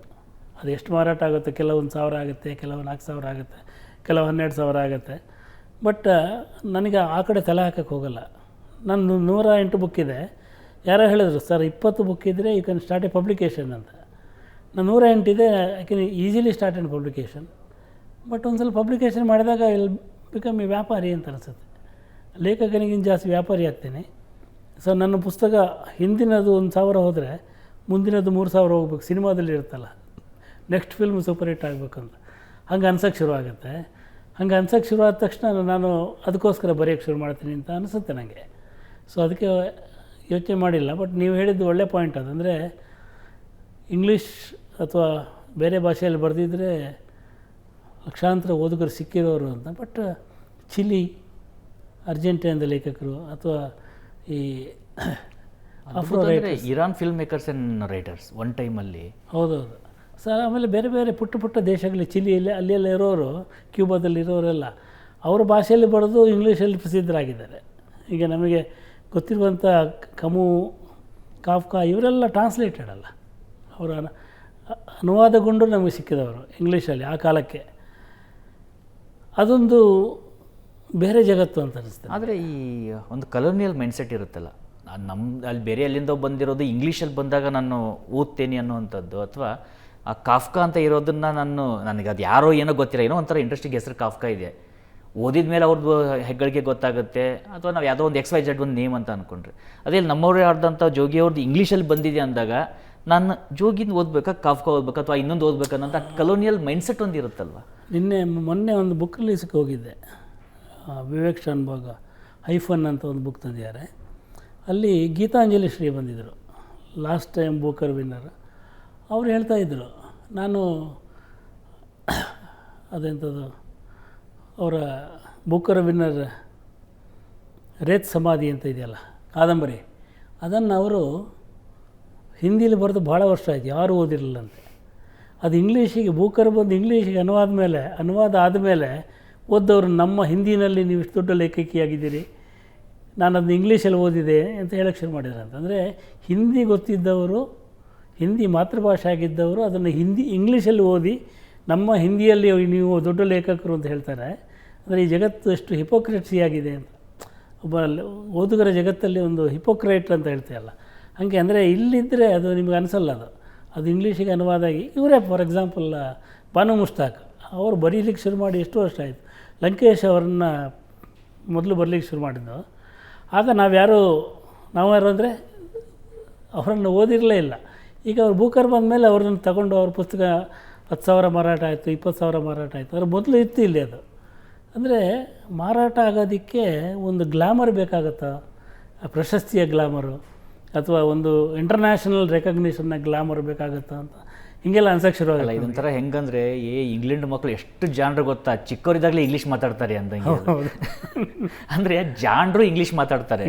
ಅದು ಎಷ್ಟು ಮಾರಾಟ ಆಗುತ್ತೆ, ಕೆಲವು 1,000 ಆಗುತ್ತೆ, ಕೆಲವು 4,000 ಆಗುತ್ತೆ, ಕೆಲವು 12,000 ಆಗುತ್ತೆ. ಬಟ್ ನನಗೆ ಆ ಕಡೆ ತಲೆ ಹಾಕೋಕ್ಕೆ ಹೋಗಲ್ಲ. ನನ್ನ 108 ಬುಕ್ ಇದೆ. ಯಾರೋ ಹೇಳಿದ್ರು, ಸರ್ 20 ಬುಕ್ ಇದ್ದರೆ you can start a publication ಅಂತ. ನಾನು 108 ಇದೆ, I can easily start an publication. But ಒಂದು ಸಲ ಪಬ್ಲಿಕೇಶನ್ ಮಾಡಿದಾಗ ಇಲ್ಲಿ ಬಿಕಮ್ ಎ ವ್ಯಾಪಾರಿ ಅಂತ ಅನಿಸುತ್ತೆ. ಲೇಖಕನಿಗಿಂತ ಜಾಸ್ತಿ ವ್ಯಾಪಾರಿ ಆಗ್ತೀನಿ. ಸೊ ನನ್ನ ಪುಸ್ತಕ ಹಿಂದಿನದು 1,000 ಹೋದರೆ ಮುಂದಿನದು 3,000 ಹೋಗ್ಬೇಕು. ಸಿನಿಮಾದಲ್ಲಿ ಇರುತ್ತಲ್ಲ, ನೆಕ್ಸ್ಟ್ ಫಿಲ್ಮ್ ಸೂಪರ್ ಹಿಟ್ ಆಗಬೇಕಂತ ಹಂಗೆ ಅನ್ಸೋಕ್ಕೆ ಶುರು ಆಗುತ್ತೆ. ಹಂಗೆ ಅನ್ಸೋಕ್ಕೆ ಶುರು ಆದ ತಕ್ಷಣ ನಾನು ಅದಕ್ಕೋಸ್ಕರ ಬರೆಯೋಕ್ಕೆ ಶುರು ಮಾಡ್ತೀನಿ ಅಂತ ಅನಿಸುತ್ತೆ ನನಗೆ. ಸೊ ಅದಕ್ಕೆ ಯೋಚನೆ ಮಾಡಿಲ್ಲ. ಬಟ್ ನೀವು ಹೇಳಿದ್ದು ಒಳ್ಳೆ ಪಾಯಿಂಟ್. ಅದಂದರೆ ಇಂಗ್ಲೀಷ್ ಅಥವಾ ಬೇರೆ ಭಾಷೆಯಲ್ಲಿ ಬರೆದಿದ್ದರೆ ಲಕ್ಷಾಂತರ ಓದುಗರು ಸಿಕ್ಕಿರೋರು ಅಂತ. ಬಟ್ ಚಿಲಿ, ಅರ್ಜೆಂಟೈನದ ಲೇಖಕರು ಅಥವಾ ಈ Iran film makers and writers one ಟೈಮಲ್ಲಿ, ಹೌದೌದು ಸರ್. ಆಮೇಲೆ ಬೇರೆ ಬೇರೆ ಪುಟ್ಟ ದೇಶಗಳಲ್ಲಿ, ಚಿಲಿಯಲ್ಲಿ ಅಲ್ಲೆಲ್ಲ ಇರೋರು, ಕ್ಯೂಬಾದಲ್ಲಿ ಇರೋರೆಲ್ಲ ಅವ್ರ ಭಾಷೆಯಲ್ಲಿ ಬರೆದು ಇಂಗ್ಲೀಷಲ್ಲಿ ಪ್ರಸಿದ್ಧರಾಗಿದ್ದಾರೆ. ಈಗ ನಮಗೆ ಗೊತ್ತಿರುವಂಥ ಕಮು, ಕಾಫ್ಕಾ ಇವರೆಲ್ಲ ಟ್ರಾನ್ಸ್ಲೇಟೆಡ್ ಅಲ್ಲ, ಅವರ ಅನುವಾದಗೊಂಡು ನಮಗೆ ಸಿಕ್ಕಿದವರು ಇಂಗ್ಲೀಷಲ್ಲಿ ಆ ಕಾಲಕ್ಕೆ. ಅದೊಂದು ಬೇರೆ ಜಗತ್ತು ಅಂತ ಅನಿಸ್ತದೆ. ಆದರೆ ಈ ಒಂದು ಕಲೋನಿಯಲ್ ಮೈಂಡ್ಸೆಟ್ ಇರುತ್ತಲ್ಲ, ಅಲ್ಲಿ ಬೇರೆ ಅಲ್ಲಿಂದ ಬಂದಿರೋದು ಇಂಗ್ಲೀಷಲ್ಲಿ ಬಂದಾಗ ನಾನು ಓದ್ತೇನೆ ಅನ್ನುವಂಥದ್ದು, ಅಥವಾ ಆ ಕಾಫ್ಕಾ ಅಂತ ಇರೋದನ್ನು ನನಗೆ ಅದು ಯಾರೋ ಏನೋ ಗೊತ್ತಿಲ್ಲ, ಏನೋ ಒಂಥರ ಇಂಟ್ರೆಸ್ಟಿಂಗ್ ಹೆಸರು ಕಾಫ್ಕಾ ಇದೆ, ಓದಿದ ಮೇಲೆ ಅವ್ರದ್ದು ಹೆಗ್ಗಳಿಗೆ ಗೊತ್ತಾಗುತ್ತೆ, ಅಥವಾ ನಾವು ಯಾವುದೋ ಒಂದು XYZ ಒಂದು ನೇಮ್ ಅಂತ ಅಂದ್ಕೊಂಡ್ರೆ, ಅದೇ ನಮ್ಮವ್ರೇ ಆಡ್ದಂಥ ಜೋಗಿ ಅವ್ರದ್ದು ಇಂಗ್ಲೀಷಲ್ಲಿ ಬಂದಿದೆ ಅಂದಾಗ ನಾನು ಜೋಗಿನ ಓದಬೇಕಾ ಕಾಫ್ಕಾ ಓದಬೇಕಾ ಅಥವಾ ಇನ್ನೊಂದು ಓದಬೇಕನ್ನೋಂಥ ಕಲೋನಿಯಲ್ ಮೈಂಡ್ಸೆಟ್ ಒಂದು ಇರುತ್ತಲ್ವ. ಮೊನ್ನೆ ಒಂದು ಬುಕ್ ರಿಲೀಸ್ಗೆ ಹೋಗಿದ್ದೆ, ವಿವೇಕ್ ಶಾನ್ಭಾಗ ಹೈಫನ್ ಅಂತ ಒಂದು ಬುಕ್ ತಂದಿದ್ದಾರೆ. ಅಲ್ಲಿ ಗೀತಾಂಜಲಿ ಶ್ರೀ ಬಂದಿದ್ದರು, ಲಾಸ್ಟ್ ಟೈಮ್ ಬೂಕರ್ ವಿನ್ನರ್. ಅವ್ರು ಹೇಳ್ತಾಯಿದ್ರು, ನಾನು ಅದೆಂಥದ್ದು ಅವರ ಬೂಕರ್ ವಿನ್ನರ್ ರೇತ್ ಸಮಾಧಿ ಅಂತ ಇದೆಯಲ್ಲ ಕಾದಂಬರಿ, ಅದನ್ನು ಅವರು ಹಿಂದಿಲಿ ಬರೆದು ಭಾಳ ವರ್ಷ ಆಯಿತು, ಯಾರೂ ಓದಿರಲಿಲ್ಲಂತೆ. ಅದು ಇಂಗ್ಲೀಷಿಗೆ ಬೂಕರ್ ಬಂದು ಇಂಗ್ಲೀಷಿಗೆ ಅನುವಾದ ಆದಮೇಲೆ ಓದೋರು, ನಮ್ಮ ಹಿಂದಿನಲ್ಲಿ ನೀವು ಇಷ್ಟು ದೊಡ್ಡ ಲೇಖಕಿಯಾಗಿದ್ದೀರಿ, ನಾನು ಅದನ್ನ ಇಂಗ್ಲೀಷಲ್ಲಿ ಓದಿದೆ ಅಂತ ಹೇಳಕ್ಕೆ ಶುರು ಮಾಡಿದ್ರು ಅಂತಂದರೆ, ಹಿಂದಿ ಗೊತ್ತಿದ್ದವರು, ಹಿಂದಿ ಮಾತೃಭಾಷೆ ಆಗಿದ್ದವರು ಅದನ್ನು ಇಂಗ್ಲೀಷಲ್ಲಿ ಓದಿ ನಮ್ಮ ಹಿಂದಿಯಲ್ಲಿ ನೀವು ದೊಡ್ಡ ಲೇಖಕರು ಅಂತ ಹೇಳ್ತಾರೆ. ಅಂದರೆ ಈ ಜಗತ್ತು ಎಷ್ಟು ಹಿಪೋಕ್ರೆಟ್ಸಿ ಆಗಿದೆ ಅಂತ, ಒಬ್ಬ ಓದುಗರ ಜಗತ್ತಲ್ಲಿ ಒಂದು ಹಿಪೋಕ್ರೇಟ್ ಅಂತ ಹೇಳ್ತೀಯಲ್ಲ ಹಾಗೆ. ಅಂದರೆ ಇಲ್ಲಿದ್ದರೆ ಅದು ನಿಮಗೆ ಅನಿಸಲ್ಲ, ಅದು ಇಂಗ್ಲೀಷಿಗೆ ಅನುವಾದ ಆಗಿ. ಇವರೇ ಫಾರ್ ಎಕ್ಸಾಂಪಲ್ ಬಾನು ಮುಷ್ತಾಕ್ ಅವರು ಬರೀಲಿಕ್ಕೆ ಶುರು ಮಾಡಿ ಎಷ್ಟು ವರ್ಷ ಆಯಿತು. ಲಂಕೇಶ್ ಅವರನ್ನು ಮೊದಲು ಬರಲಿಕ್ಕೆ ಶುರು ಮಾಡಿದ್ದು. ಆಗ ನಾವು ಯಾರು ಅಂದರೆ ಅವರನ್ನು ಓದಿರಲೇ ಇಲ್ಲ. ಈಗ ಅವ್ರು ಬೂಕರ್ ಬಂದಮೇಲೆ ಅವ್ರನ್ನ ತಗೊಂಡು ಅವ್ರ ಪುಸ್ತಕ 10,000 ಮಾರಾಟ ಆಯಿತು, 20,000 ಮಾರಾಟ ಆಯಿತು. ಅದ್ರ ಮೊದಲು ಇತ್ತು ಇಲ್ಲಿ ಅದು. ಅಂದರೆ ಮಾರಾಟ ಆಗೋದಕ್ಕೆ ಒಂದು ಗ್ಲಾಮರ್ ಬೇಕಾಗುತ್ತಾ, ಪ್ರಶಸ್ತಿಯ ಗ್ಲಾಮರು ಅಥವಾ ಒಂದು ಇಂಟರ್ನ್ಯಾಷನಲ್ ರೆಕಗ್ನಿಷನ್ನ ಗ್ಲಾಮರ್ ಬೇಕಾಗುತ್ತಾ ಅಂತ ಹೀಗೆಲ್ಲ ಅನ್ಸಕ್ಕೆ ಶುರುವಾಗಲ್ಲ. ಇದೊಂಥರ ಹೆಂಗಂದ್ರೆ ಇಂಗ್ಲೆಂಡ್ ಮಕ್ಕಳು ಎಷ್ಟು ಜಾಣರು ಗೊತ್ತಾ, ಚಿಕ್ಕವರಿದ್ದಾಗಲೇ ಇಂಗ್ಲೀಷ್ ಮಾತಾಡ್ತಾರೆ ಅಂದಂಗೆ. ಅಂದರೆ ಜಾಣರು ಇಂಗ್ಲೀಷ್ ಮಾತಾಡ್ತಾರೆ.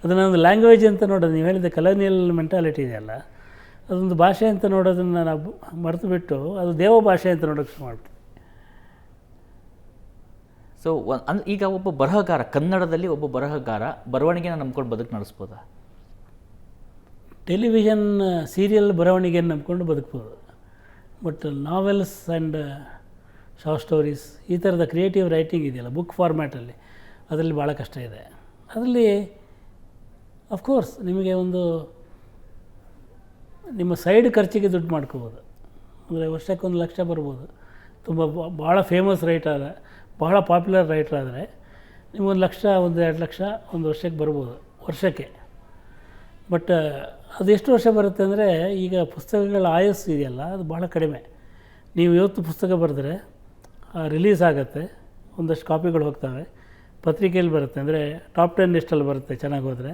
ಅದನ್ನು ಒಂದು ಲ್ಯಾಂಗ್ವೇಜ್ ಅಂತ ನೋಡೋದು. ನೀವು ಹೇಳಿದ ಕಲೋನಿಯಲ್ ಮೆಂಟಾಲಿಟಿ ಇದೆಯಲ್ಲ, ಅದೊಂದು ಭಾಷೆ ಅಂತ ನೋಡೋದನ್ನು ನಾವು ಮರೆತು ಬಿಟ್ಟು ಅದು ದೇವ ಭಾಷೆ ಅಂತ ನೋಡೋಕ್ಕೆ ಶುರು ಮಾಡ್ಬಿಟ್ಟು. ಸೊ ಈಗ ಒಬ್ಬ ಬರಹಗಾರ, ಕನ್ನಡದಲ್ಲಿ ಒಬ್ಬ ಬರಹಗಾರ ಬರವಣಿಗೆನ ನಂಬ್ಕೊಂಡು ಬದುಕು ನಡೆಸ್ಬೋದಾ? ಟೆಲಿವಿಷನ್ ಸೀರಿಯಲ್ ಬರವಣಿಗೆಯನ್ನು ನಂಬ್ಕೊಂಡು ಬದುಕ್ಬೋದು. But novels and short stories ಈ ಥರದ ಕ್ರಿಯೇಟಿವ್ ರೈಟಿಂಗ್ ಇದೆಯಲ್ಲ ಬುಕ್ ಫಾರ್ಮ್ಯಾಟಲ್ಲಿ, ಅದರಲ್ಲಿ ಭಾಳ ಕಷ್ಟ ಇದೆ. ಅದರಲ್ಲಿ ಅಫ್ಕೋರ್ಸ್ ನಿಮಗೆ ಒಂದು ನಿಮ್ಮ ಸೈಡ್ ಖರ್ಚಿಗೆ ದುಡ್ಡು ಮಾಡ್ಕೋಬೋದು. ಅಂದರೆ ವರ್ಷಕ್ಕೆ 1 ಲಕ್ಷ ಬರ್ಬೋದು. ತುಂಬ ಭಾಳ ಫೇಮಸ್ ರೈಟರ್, ಭಾಳ ಪಾಪ್ಯುಲರ್ ರೈಟರ್ ಆದರೆ ನೀವು 1 ಲಕ್ಷ 1-2 ಲಕ್ಷ ಒಂದು ವರ್ಷಕ್ಕೆ ಬರ್ಬೋದು, ವರ್ಷಕ್ಕೆ. ಬಟ್ ಅದು ಎಷ್ಟು ವರ್ಷ ಬರುತ್ತೆ ಅಂದರೆ, ಈಗ ಪುಸ್ತಕಗಳ ಆಯಸ್ಸು ಇದೆಯಲ್ಲ ಅದು ಭಾಳ ಕಡಿಮೆ. ನೀವು ಇವತ್ತು ಪುಸ್ತಕ ಬರೆದ್ರೆ ರಿಲೀಸ್ ಆಗುತ್ತೆ, ಒಂದಷ್ಟು ಕಾಪಿಗಳು ಹೋಗ್ತವೆ, ಪತ್ರಿಕೆಯಲ್ಲಿ ಬರುತ್ತೆ. ಅಂದರೆ ಟಾಪ್ 10 ಲಿಸ್ಟಲ್ಲಿ ಬರುತ್ತೆ ಚೆನ್ನಾಗಿ ಹೋದರೆ,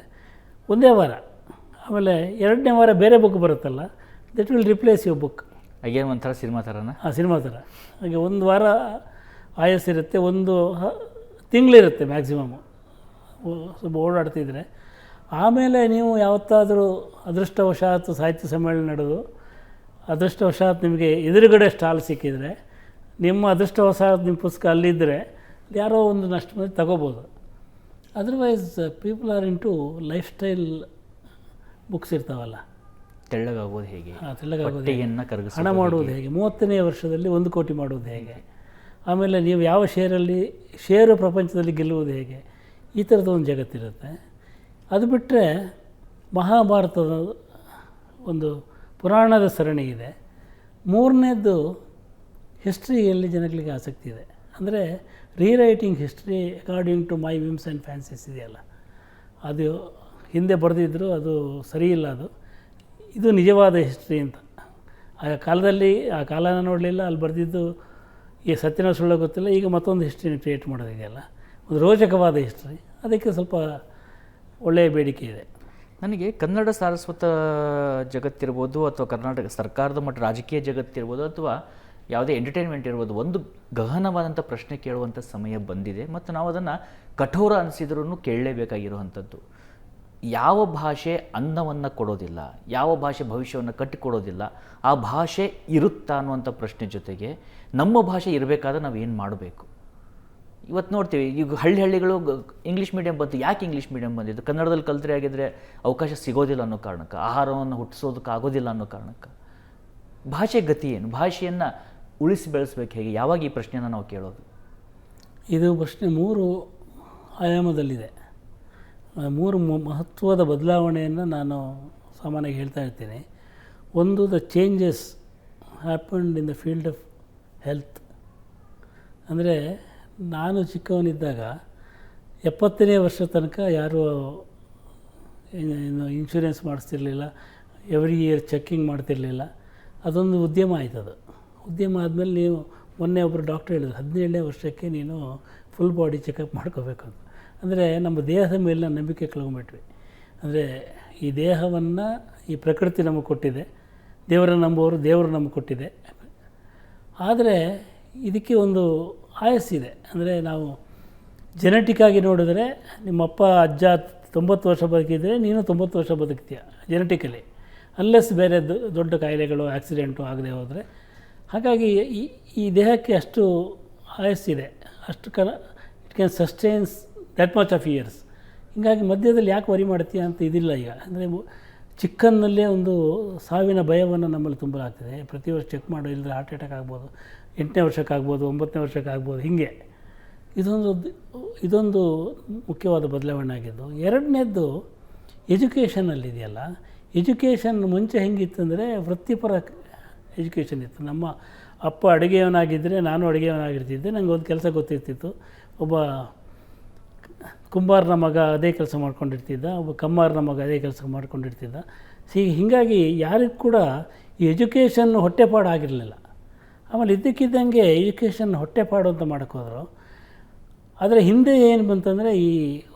ಒಂದೇ ವಾರ. ಆಮೇಲೆ 2ನೇ ವಾರ ಬೇರೆ ಬುಕ್ ಬರುತ್ತಲ್ಲ, that will replace your book. ಹಾಗೇನು ಒಂಥರ ಸಿನಿಮಾ ಥರನ? ಸಿನಿಮಾ ಥರ. ಹಾಗೆ 1 ವಾರ ಆಯಸ್ಸಿರುತ್ತೆ, 1 ತಿಂಗಳಿರುತ್ತೆ ಮ್ಯಾಕ್ಸಿಮಮ್ಮು ಸ್ವಲ್ಪ ಓಡಾಡ್ತಿದ್ರೆ. ಆಮೇಲೆ ನೀವು ಯಾವತ್ತಾದರೂ ಅದೃಷ್ಟವಶಾತ್ ಸಾಹಿತ್ಯ ಸಮ್ಮೇಳನ ನಡೆದು ಅದೃಷ್ಟವಶಾತ್ ನಿಮಗೆ ಎದುರುಗಡೆ ಸ್ಟಾಲ್ ಸಿಕ್ಕಿದರೆ, ನಿಮ್ಮ ಅದೃಷ್ಟವಶಾತ್ ನಿಮ್ಮ ಪುಸ್ತಕ ಅಲ್ಲಿದ್ದರೆ ಯಾರೋ ಒಂದು ನಷ್ಟು ಮಂದಿ ತಗೋಬೋದು. Otherwise people are into life style books ಇರ್ತಾವಲ್ಲ. ತೆಳ್ಳಗಾಗೋದು ಹೇಗೆ, ತೆಳ್ಳಗಾಗೋದು, ಹಣ ಮಾಡುವುದು ಹೇಗೆ, 30ನೇ ವರ್ಷದಲ್ಲಿ 1 ಕೋಟಿ ಮಾಡುವುದು ಹೇಗೆ, ಆಮೇಲೆ ನೀವು ಯಾವ ಷೇರು ಪ್ರಪಂಚದಲ್ಲಿ ಗೆಲ್ಲುವುದು ಹೇಗೆ, ಈ ಥರದ ಒಂದು ಜಗತ್ತಿರುತ್ತೆ. ಅದು ಬಿಟ್ಟರೆ ಮಹಾಭಾರತದ ಒಂದು ಪುರಾಣದ ಸರಣಿ ಇದೆ. 3ನೇದ್ದು ಹಿಸ್ಟ್ರಿಯಲ್ಲಿ ಜನಗಳಿಗೆ ಆಸಕ್ತಿ ಇದೆ. ಅಂದರೆ rewriting history according to my whims and fancies ಇದೆಯಲ್ಲ, ಅದು ಹಿಂದೆ ಬರೆದಿದ್ದರು, ಅದು ಸರಿ ಇಲ್ಲ. ಇದು ನಿಜವಾದ ಹಿಸ್ಟ್ರಿ ಅಂತ. ಆ ಕಾಲದಲ್ಲಿ ಆ ಕಾಲನ ನೋಡಲಿಲ್ಲ, ಅಲ್ಲಿ ಬರೆದಿದ್ದು ಈ ಸತ್ಯನ ಸುಳ್ಳು ಗೊತ್ತಿಲ್ಲ. ಈಗ ಮತ್ತೊಂದು ಹಿಸ್ಟ್ರಿನ ಕ್ರಿಯೇಟ್ ಮಾಡೋದಿದೆಯಲ್ಲ, ಒಂದು ರೋಚಕವಾದ ಹಿಸ್ಟ್ರಿ, ಅದಕ್ಕೆ ಸ್ವಲ್ಪ ಒಳ್ಳೆಯ ಬೇಡಿಕೆ ಇದೆ. ನನಗೆ ಕನ್ನಡ ಸಾರಸ್ವತ ಜಗತ್ತಿರ್ಬೋದು ಅಥವಾ ಕರ್ನಾಟಕ ಸರ್ಕಾರದ ಮಟ್ಟ ರಾಜಕೀಯ ಜಗತ್ತಿರ್ಬೋದು ಅಥವಾ ಯಾವುದೇ ಎಂಟರ್ಟೈನ್ಮೆಂಟ್ ಇರ್ಬೋದು, ಒಂದು ಗಹನವಾದಂಥ ಪ್ರಶ್ನೆ ಕೇಳುವಂಥ ಸಮಯ ಬಂದಿದೆ ಮತ್ತು ನಾವು ಅದನ್ನು ಕಠೋರ ಅನಿಸಿದ್ರೂ ಕೇಳಲೇಬೇಕಾಗಿರುವಂಥದ್ದು. ಯಾವ ಭಾಷೆ ಅನ್ನವನ್ನು ಕೊಡೋದಿಲ್ಲ, ಯಾವ ಭಾಷೆ ಭವಿಷ್ಯವನ್ನು ಕಟ್ಟಿಕೊಡೋದಿಲ್ಲ, ಆ ಭಾಷೆ ಇರುತ್ತಾ ಅನ್ನುವಂಥ ಪ್ರಶ್ನೆ ಜೊತೆಗೆ ನಮ್ಮ ಭಾಷೆ ಇರಬೇಕಾದ್ರೆ ನಾವು ಏನು ಮಾಡಬೇಕು? ಇವತ್ತು ನೋಡ್ತೀವಿ, ಈಗ ಹಳ್ಳಿಗಳು ಇಂಗ್ಲೀಷ್ ಮೀಡಿಯಂ ಬಂತು. ಯಾಕೆ ಇಂಗ್ಲೀಷ್ ಮೀಡಿಯಂ ಬಂದಿದ್ದು? ಕನ್ನಡದಲ್ಲಿ ಕಲ್ತ್ರೆ ಆಗಿದ್ದರೆ ಅವಕಾಶ ಸಿಗೋದಿಲ್ಲ ಅನ್ನೋ ಕಾರಣಕ್ಕೆ, ಆಹಾರವನ್ನು ಹುಟ್ಟಿಸೋದಕ್ಕೆ ಆಗೋದಿಲ್ಲ ಅನ್ನೋ ಕಾರಣಕ್ಕೆ. ಭಾಷೆ ಗತಿ ಏನು? ಭಾಷೆಯನ್ನು ಉಳಿಸಿ ಬೆಳೆಸ್ಬೇಕು ಹೇಗೆ? ಯಾವಾಗ ಈ ಪ್ರಶ್ನೆಯನ್ನು ನಾವು ಕೇಳೋದು? ಇದು ಪ್ರಶ್ನೆ 3 ಆಯಾಮದಲ್ಲಿದೆ. 3 ಮಹತ್ವದ ಬದಲಾವಣೆಯನ್ನು ನಾನು ಸಾಮಾನ್ಯವಾಗಿ ಹೇಳ್ತಾ ಇರ್ತೀನಿ. ಒಂದು, the changes happened in the field of health. ಅಂದರೆ ನಾನು ಚಿಕ್ಕವನಿದ್ದಾಗ 70ನೇ ವರ್ಷ ತನಕ ಯಾರೂ ಇನ್ಶೂರೆನ್ಸ್ ಮಾಡಿಸ್ತಿರ್ಲಿಲ್ಲ, ಎವ್ರಿ ಇಯರ್ ಚೆಕ್ಕಿಂಗ್ ಮಾಡ್ತಿರಲಿಲ್ಲ. ಅದೊಂದು ಉದ್ಯಮ ಆಯ್ತದು. ಉದ್ಯಮ ಆದಮೇಲೆ ನೀವು ಮೊನ್ನೆ ಒಬ್ಬರು ಡಾಕ್ಟ್ರ್ ಹೇಳಿದ್ರು 17ನೇ ವರ್ಷಕ್ಕೆ ನೀನು ಫುಲ್ ಬಾಡಿ ಚೆಕಪ್ ಮಾಡ್ಕೋಬೇಕು ಅಂತ. ಅಂದರೆ ನಮ್ಮ ದೇಹದ ಮೇಲಿನ ನಂಬಿಕೆ ಕಳ್ಕೊಂಬಿಟ್ವಿ. ಅಂದರೆ ಈ ದೇಹವನ್ನು ಈ ಪ್ರಕೃತಿ ನಮಗೆ ಕೊಟ್ಟಿದೆ, ದೇವರನ್ನು ನಂಬುವವರು ದೇವರು ನಮಗೆ ಕೊಟ್ಟಿದೆ. ಆದರೆ ಇದಕ್ಕೆ ಒಂದು ಆಯಸ್ಸಿದೆ. ಅಂದರೆ ನಾವು ಜೆನೆಟಿಕ್ಕಾಗಿ ನೋಡಿದ್ರೆ ನಿಮ್ಮಪ್ಪ ಅಜ್ಜ 90 ವರ್ಷ ಬದುಕಿದರೆ ನೀನು 90 ವರ್ಷ ಬದುಕ್ತೀಯ ಜೆನೆಟಿಕಲಿ, ಅನ್ಲೆಸ್ ಬೇರೆ ದೊಡ್ಡ ಕಾಯಿಲೆಗಳು ಆಕ್ಸಿಡೆಂಟು ಆಗದೆ ಹೋದರೆ. ಹಾಗಾಗಿ ಈ ದೇಹಕ್ಕೆ ಅಷ್ಟು ಆಯಸ್ಸಿದೆ, ಅಷ್ಟು it can sustains that much of years. ಹೀಗಾಗಿ ಮಧ್ಯದಲ್ಲಿ ಯಾಕೆ ವರಿ ಮಾಡ್ತೀಯ ಅಂತ ಇದಿಲ್ಲ ಈಗ. ಅಂದರೆ ಚಿಕ್ಕನ್ನಲ್ಲೇ ಒಂದು ಸಾವಿನ ಭಯವನ್ನು ನಮ್ಮಲ್ಲಿ ತುಂಬಲಾಗ್ತದೆ. ಪ್ರತಿ ವರ್ಷ ಚೆಕ್ ಮಾಡೋ, ಇಲ್ಲದ್ರೆ ಹಾರ್ಟ್ ಅಟ್ಯಾಕ್ ಆಗ್ಬೋದು, 8ನೇ ವರ್ಷಕ್ಕಾಗ್ಬೋದು, 9ನೇ ವರ್ಷಕ್ಕಾಗ್ಬೋದು, ಹೀಗೆ. ಇದೊಂದು ಮುಖ್ಯವಾದ ಬದಲಾವಣೆ ಆಗಿದ್ದು. 2ನೇದ್ದು ಎಜುಕೇಷನಲ್ಲಿದೆಯಲ್ಲ. ಎಜುಕೇಷನ್ ಮುಂಚೆ ಹೆಂಗಿತ್ತಂದರೆ ವೃತ್ತಿಪರ ಎಜುಕೇಷನ್ ಇತ್ತು. ನಮ್ಮ ಅಪ್ಪ ಅಡುಗೆಯವನಾಗಿದ್ದರೆ ನಾನು ಅಡುಗೆಯವನಾಗಿರ್ತಿದ್ದೆ, ನನಗೆ ಒಂದು ಕೆಲಸ ಗೊತ್ತಿರ್ತಿತ್ತು. ಒಬ್ಬ ಕುಂಬಾರನ ಮಗ ಅದೇ ಕೆಲಸ ಮಾಡ್ಕೊಂಡಿರ್ತಿದ್ದ, ಒಬ್ಬ ಕಮ್ಮಾರನ ಮಗ ಅದೇ ಕೆಲಸ ಮಾಡ್ಕೊಂಡಿರ್ತಿದ್ದ. ಹೀಗಾಗಿ ಯಾರಿಗೂ ಕೂಡ ಈ ಎಜುಕೇಷನ್ ಹೊಟ್ಟೆಪಾಡಾಗಿರಲಿಲ್ಲ. ಆಮೇಲೆ ಇದ್ದಕ್ಕಿದ್ದಂಗೆ ಎಜುಕೇಷನ್ ಹೊಟ್ಟೆಪಾಡು ಅಂತ ಮಾಡೋಕ್ಕೋದ್ರು. ಆದರೆ ಹಿಂದೆ ಏನು ಬಂತಂದರೆ ಈ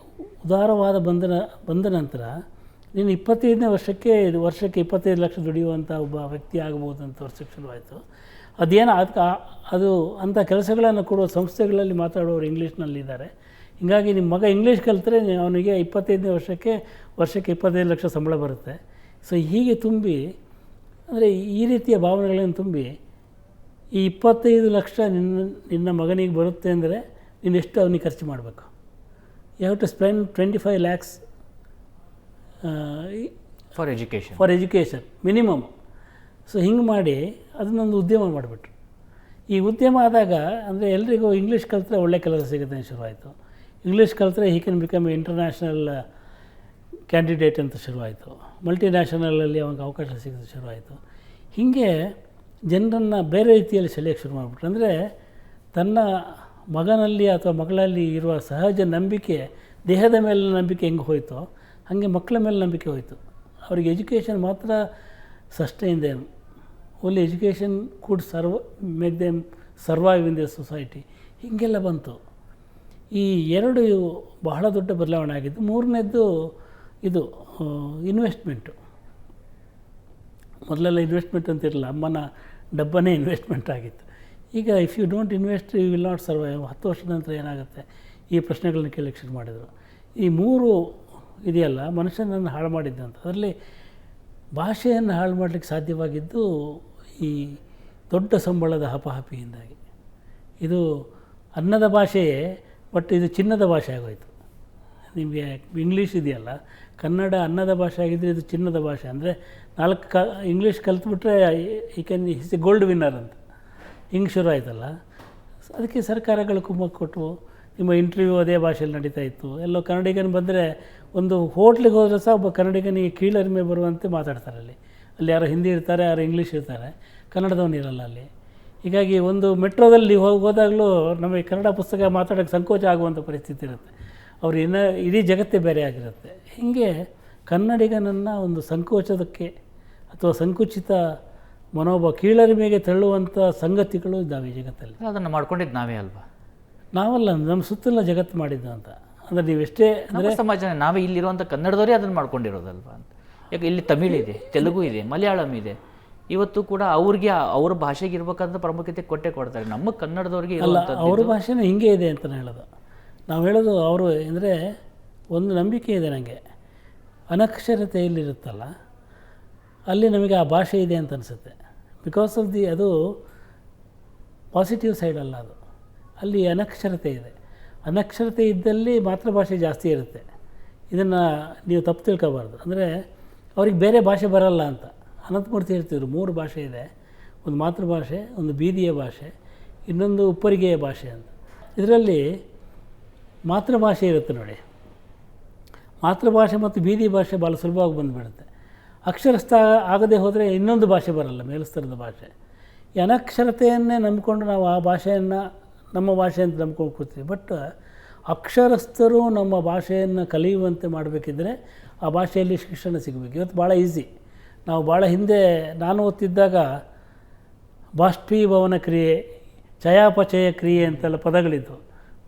ಉದಾರವಾದ ಬಂದ ನಂತರ ನೀನು 25ನೇ ವರ್ಷಕ್ಕೆ 25 ಲಕ್ಷ ದುಡಿಯುವಂಥ ಒಬ್ಬ ವ್ಯಕ್ತಿ ಆಗ್ಬೋದು ಅಂತ ವರ್ಷಕ್ಕೆ ಶುರುವಾಯಿತು. ಅದೇನು ಅದು ಅಂಥ ಕೆಲಸಗಳನ್ನು ಕೊಡುವ ಸಂಸ್ಥೆಗಳಲ್ಲಿ ಮಾತಾಡುವವರು ಇಂಗ್ಲೀಷ್ನಲ್ಲಿದ್ದಾರೆ. ಹೀಗಾಗಿ ನಿಮ್ಮ ಮಗ ಇಂಗ್ಲೀಷ್ ಕಲಿತ್ರೆ ಅವನಿಗೆ 25ನೇ ವರ್ಷಕ್ಕೆ 25 ಲಕ್ಷ ಸಂಬಳ ಬರುತ್ತೆ. ಸೊ ಹೀಗೆ ತುಂಬಿ, ಅಂದರೆ ಈ ರೀತಿಯ ಭಾವನೆಗಳನ್ನು ತುಂಬಿ ಈ 25 ಲಕ್ಷ ನಿನ್ನ ಮಗನಿಗೆ ಬರುತ್ತೆ ಅಂದರೆ ನೀನು ಎಷ್ಟು ಅವನಿಗೆ ಖರ್ಚು ಮಾಡಬೇಕು. You have to spend 25 lakhs for education minimum. So ಹಿಂಗೆ ಮಾಡಿ ಅದನ್ನೊಂದು ಉದ್ಯಮ ಮಾಡಿಬಿಟ್ರು. ಈ ಉದ್ಯಮ ಆದಾಗ ಅಂದರೆ ಎಲ್ರಿಗೂ ಇಂಗ್ಲೀಷ್ ಕಲಿತ್ರೆ ಒಳ್ಳೆ ಕೆಲಸ ಸಿಗುತ್ತೆ ಅಂತ ಶುರುವಾಯಿತು. ಇಂಗ್ಲೀಷ್ ಕಲಿತ್ರೆ he can become international candidate ಅಂತ ಶುರುವಾಯಿತು. ಮಲ್ಟಿನ್ಯಾಷನಲಲ್ಲಿ ಅವನಿಗೆ ಅವಕಾಶ ಸಿಗೋದು ಶುರುವಾಯಿತು. ಹೀಗೆ ಜನರನ್ನು ಬೇರೆ ರೀತಿಯಲ್ಲಿ ಸೆಳೆಯೋಕ್ಕೆ ಶುರು ಮಾಡಿಬಿಟ್ರು. ಅಂದರೆ ತನ್ನ ಮಗನಲ್ಲಿ ಅಥವಾ ಮಗಳಲ್ಲಿ ಇರುವ ಸಹಜ ನಂಬಿಕೆ, ದೇಹದ ಮೇಲೆ ನಂಬಿಕೆ ಹೆಂಗೆ ಹೋಯಿತೋ ಹಾಗೆ ಮಕ್ಕಳ ಮೇಲೆ ನಂಬಿಕೆ ಹೋಯಿತು. ಅವ್ರಿಗೆ ಎಜುಕೇಷನ್ ಮಾತ್ರ sustain them, only education could make them survive in the society. ಹೀಗೆಲ್ಲ ಬಂತು. ಈ ಎರಡು ಬಹಳ ದೊಡ್ಡ ಬದಲಾವಣೆ ಆಗಿದ್ದು. ಮೂರನೇದ್ದು ಇದು ಇನ್ವೆಸ್ಟ್ಮೆಂಟು. ಮೊದಲೆಲ್ಲ ಇನ್ವೆಸ್ಟ್ಮೆಂಟ್ ಅಂತಿರಲಿಲ್ಲ, ಅಮ್ಮನ ಡಬ್ಬನೇ ಇನ್ವೆಸ್ಟ್ಮೆಂಟ್ ಆಗಿತ್ತು. ಈಗ if you don't invest you will not survive. 10 ವರ್ಷದ ನಂತರ ಏನಾಗುತ್ತೆ, ಈ ಪ್ರಶ್ನೆಗಳನ್ನ ಕೇಳಕ್ಕೆ ಶುರು ಮಾಡಿದರು. ಈ ಮೂರು ಇದೆಯಲ್ಲ ಮನುಷ್ಯನನ್ನು ಹಾಳು ಮಾಡಿದ್ದಂತ. ಅದರಲ್ಲಿ ಭಾಷೆಯನ್ನು ಹಾಳು ಮಾಡಲಿಕ್ಕೆ ಸಾಧ್ಯವಾಗಿದ್ದು ಈ ದೊಡ್ಡ ಸಂಬಳದ ಹಪಾಹಪಿಯಿಂದಾಗಿ. ಇದು ಅನ್ನದ ಭಾಷೆಯೇ, ಬಟ್ ಇದು ಚಿನ್ನದ ಭಾಷೆ ಆಗೋಯಿತು. ನಿಮಗೆ ಇಂಗ್ಲೀಷ್ ಇದೆಯಲ್ಲ, ಕನ್ನಡ ಅನ್ನದ ಭಾಷೆ ಆಗಿದ್ದರೆ ಇದು ಚಿನ್ನದ ಭಾಷೆ. ಅಂದರೆ 4 ಇಂಗ್ಲೀಷ್ ಕಲ್ತ್ಬಿಟ್ರೆ ಈಸ್ ಎ ಗೋಲ್ಡ್ ವಿನ್ನರ್ ಅಂತ ಹಿಂಗೆ ಶುರು ಆಯ್ತಲ್ಲ. ಅದಕ್ಕೆ ಸರ್ಕಾರಗಳು ಕುಮ್ಮಕ್ಕು ಕೊಟ್ಟು ನಿಮ್ಮ ಇಂಟರ್ವ್ಯೂ ಅದೇ ಭಾಷೆಯಲ್ಲಿ ನಡೀತಾ ಇತ್ತು. ಎಲ್ಲೋ ಕನ್ನಡಿಗನ ಬಂದರೆ ಒಂದು ಹೋಟ್ಲಿಗೆ ಹೋದರೆ ಸಹ ಒಬ್ಬ ಕನ್ನಡಿಗನಿಗೆ ಕೀಳರಿಮೆ ಬರುವಂತೆ ಮಾತಾಡ್ತಾರೆ. ಅಲ್ಲಿ ಯಾರೋ ಹಿಂದಿ ಇರ್ತಾರೆ, ಯಾರೋ ಇಂಗ್ಲೀಷ್ ಇರ್ತಾರೆ, ಕನ್ನಡದವನು ಇರಲ್ಲ ಅಲ್ಲಿ. ಹೀಗಾಗಿ ಒಂದು ಮೆಟ್ರೋದಲ್ಲಿ ಹೋದಾಗಲೂ ನಮಗೆ ಕನ್ನಡ ಪುಸ್ತಕ ಮಾತಾಡೋಕ್ಕೆ ಸಂಕೋಚ ಆಗುವಂಥ ಪರಿಸ್ಥಿತಿ ಇರುತ್ತೆ. ಅವರು ಇಡೀ ಜಗತ್ತೇ ಬೇರೆ ಆಗಿರುತ್ತೆ. ಹೀಗೆ ಕನ್ನಡಿಗನನ್ನು ಒಂದು ಸಂಕೋಚದಕ್ಕೆ ಅಥವಾ ಸಂಕುಚಿತ ಮನೋಭಾವ, ಕೀಳರಿಮೆಗೆ ತಳ್ಳುವಂಥ ಸಂಗತಿಗಳು ಇದ್ದಾವೆ ಈ ಜಗತ್ತಲ್ಲಿ. ಅದನ್ನು ಮಾಡ್ಕೊಂಡಿದ್ದು ನಾವೇ ಅಲ್ವಾ? ನಾವಲ್ಲ, ನಮ್ಮ ಸುತ್ತಲ ಜಗತ್ತು ಮಾಡಿದ್ದು ಅಂತ. ಅಂದರೆ ನೀವೆಷ್ಟೇ ಅಂದರೆ ಸಮಾಜ ನಾವೇ ಇಲ್ಲಿರುವಂಥ ಕನ್ನಡದವರೇ ಅದನ್ನು ಮಾಡ್ಕೊಂಡಿರೋದಲ್ವ ಅಂತ. ಯಾಕೆ ಇಲ್ಲಿ ತಮಿಳಿದೆ, ತೆಲುಗು ಇದೆ, ಮಲಯಾಳಂ ಇದೆ. ಇವತ್ತು ಕೂಡ ಅವ್ರಿಗೆ ಅವ್ರ ಭಾಷೆಗೆ ಇರಬೇಕಂತ ಪ್ರಾಮುಖ್ಯತೆ ಕೊಡ್ತಾರೆ. ನಮ್ಮ ಕನ್ನಡದವ್ರಿಗೆ ಅಲ್ಲ, ಅವ್ರ ಭಾಷೆನೂ ಹಿಂಗೆ ಇದೆ ಅಂತ ಹೇಳೋದು. ನಾವು ಹೇಳೋದು ಅವರು ಅಂದರೆ ಒಂದು ನಂಬಿಕೆ ಇದೆ ನನಗೆ, ಅನಕ್ಷರತೆಯಲ್ಲಿರುತ್ತಲ್ಲ ಅಲ್ಲಿ ನಮಗೆ ಆ ಭಾಷೆ ಇದೆ ಅಂತ ಅನಿಸುತ್ತೆ. ಬಿಕಾಸ್ ಆಫ್ ಅದು ಪಾಸಿಟಿವ್ ಸೈಡ್ ಅಲ್ಲ, ಅದು ಅಲ್ಲಿ ಅನಕ್ಷರತೆ ಇದೆ. ಅನಕ್ಷರತೆ ಇದ್ದಲ್ಲಿ ಮಾತೃಭಾಷೆ ಜಾಸ್ತಿ ಇರುತ್ತೆ. ಇದನ್ನು ನೀವು ತಪ್ಪು ತಿಳ್ಕೊಬಾರ್ದು. ಅಂದರೆ ಅವ್ರಿಗೆ ಬೇರೆ ಭಾಷೆ ಬರಲ್ಲ ಅಂತ. ಅನಂತಮೂರ್ತಿ ಹೇಳ್ತಿದ್ರು 3 ಭಾಷೆ ಇದೆ, ಒಂದು ಮಾತೃಭಾಷೆ, ಒಂದು ಬೀದಿಯ ಭಾಷೆ, ಇನ್ನೊಂದು ಉಪ್ಪರಿಗೆಯ ಭಾಷೆ ಅಂತ. ಇದರಲ್ಲಿ ಮಾತೃಭಾಷೆ ಇರುತ್ತೆ ನೋಡಿ, ಮಾತೃಭಾಷೆ ಮತ್ತು ಬೀದಿ ಭಾಷೆ ಭಾಳ ಸುಲಭವಾಗಿ ಬಂದುಬಿಡುತ್ತೆ. ಅಕ್ಷರಸ್ಥ ಆಗದೆ ಹೋದರೆ ಇನ್ನೊಂದು ಭಾಷೆ ಬರಲ್ಲ, ಮೇಲುಸ್ತರದ ಭಾಷೆ. ಈ ಅನಕ್ಷರತೆಯನ್ನೇ ನಂಬಿಕೊಂಡು ನಾವು ಆ ಭಾಷೆಯನ್ನು ನಮ್ಮ ಭಾಷೆ ಅಂತ ನಂಬ್ಕೊಂಡು ಕೂರ್ತೀವಿ. ಬಟ್ ಅಕ್ಷರಸ್ಥರು ನಮ್ಮ ಭಾಷೆಯನ್ನು ಕಲಿಯುವಂತೆ ಮಾಡಬೇಕಿದ್ರೆ ಆ ಭಾಷೆಯಲ್ಲಿ ಶಿಕ್ಷಣ ಸಿಗಬೇಕು. ಇವತ್ತು ಭಾಳ ಈಸಿ. ನಾವು ಭಾಳ ಹಿಂದೆ ನಾನು ಓದ್ತಿದ್ದಾಗ ಬಾಷ್ಪೀಭವನ ಕ್ರಿಯೆ, ಚಯಾಪಚಯ ಕ್ರಿಯೆ ಅಂತೆಲ್ಲ ಪದಗಳಿದ್ದವು,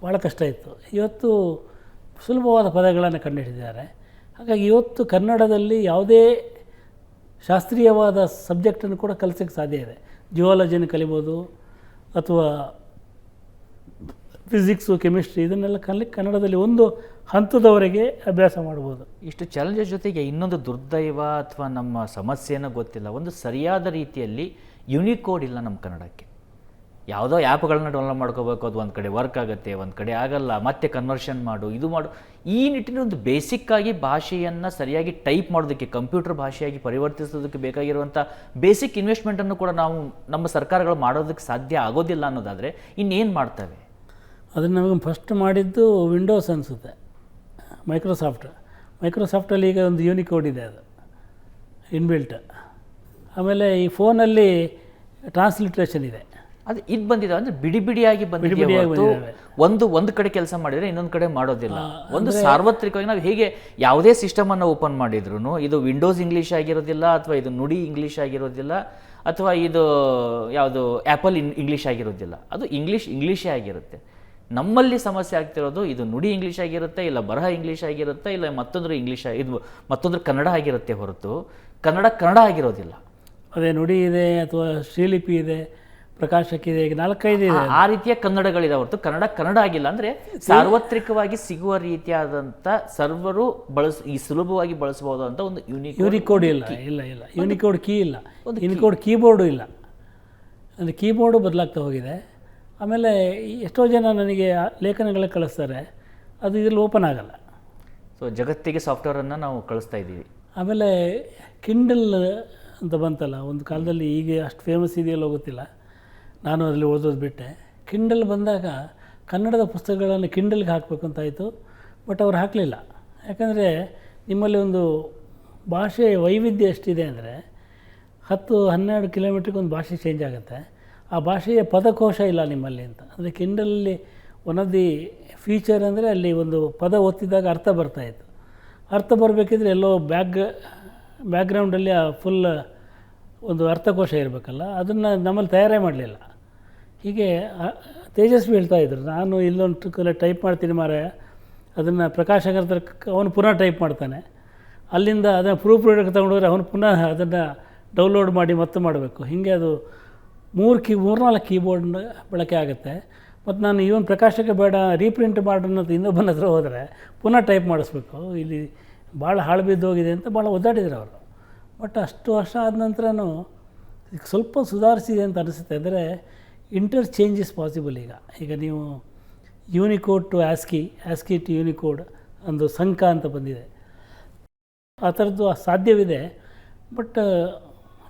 ಭಾಳ ಕಷ್ಟ ಇತ್ತು. ಇವತ್ತು ಸುಲಭವಾದ ಪದಗಳನ್ನು ಕಂಡುಹಿಡಿದಿದ್ದಾರೆ. ಹಾಗಾಗಿ ಇವತ್ತು ಕನ್ನಡದಲ್ಲಿ ಯಾವುದೇ ಶಾಸ್ತ್ರೀಯವಾದ ಸಬ್ಜೆಕ್ಟನ್ನು ಕೂಡ ಕಲಿಸೋಕ್ಕೆ ಸಾಧ್ಯ ಇದೆ. ಜಿಯಾಲಜಿಯನ್ನು ಕಲಿಬೋದು, ಅಥವಾ ಫಿಸಿಕ್ಸು, ಕೆಮಿಸ್ಟ್ರಿ, ಇದನ್ನೆಲ್ಲ ಕಲಿಕ್ಕೆ ಕನ್ನಡದಲ್ಲಿ ಒಂದು ಹಂತದವರೆಗೆ ಅಭ್ಯಾಸ ಮಾಡ್ಬೋದು. ಇಷ್ಟು ಚಾಲೆಂಜಸ್ ಜೊತೆಗೆ ಇನ್ನೊಂದು ದುರ್ದೈವ ಅಥವಾ ನಮ್ಮ ಸಮಸ್ಯೆನೋ ಗೊತ್ತಿಲ್ಲ, ಒಂದು ಸರಿಯಾದ ರೀತಿಯಲ್ಲಿ ಯುನಿಕೋಡ್ ಇಲ್ಲ ನಮ್ಮ ಕನ್ನಡಕ್ಕೆ. ಯಾವುದೋ ಆ್ಯಪ್ಗಳನ್ನ ಡೌನ್ಲೋಡ್ ಮಾಡ್ಕೋಬೇಕು, ಅದು ಒಂದು ಕಡೆ ವರ್ಕ್ ಆಗುತ್ತೆ, ಒಂದು ಕಡೆ ಆಗಲ್ಲ, ಮತ್ತೆ ಕನ್ವರ್ಷನ್ ಮಾಡು, ಇದು ಮಾಡು. ಈ ನಿಟ್ಟಿನ ಒಂದು ಬೇಸಿಕ್ಕಾಗಿ ಭಾಷೆಯನ್ನು ಸರಿಯಾಗಿ ಟೈಪ್ ಮಾಡೋದಕ್ಕೆ, ಕಂಪ್ಯೂಟರ್ ಭಾಷೆಯಾಗಿ ಪರಿವರ್ತಿಸೋದಕ್ಕೆ ಬೇಕಾಗಿರುವಂಥ ಬೇಸಿಕ್ ಇನ್ವೆಸ್ಟ್ಮೆಂಟನ್ನು ಕೂಡ ನಾವು ನಮ್ಮ ಸರ್ಕಾರಗಳು ಮಾಡೋದಕ್ಕೆ ಸಾಧ್ಯ ಆಗೋದಿಲ್ಲ ಅನ್ನೋದಾದರೆ ಇನ್ನೇನು ಮಾಡ್ತವೆ? ಅದನ್ನು ನಮಗೆ ಫಸ್ಟ್ ಮಾಡಿದ್ದು ವಿಂಡೋಸ್ ಅನಿಸುತ್ತೆ, ಮೈಕ್ರೋಸಾಫ್ಟಲ್ಲಿ ಈಗ ಒಂದು ಯೂನಿಕೋಡ್ ಇದೆ, ಅದು ಇನ್ಬಿಲ್ಟ್. ಆಮೇಲೆ ಈ ಫೋನಲ್ಲಿ ಟ್ರಾನ್ಸ್ಲಿಟ್ರೇಷನ್ ಇದೆ. ಅದು ಇದು ಬಂದಿದೆ ಅಂದರೆ ಬಿಡಿ ಬಿಡಿಯಾಗಿ ಬಂದಿದೆ ಹೊರತು ಒಂದು ಕಡೆ ಕೆಲಸ ಮಾಡಿದರೆ ಇನ್ನೊಂದು ಕಡೆ ಮಾಡೋದಿಲ್ಲ. ಒಂದು ಸಾರ್ವತ್ರಿಕವಾಗಿ ನಾವು ಹೇಗೆ ಯಾವುದೇ ಸಿಸ್ಟಮನ್ನು ಓಪನ್ ಮಾಡಿದ್ರು ಇದು ವಿಂಡೋಸ್ ಇಂಗ್ಲೀಷ್ ಆಗಿರೋದಿಲ್ಲ, ಅಥವಾ ಇದು ನುಡಿ ಇಂಗ್ಲೀಷ್ ಆಗಿರೋದಿಲ್ಲ, ಅಥವಾ ಇದು ಯಾವುದು ಆ್ಯಪಲ್ ಇಂಗ್ಲೀಷ್ ಆಗಿರೋದಿಲ್ಲ. ಅದು ಇಂಗ್ಲೀಷೇ ಆಗಿರುತ್ತೆ. ನಮ್ಮಲ್ಲಿ ಸಮಸ್ಯೆ ಆಗ್ತಿರೋದು ಇದು ನುಡಿ ಇಂಗ್ಲೀಷ್ ಆಗಿರುತ್ತೆ, ಇಲ್ಲ ಬರಹ ಇಂಗ್ಲೀಷ್ ಆಗಿರುತ್ತೆ, ಇಲ್ಲ ಮತ್ತೊಂದು ಕನ್ನಡ ಆಗಿರುತ್ತೆ ಹೊರತು ಕನ್ನಡ ಆಗಿರೋದಿಲ್ಲ. ಅದೇ ನುಡಿ ಇದೆ ಅಥವಾ ಶ್ರೀಲಿಪಿ ಇದೆ, ಪ್ರಕಾಶಕ್ಕಿದೆ, ಈಗ 4-5 ಇದೆ. ಆ ರೀತಿಯ ಕನ್ನಡಗಳಿದೆ ಹೊರತು ಕನ್ನಡ ಆಗಿಲ್ಲ. ಅಂದರೆ ಸಾರ್ವತ್ರಿಕವಾಗಿ ಸಿಗುವ ರೀತಿಯಾದಂಥ ಸರ್ವರು ಸುಲಭವಾಗಿ ಬಳಸಬಹುದಂತ ಒಂದು ಯೂನಿಕೋಡ್ ಇಲ್ಲ. ಯೂನಿಕೋಡ್ ಕೀ ಇಲ್ಲ, ಯೂನಿಕೋಡ್ ಕೀಬೋರ್ಡು ಇಲ್ಲ. ಅಂದರೆ ಕೀಬೋರ್ಡು ಬದಲಾಗ್ತಾ ಹೋಗಿದೆ. ಆಮೇಲೆ ಎಷ್ಟೋ ಜನ ನನಗೆ ಲೇಖನಗಳ ಕಳಿಸ್ತಾರೆ, ಅದು ಇದರಲ್ಲಿ ಓಪನ್ ಆಗಲ್ಲ. ಸೊ ಜಗತ್ತಿಗೆ ಸಾಫ್ಟ್ವೇರನ್ನು ನಾವು ಕಳಿಸ್ತಾ ಇದ್ದೀವಿ. ಆಮೇಲೆ ಕಿಂಡಲ್ ಅಂತ ಬಂತಲ್ಲ ಒಂದು ಕಾಲದಲ್ಲಿ, ಈಗ ಅಷ್ಟು ಫೇಮಸ್ ಇದೆಯಲ್ಲೋ ಗೊತ್ತಿಲ್ಲ, ನಾನು ಅದರಲ್ಲಿ ಓದೋದು ಬಿಟ್ಟೆ. ಕಿಂಡಲ್ ಬಂದಾಗ ಕನ್ನಡದ ಪುಸ್ತಕಗಳನ್ನು ಕಿಂಡಲ್ಗೆ ಹಾಕಬೇಕು ಅಂತಾಯಿತು, ಬಟ್ ಅವ್ರು ಹಾಕಲಿಲ್ಲ. ಯಾಕಂದರೆ ನಿಮ್ಮಲ್ಲಿ ಒಂದು ಭಾಷೆ ವೈವಿಧ್ಯ ಎಷ್ಟಿದೆ ಅಂದರೆ 10-12 ಕಿಲೋಮೀಟ್ರಿಗೆ ಒಂದು ಭಾಷೆ ಚೇಂಜ್ ಆಗುತ್ತೆ. ಆ ಭಾಷೆಯ ಪದಕೋಶ ಇಲ್ಲ ನಿಮ್ಮಲ್ಲಿ ಅಂತ. ಅಂದರೆ ಕಿಂಡಲಲ್ಲಿ ಒನ್ ಆಫ್ ದಿ ಫೀಚರ್ ಅಂದರೆ ಅಲ್ಲಿ ಒಂದು ಪದ ಒತ್ತಿದಾಗ ಅರ್ಥ ಬರ್ತಾಯಿತ್ತು. ಅರ್ಥ ಬರಬೇಕಿದ್ರೆ ಎಲ್ಲೋ ಬ್ಯಾಕ್ಗ್ರೌಂಡಲ್ಲಿ ಆ ಫುಲ್ ಒಂದು ಅರ್ಥಕೋಶ ಇರಬೇಕಲ್ಲ, ಅದನ್ನು ನಮ್ಮಲ್ಲಿ ತಯಾರೇ ಮಾಡಲಿಲ್ಲ. ಹೀಗೆ ತೇಜಸ್ವಿ ಹೇಳ್ತಾಯಿದ್ರು, ನಾನು ಇಲ್ಲೊಂದು ಟೈಪ್ ಮಾಡ್ತೀನಿ ಮಾರಾಯ, ಅದನ್ನು ಪ್ರಕಾಶಕರ ಅವನು ಪುನಃ ಟೈಪ್ ಮಾಡ್ತಾನೆ, ಅಲ್ಲಿಂದ ಅದನ್ನು ಪ್ರೂಫ್ ರೀಡರ್ಗೆ ತೊಗೊಂಡೋದ್ರೆ ಅವನು ಪುನಃ ಅದನ್ನು ಡೌನ್ಲೋಡ್ ಮಾಡಿ ಮತ್ತೆ ಮಾಡಬೇಕು. ಹೀಗೆ ಅದು 3-4 ಕೀಬೋರ್ಡ್ ಬಳಕೆ ಆಗುತ್ತೆ. ಮತ್ತು ನಾನು ಇವನ್ ಪ್ರಕಾಶಕ್ಕೆ ಬೇಡ ರೀಪ್ರಿಂಟ್ ಮಾಡೋನ್ನೋದು ಇನ್ನೊಬ್ಬನ ಹತ್ರ ಹೋದರೆ ಪುನಃ ಟೈಪ್ ಮಾಡಿಸ್ಬೇಕು, ಇಲ್ಲಿ ಭಾಳ ಹಾಳು ಬಿದ್ದೋಗಿದೆ ಅಂತ ಭಾಳ ಒದ್ದಾಡಿದ್ರು ಅವರು. ಬಟ್ ಅಷ್ಟು ವರ್ಷ ಆದ ನಂತರನೂ ಸ್ವಲ್ಪ ಸುಧಾರಿಸಿದೆ ಅಂತ ಅನಿಸುತ್ತೆ. ಅಂದರೆ ಇಂಟರ್ಚೇಂಜ್ ಇಸ್ ಪಾಸಿಬಲ್. ಈಗ ನೀವು Unicode to ASCII to Unicode ಒಂದು ಸಂಕ ಅಂತ ಬಂದಿದೆ, ಆ ಥರದ್ದು ಸಾಧ್ಯವಿದೆ. ಬಟ್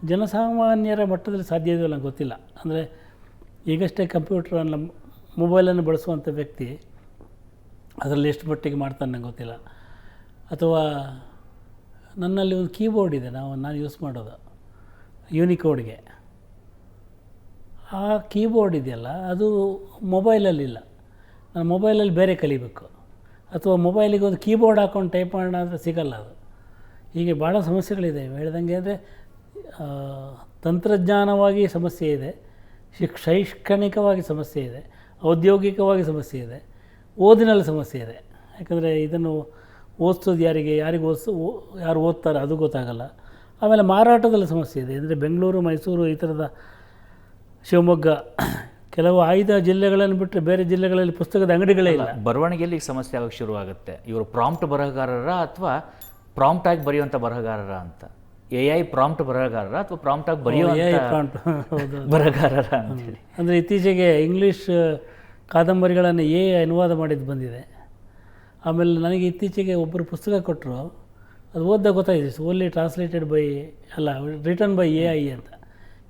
ಜನಸಾಮಾನ್ಯರ ಮಟ್ಟದಲ್ಲಿ ಸಾಧ್ಯ ಇದೆಯಲ್ಲ ನಂಗೆ ಗೊತ್ತಿಲ್ಲ. ಅಂದರೆ ಈಗಷ್ಟೇ ಕಂಪ್ಯೂಟ್ರನ್ನು ಮೊಬೈಲನ್ನು ಬಳಸುವಂಥ ವ್ಯಕ್ತಿ ಅದರಲ್ಲಿ ಎಷ್ಟು ಮಟ್ಟಿಗೆ ಮಾಡ್ತಾನೆ ನಂಗೆ ಗೊತ್ತಿಲ್ಲ. ಅಥವಾ ನನ್ನಲ್ಲಿ ಒಂದು ಕೀಬೋರ್ಡ್ ಇದೆ, ನಾನು ಯೂಸ್ ಮಾಡೋದು ಯೂನಿಕೋಡ್ಗೆ. ಆ ಕೀಬೋರ್ಡ್ ಇದೆಯಲ್ಲ ಅದು ಮೊಬೈಲಲ್ಲಿಲ್ಲ, ನಾನು ಮೊಬೈಲಲ್ಲಿ ಬೇರೆ ಕಲಿಬೇಕು. ಅಥವಾ ಮೊಬೈಲಿಗೆ ಒಂದು ಕೀಬೋರ್ಡ್ ಹಾಕ್ಕೊಂಡು ಟೈಪ್ ಮಾಡೋಣ ಅಂದರೆ ಸಿಗಲ್ಲ ಅದು. ಹೀಗೆ ಭಾಳ ಸಮಸ್ಯೆಗಳಿದೆ ಹೇಳ್ದಂಗೆ. ಅಂದರೆ ತಂತ್ರಜ್ಞಾನವಾಗಿ ಸಮಸ್ಯೆ ಇದೆ, ಶೈಕ್ಷಣಿಕವಾಗಿ ಸಮಸ್ಯೆ ಇದೆ, ಔದ್ಯೋಗಿಕವಾಗಿ ಸಮಸ್ಯೆ ಇದೆ, ಓದಿನಲ್ಲಿ ಸಮಸ್ಯೆ ಇದೆ. ಯಾಕಂದರೆ ಇದನ್ನು ಓದಿಸೋದು ಯಾರು ಯಾರು ಓದ್ತಾರೆ ಅದು ಗೊತ್ತಾಗಲ್ಲ. ಆಮೇಲೆ ಮಾರಾಟದಲ್ಲಿ ಸಮಸ್ಯೆ ಇದೆ. ಅಂದರೆ ಬೆಂಗಳೂರು, ಮೈಸೂರು, ಈ ಥರದ ಶಿವಮೊಗ್ಗ, ಕೆಲವು 5 ಜಿಲ್ಲೆಗಳನ್ನು ಬಿಟ್ಟರೆ ಬೇರೆ ಜಿಲ್ಲೆಗಳಲ್ಲಿ ಪುಸ್ತಕದ ಅಂಗಡಿಗಳೇ ಇಲ್ಲ. ಬರವಣಿಗೆಯಲ್ಲಿ ಸಮಸ್ಯೆ ಆಗೋಕ್ಕೆ ಶುರುವಾಗುತ್ತೆ. ಇವರು ಪ್ರಾಂಪ್ಟ್ ಬರಹಗಾರರ ಅಥವಾ ಪ್ರಾಂಪ್ಟಾಗಿ ಬರೆಯುವಂಥ ಬರಹಗಾರರ ಅಂತ. AI ಪ್ರಾಂಪ್ಟ್ ಬರಹಗಾರರ ಅಥವಾ ಪ್ರಾಂಪ್ಟಾಗಿ ಬರೆಯುವಂಥ ಬರಹಗಾರರ ಅಂತೇಳಿ. ಅಂದರೆ ಇತ್ತೀಚೆಗೆ ಇಂಗ್ಲೀಷ್ ಕಾದಂಬರಿಗಳನ್ನು AI ಅನುವಾದ ಮಾಡಿದ್ದು ಬಂದಿದೆ. ಆಮೇಲೆ ನನಗೆ ಇತ್ತೀಚೆಗೆ ಒಬ್ಬರು ಪುಸ್ತಕ ಕೊಟ್ಟರು, ಅದು ಓದ್ದಾಗ ಗೊತ್ತಾಯಿತು, only translated by written by AI ಅಂತ.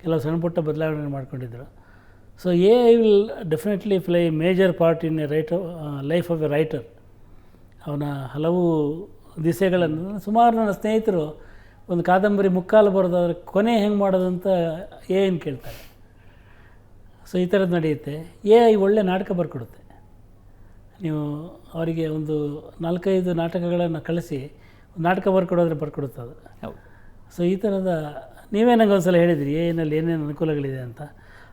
ಕೆಲವು ಸಣ್ಣ ಪುಟ್ಟ ಬದಲಾವಣೆ ಮಾಡ್ಕೊಂಡಿದ್ರು. So AI will definitely play major part in life of a writer. ಅವನ ಹಲವು ದಿಸೆಗಳನ್ನು, ಸುಮಾರು ನನ್ನ ಸ್ನೇಹಿತರು ಒಂದು ಕಾದಂಬರಿ ಮುಕ್ಕಾಲು ಬರೋದಾದ್ರೆ ಕೊನೆ ಹೆಂಗೆ ಮಾಡೋದಂತ AI ಕೇಳ್ತಾರೆ. ಸೊ ಈ ಥರದ್ದು ನಡೆಯುತ್ತೆ. AI ಒಳ್ಳೆ ನಾಟಕ ಬರ್ಕೊಡುತ್ತೆ. ನೀವು ಅವರಿಗೆ ಒಂದು 4-5 ನಾಟಕಗಳನ್ನು ಕಳಿಸಿ ನಾಟಕ ಬರ್ಕೊಡೋದ್ರೆ ಬರ್ಕೊಡುತ್ತೆ ಅದು. ಹೌದು. ಸೊ ಈ ಥರದ ನೀವೇ ನನಗೆ ಒಂದು ಸಲ ಹೇಳಿದಿರಿ AI ಏನೇನು ಅನುಕೂಲಗಳಿದೆ ಅಂತ.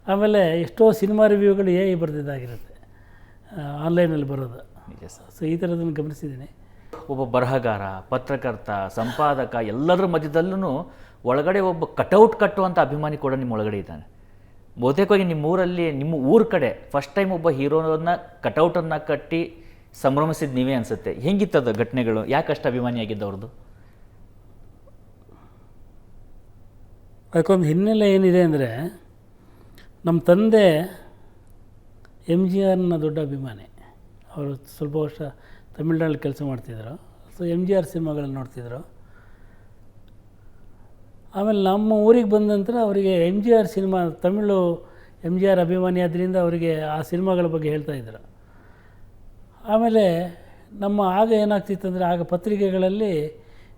ಆಮೇಲೆ ಎಷ್ಟೋ ಸಿನಿಮಾ ರಿವ್ಯೂಗಳು AI ಬರೆದಿದ್ದಾಗಿರುತ್ತೆ, ಆನ್ಲೈನಲ್ಲಿ ಬರೋದು. ಸೊ ಈ ಥರದನ್ನು ಗಮನಿಸಿದ್ದೀನಿ. ಒಬ್ಬ ಬರಹಗಾರ, ಪತ್ರಕರ್ತ, ಸಂಪಾದಕ ಎಲ್ಲದರ ಮಧ್ಯದಲ್ಲೂ ಒಳಗಡೆ ಒಬ್ಬ ಕಟೌಟ್ ಕಟ್ಟುವಂಥ ಅಭಿಮಾನಿ ಕೂಡ ನಿಮ್ಮ ಒಳಗಡೆ ಇದ್ದಾನೆ. ಬಹುತೇಕವಾಗಿ ನಿಮ್ಮ ಊರ ಕಡೆ ಫಸ್ಟ್ ಟೈಮ್ ಒಬ್ಬ ಹೀರೋನ ಕಟೌಟನ್ನು ಕಟ್ಟಿ ಸಂಭ್ರಮಿಸಿದ್ದು ನೀವೇ ಅನಿಸುತ್ತೆ. ಹೆಂಗಿತ್ತದ ಘಟನೆಗಳು? ಯಾಕಷ್ಟು ಅಭಿಮಾನಿಯಾಗಿದ್ದವ್ರದ್ದು? ಅದಕ್ಕೊಂದು ಹಿನ್ನೆಲೆ ಏನಿದೆ ಅಂದರೆ, ನಮ್ಮ ತಂದೆ MGRನ ದೊಡ್ಡ ಅಭಿಮಾನಿ. ಅವರು ಸ್ವಲ್ಪ ವರ್ಷ ತಮಿಳ್ನಾಡಲ್ಲಿ ಕೆಲಸ ಮಾಡ್ತಿದ್ರು. ಸೊ MGR ಸಿನಿಮಾಗಳನ್ನು ನೋಡ್ತಿದ್ರು. ಆಮೇಲೆ ನಮ್ಮ ಊರಿಗೆ ಬಂದ ನಂತರ ಅವರಿಗೆ MGR ಸಿನಿಮಾ, ತಮಿಳು MGR ಅಭಿಮಾನಿ ಆದ್ದರಿಂದ ಅವರಿಗೆ ಆ ಸಿನಿಮಾಗಳ ಬಗ್ಗೆ ಹೇಳ್ತಾಯಿದ್ರು. ಆಮೇಲೆ ಆಗ ಏನಾಗ್ತಿತ್ತು ಅಂದರೆ, ಆಗ ಪತ್ರಿಕೆಗಳಲ್ಲಿ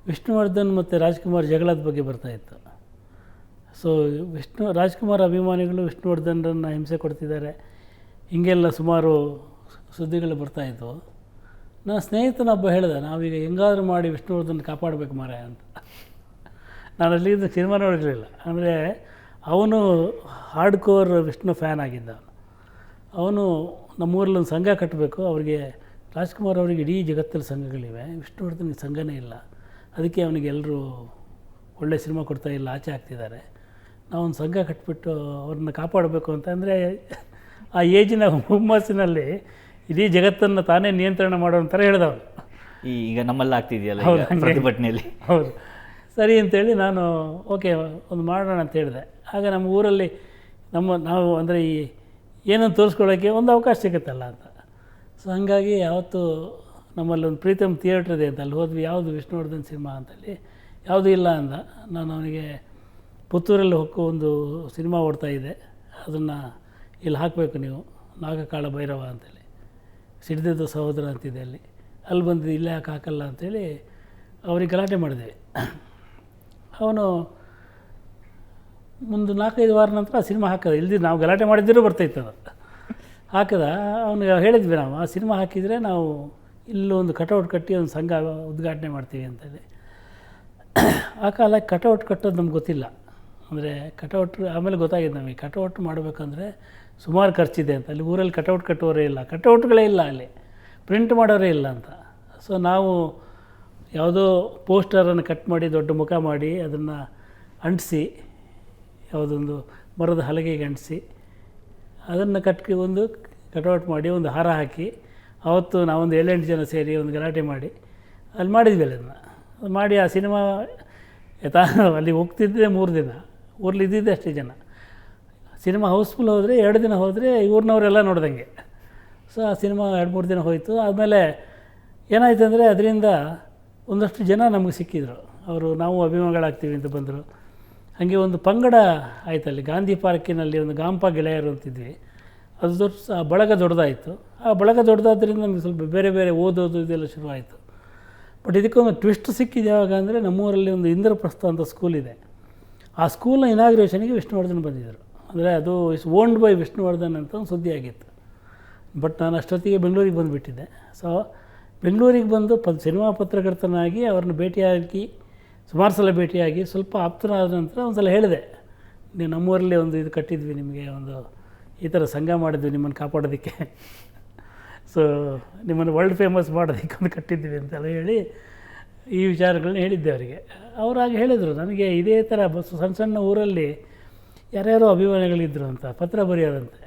ವಿಷ್ಣುವರ್ಧನ್ ಮತ್ತು ರಾಜ್ಕುಮಾರ್ ಜಗಳದ ಬಗ್ಗೆ ಬರ್ತಾಯಿತ್ತು. ಸೊ ರಾಜ್ಕುಮಾರ್ ಅಭಿಮಾನಿಗಳು ವಿಷ್ಣುವರ್ಧನ್ರನ್ನು ಹಿಂಸೆ ಕೊಡ್ತಿದ್ದಾರೆ, ಹೀಗೆಲ್ಲ ಸುಮಾರು ಸುದ್ದಿಗಳು ಬರ್ತಾಯಿತ್ತು. ನನ್ನ ಸ್ನೇಹಿತನೊಬ್ಬ ಹೇಳಿದೆ, ನಾವೀಗ ಹೆಂಗಾದರೂ ಮಾಡಿ ವಿಷ್ಣುವರ್ಧನ್ ಕಾಪಾಡಬೇಕು ಮಾರಾಯ ಅಂತ. ನಾನು ಅಲ್ಲಿದ್ದು ಸಿನಿಮಾ ನೋಡಿರಲಿಲ್ಲ. ಅಂದರೆ ಅವನು ಹಾರ್ಡ್ ಕೋರ್ ವಿಷ್ಣು ಫ್ಯಾನ್ ಆಗಿದ್ದ. ಅವನು ನಮ್ಮೂರಲ್ಲಿ ಒಂದು ಸಂಘ ಕಟ್ಟಬೇಕು, ಅವರಿಗೆ ರಾಜ್ಕುಮಾರ್ ಅವರಿಗೆ ಇಡೀ ಜಗತ್ತಲ್ಲಿ ಸಂಘಗಳಿವೆ, ವಿಷ್ಣುವರ್ಧನ್ಗೆ ಸಂಘನೇ ಇಲ್ಲ, ಅದಕ್ಕೆ ಅವನಿಗೆ ಎಲ್ಲರೂ ಒಳ್ಳೆ ಸಿನಿಮಾ ಕೊಡ್ತಾಯಿಲ್ಲ, ಆಚೆ ಆಗ್ತಿದ್ದಾರೆ, ನಾವೊಂದು ಸಂಘ ಕಟ್ಬಿಟ್ಟು ಅವ್ರನ್ನ ಕಾಪಾಡಬೇಕು ಅಂತ. ಅಂದರೆ ಆ ಏಜಿನ ಹುಮ್ಮಸ್ಸಿನಲ್ಲಿ ಇಡೀ ಜಗತ್ತನ್ನು ತಾನೇ ನಿಯಂತ್ರಣ ಮಾಡೋ ಥರ ಹೇಳಿದವನು. ಈಗ ನಮ್ಮಲ್ಲಿ ಆಗ್ತಿದೆಯಲ್ಲ ಹೌದು, ಪ್ರತಿಭಟನೆಯಲ್ಲಿ. ಹೌದು, ಸರಿ ಅಂತೇಳಿ ನಾನು ಓಕೆ ಒಂದು ಮಾಡೋಣ ಅಂತ ಹೇಳಿದೆ. ಆಗ ನಮ್ಮ ಊರಲ್ಲಿ ನಾವು ಅಂದರೆ ಈ ಏನನ್ನು ತೋರಿಸ್ಕೊಳ್ಳೋಕ್ಕೆ ಒಂದು ಅವಕಾಶ ಸಿಗುತ್ತಲ್ಲ ಅಂತ. ಸೊ ಹಾಗಾಗಿ ಯಾವತ್ತು ನಮ್ಮಲ್ಲಿ ಒಂದು ಪ್ರೀತಮ್ ಥಿಯೇಟ್ರ್ ಇದೆ ಅಂತ, ಅಲ್ಲಿ ಹೋದ್ವಿ, ಯಾವುದು ವಿಷ್ಣುವರ್ಧನ್ ಸಿನಿಮಾ ಅಂತಲ್ಲಿ ಯಾವುದೂ ಇಲ್ಲ ಅಂದ. ನಾನು ಅವನಿಗೆ ಪುತ್ತೂರಲ್ಲಿ ಹೊಕ್ಕು ಒಂದು ಸಿನಿಮಾ ಓಡ್ತಾಯಿದೆ, ಅದನ್ನು ಇಲ್ಲಿ ಹಾಕಬೇಕು ನೀವು, ನಾಗಕಾಳ ಭೈರವ ಅಂತೇಳಿ, ಸಿಡಿದದ್ದು ಸಹೋದರ ಅಂತಿದೆ ಅಲ್ಲಿ ಬಂದು ಇಲ್ಲೇ ಹಾಕಲ್ಲ ಅಂಥೇಳಿ ಅವ್ರಿಗೆ ಗಲಾಟೆ ಮಾಡಿದ್ವಿ. ಅವನು ಒಂದು 4-5 ವಾರ ನಂತರ ಆ ಸಿನಿಮಾ ಹಾಕದ, ಇಲ್ದಿ ನಾವು ಗಲಾಟೆ ಮಾಡಿದ್ದರೂ ಬರ್ತಾಯಿತ್ತು ಅದು ಹಾಕದ. ಅವನಿಗೆ ಹೇಳಿದ್ವಿ ನಾವು, ಆ ಸಿನಿಮಾ ಹಾಕಿದರೆ ನಾವು ಇಲ್ಲೊಂದು ಕಟೌಟ್ ಕಟ್ಟಿ ಒಂದು ಸಂಘ ಉದ್ಘಾಟನೆ ಮಾಡ್ತೀವಿ ಅಂತೇಳಿ. ಆ ಕಾಲಕ್ಕೆ ಕಟೌಟ್ ಕಟ್ಟೋದು ನಮ್ಗೆ ಗೊತ್ತಿಲ್ಲ. ಅಂದರೆ ಕಟೌಟ್ ಆಮೇಲೆ ಗೊತ್ತಾಗಿದೆ ನಮಗೆ, ಕಟೌಟ್ ಮಾಡಬೇಕಂದ್ರೆ ಸುಮಾರು ಖರ್ಚಿದೆ ಅಂತ. ಅಲ್ಲಿ ಊರಲ್ಲಿ ಕಟೌಟ್ ಕಟ್ಟೋರೇ ಇಲ್ಲ, ಕಟೌಟ್ಗಳೇ ಇಲ್ಲ, ಅಲ್ಲಿ ಪ್ರಿಂಟ್ ಮಾಡೋರೇ ಇಲ್ಲ ಅಂತ. ಸೊ ನಾವು ಯಾವುದೋ ಪೋಸ್ಟರನ್ನು ಕಟ್ ಮಾಡಿ ದೊಡ್ಡ ಮುಖ ಮಾಡಿ ಅದನ್ನು ಅಂಟಿಸಿ, ಯಾವುದೊಂದು ಮರದ ಹಲಗೆಗೆ ಅಂಟಿಸಿ ಅದನ್ನು ಒಂದು ಕಟೌಟ್ ಮಾಡಿ ಒಂದು ಹಾರ ಹಾಕಿ, ಅವತ್ತು ನಾವೊಂದು 7-8 ಜನ ಸೇರಿ ಒಂದು ಗಲಾಟೆ ಮಾಡಿ ಅಲ್ಲಿ ಮಾಡಿದ್ವಿ. ಅದನ್ನು ಮಾಡಿ ಆ ಸಿನಿಮಾ ಅಲ್ಲಿ ಹೋಗ್ತಿದ್ದೆ 3 ದಿನ, ಊರಲ್ಲಿ ಇದ್ದಿದ್ದೆ ಅಷ್ಟೇ ಜನ. ಸಿನಿಮಾ ಹೌಸ್ಫುಲ್ ಹೋದರೆ 2 ದಿನ ಹೋದರೆ ಊರಿನವರೆಲ್ಲ ನೋಡ್ದಂಗೆ. ಸೊ ಆ ಸಿನಿಮಾ 2-3 ದಿನ ಹೋಯಿತು. ಆದಮೇಲೆ ಏನಾಯ್ತು ಅಂದರೆ ಅದರಿಂದ ಒಂದಷ್ಟು ಜನ ನಮಗೆ ಸಿಕ್ಕಿದ್ರು, ಅವರು ನಾವು ಅಭಿಮಾನಿಗಳಾಗ್ತೀವಿ ಅಂತ ಬಂದರು. ಹಾಗೆ ಒಂದು ಪಂಗಡ ಆಯ್ತಲ್ಲಿ ಗಾಂಧಿ ಪಾರ್ಕಿನಲ್ಲಿ ಒಂದು ಗಾಂಪ ಗೆಳೆಯರು ಅಂತಿದ್ವಿ, ಅದು ಆ ಬಳಗ ದೊಡ್ಡದಾಯಿತು. ಆ ಬಳಗ ದೊಡ್ಡದಾದ್ರಿಂದ ನಮಗೆ ಸ್ವಲ್ಪ ಬೇರೆ ಬೇರೆ ಓದೋದು ಇದೆಲ್ಲ ಶುರುವಾಯಿತು. ಬಟ್ ಇದಕ್ಕೊಂದು ಟ್ವಿಸ್ಟ್ ಸಿಕ್ಕಿದೆ ಯಾವಾಗ ಅಂದರೆ, ನಮ್ಮೂರಲ್ಲಿ ಒಂದು ಇಂದ್ರಪ್ರಸ್ಥ ಅಂತ ಸ್ಕೂಲ್ ಇದೆ, ಆ ಸ್ಕೂಲ್ನ ಇನಾಗ್ರೇಷನ್ಗೆ ವಿಷ್ಣುವರ್ಧನ್ ಬಂದಿದ್ದರು. ಅಂದರೆ ಅದು ಇಸ್ ಓನ್ಡ್ ಬೈ ವಿಷ್ಣುವರ್ಧನ್ ಅಂತ ಒಂದು ಸುದ್ದಿ ಆಗಿತ್ತು. ಬಟ್ ನಾನು ಅಷ್ಟೊತ್ತಿಗೆ ಬೆಂಗಳೂರಿಗೆ ಬಂದುಬಿಟ್ಟಿದ್ದೆ. ಸೊ ಬೆಂಗಳೂರಿಗೆ ಬಂದು ಸಿನಿಮಾ ಪತ್ರಕರ್ತನಾಗಿ ಅವ್ರನ್ನ ಭೇಟಿಯಾಗಿ ಸುಮಾರು ಸಲ ಭೇಟಿಯಾಗಿ ಸ್ವಲ್ಪ ಆಪ್ತನಾದ ನಂತರ ಒಂದು ಸಲ ಹೇಳಿದೆ, ನೀವು ನಮ್ಮೂರಲ್ಲಿ ಒಂದು ಇದು ಕಟ್ಟಿದ್ವಿ, ನಿಮಗೆ ಒಂದು ಈ ಥರ ಸಂಘ ಮಾಡಿದ್ವಿ ನಿಮ್ಮನ್ನು ಕಾಪಾಡೋದಕ್ಕೆ, ಸೊ ನಿಮ್ಮನ್ನು ವರ್ಲ್ಡ್ ಫೇಮಸ್ ಮಾಡೋದಕ್ಕೆ ಒಂದು ಕಟ್ಟಿದ್ವಿ ಅಂತೆಲ್ಲ ಹೇಳಿ ಈ ವಿಚಾರಗಳನ್ನ ಹೇಳಿದ್ದೆ ಅವರಿಗೆ. ಅವರಾಗ ಹೇಳಿದರು ನನಗೆ, ಇದೇ ಥರ ಸಣ್ಣ ಸಣ್ಣ ಊರಲ್ಲಿ ಯಾರ್ಯಾರೋ ಅಭಿಮಾನಿಗಳಿದ್ದರು ಅಂತ ಪತ್ರ ಬರೆಯೋದಂತೆ,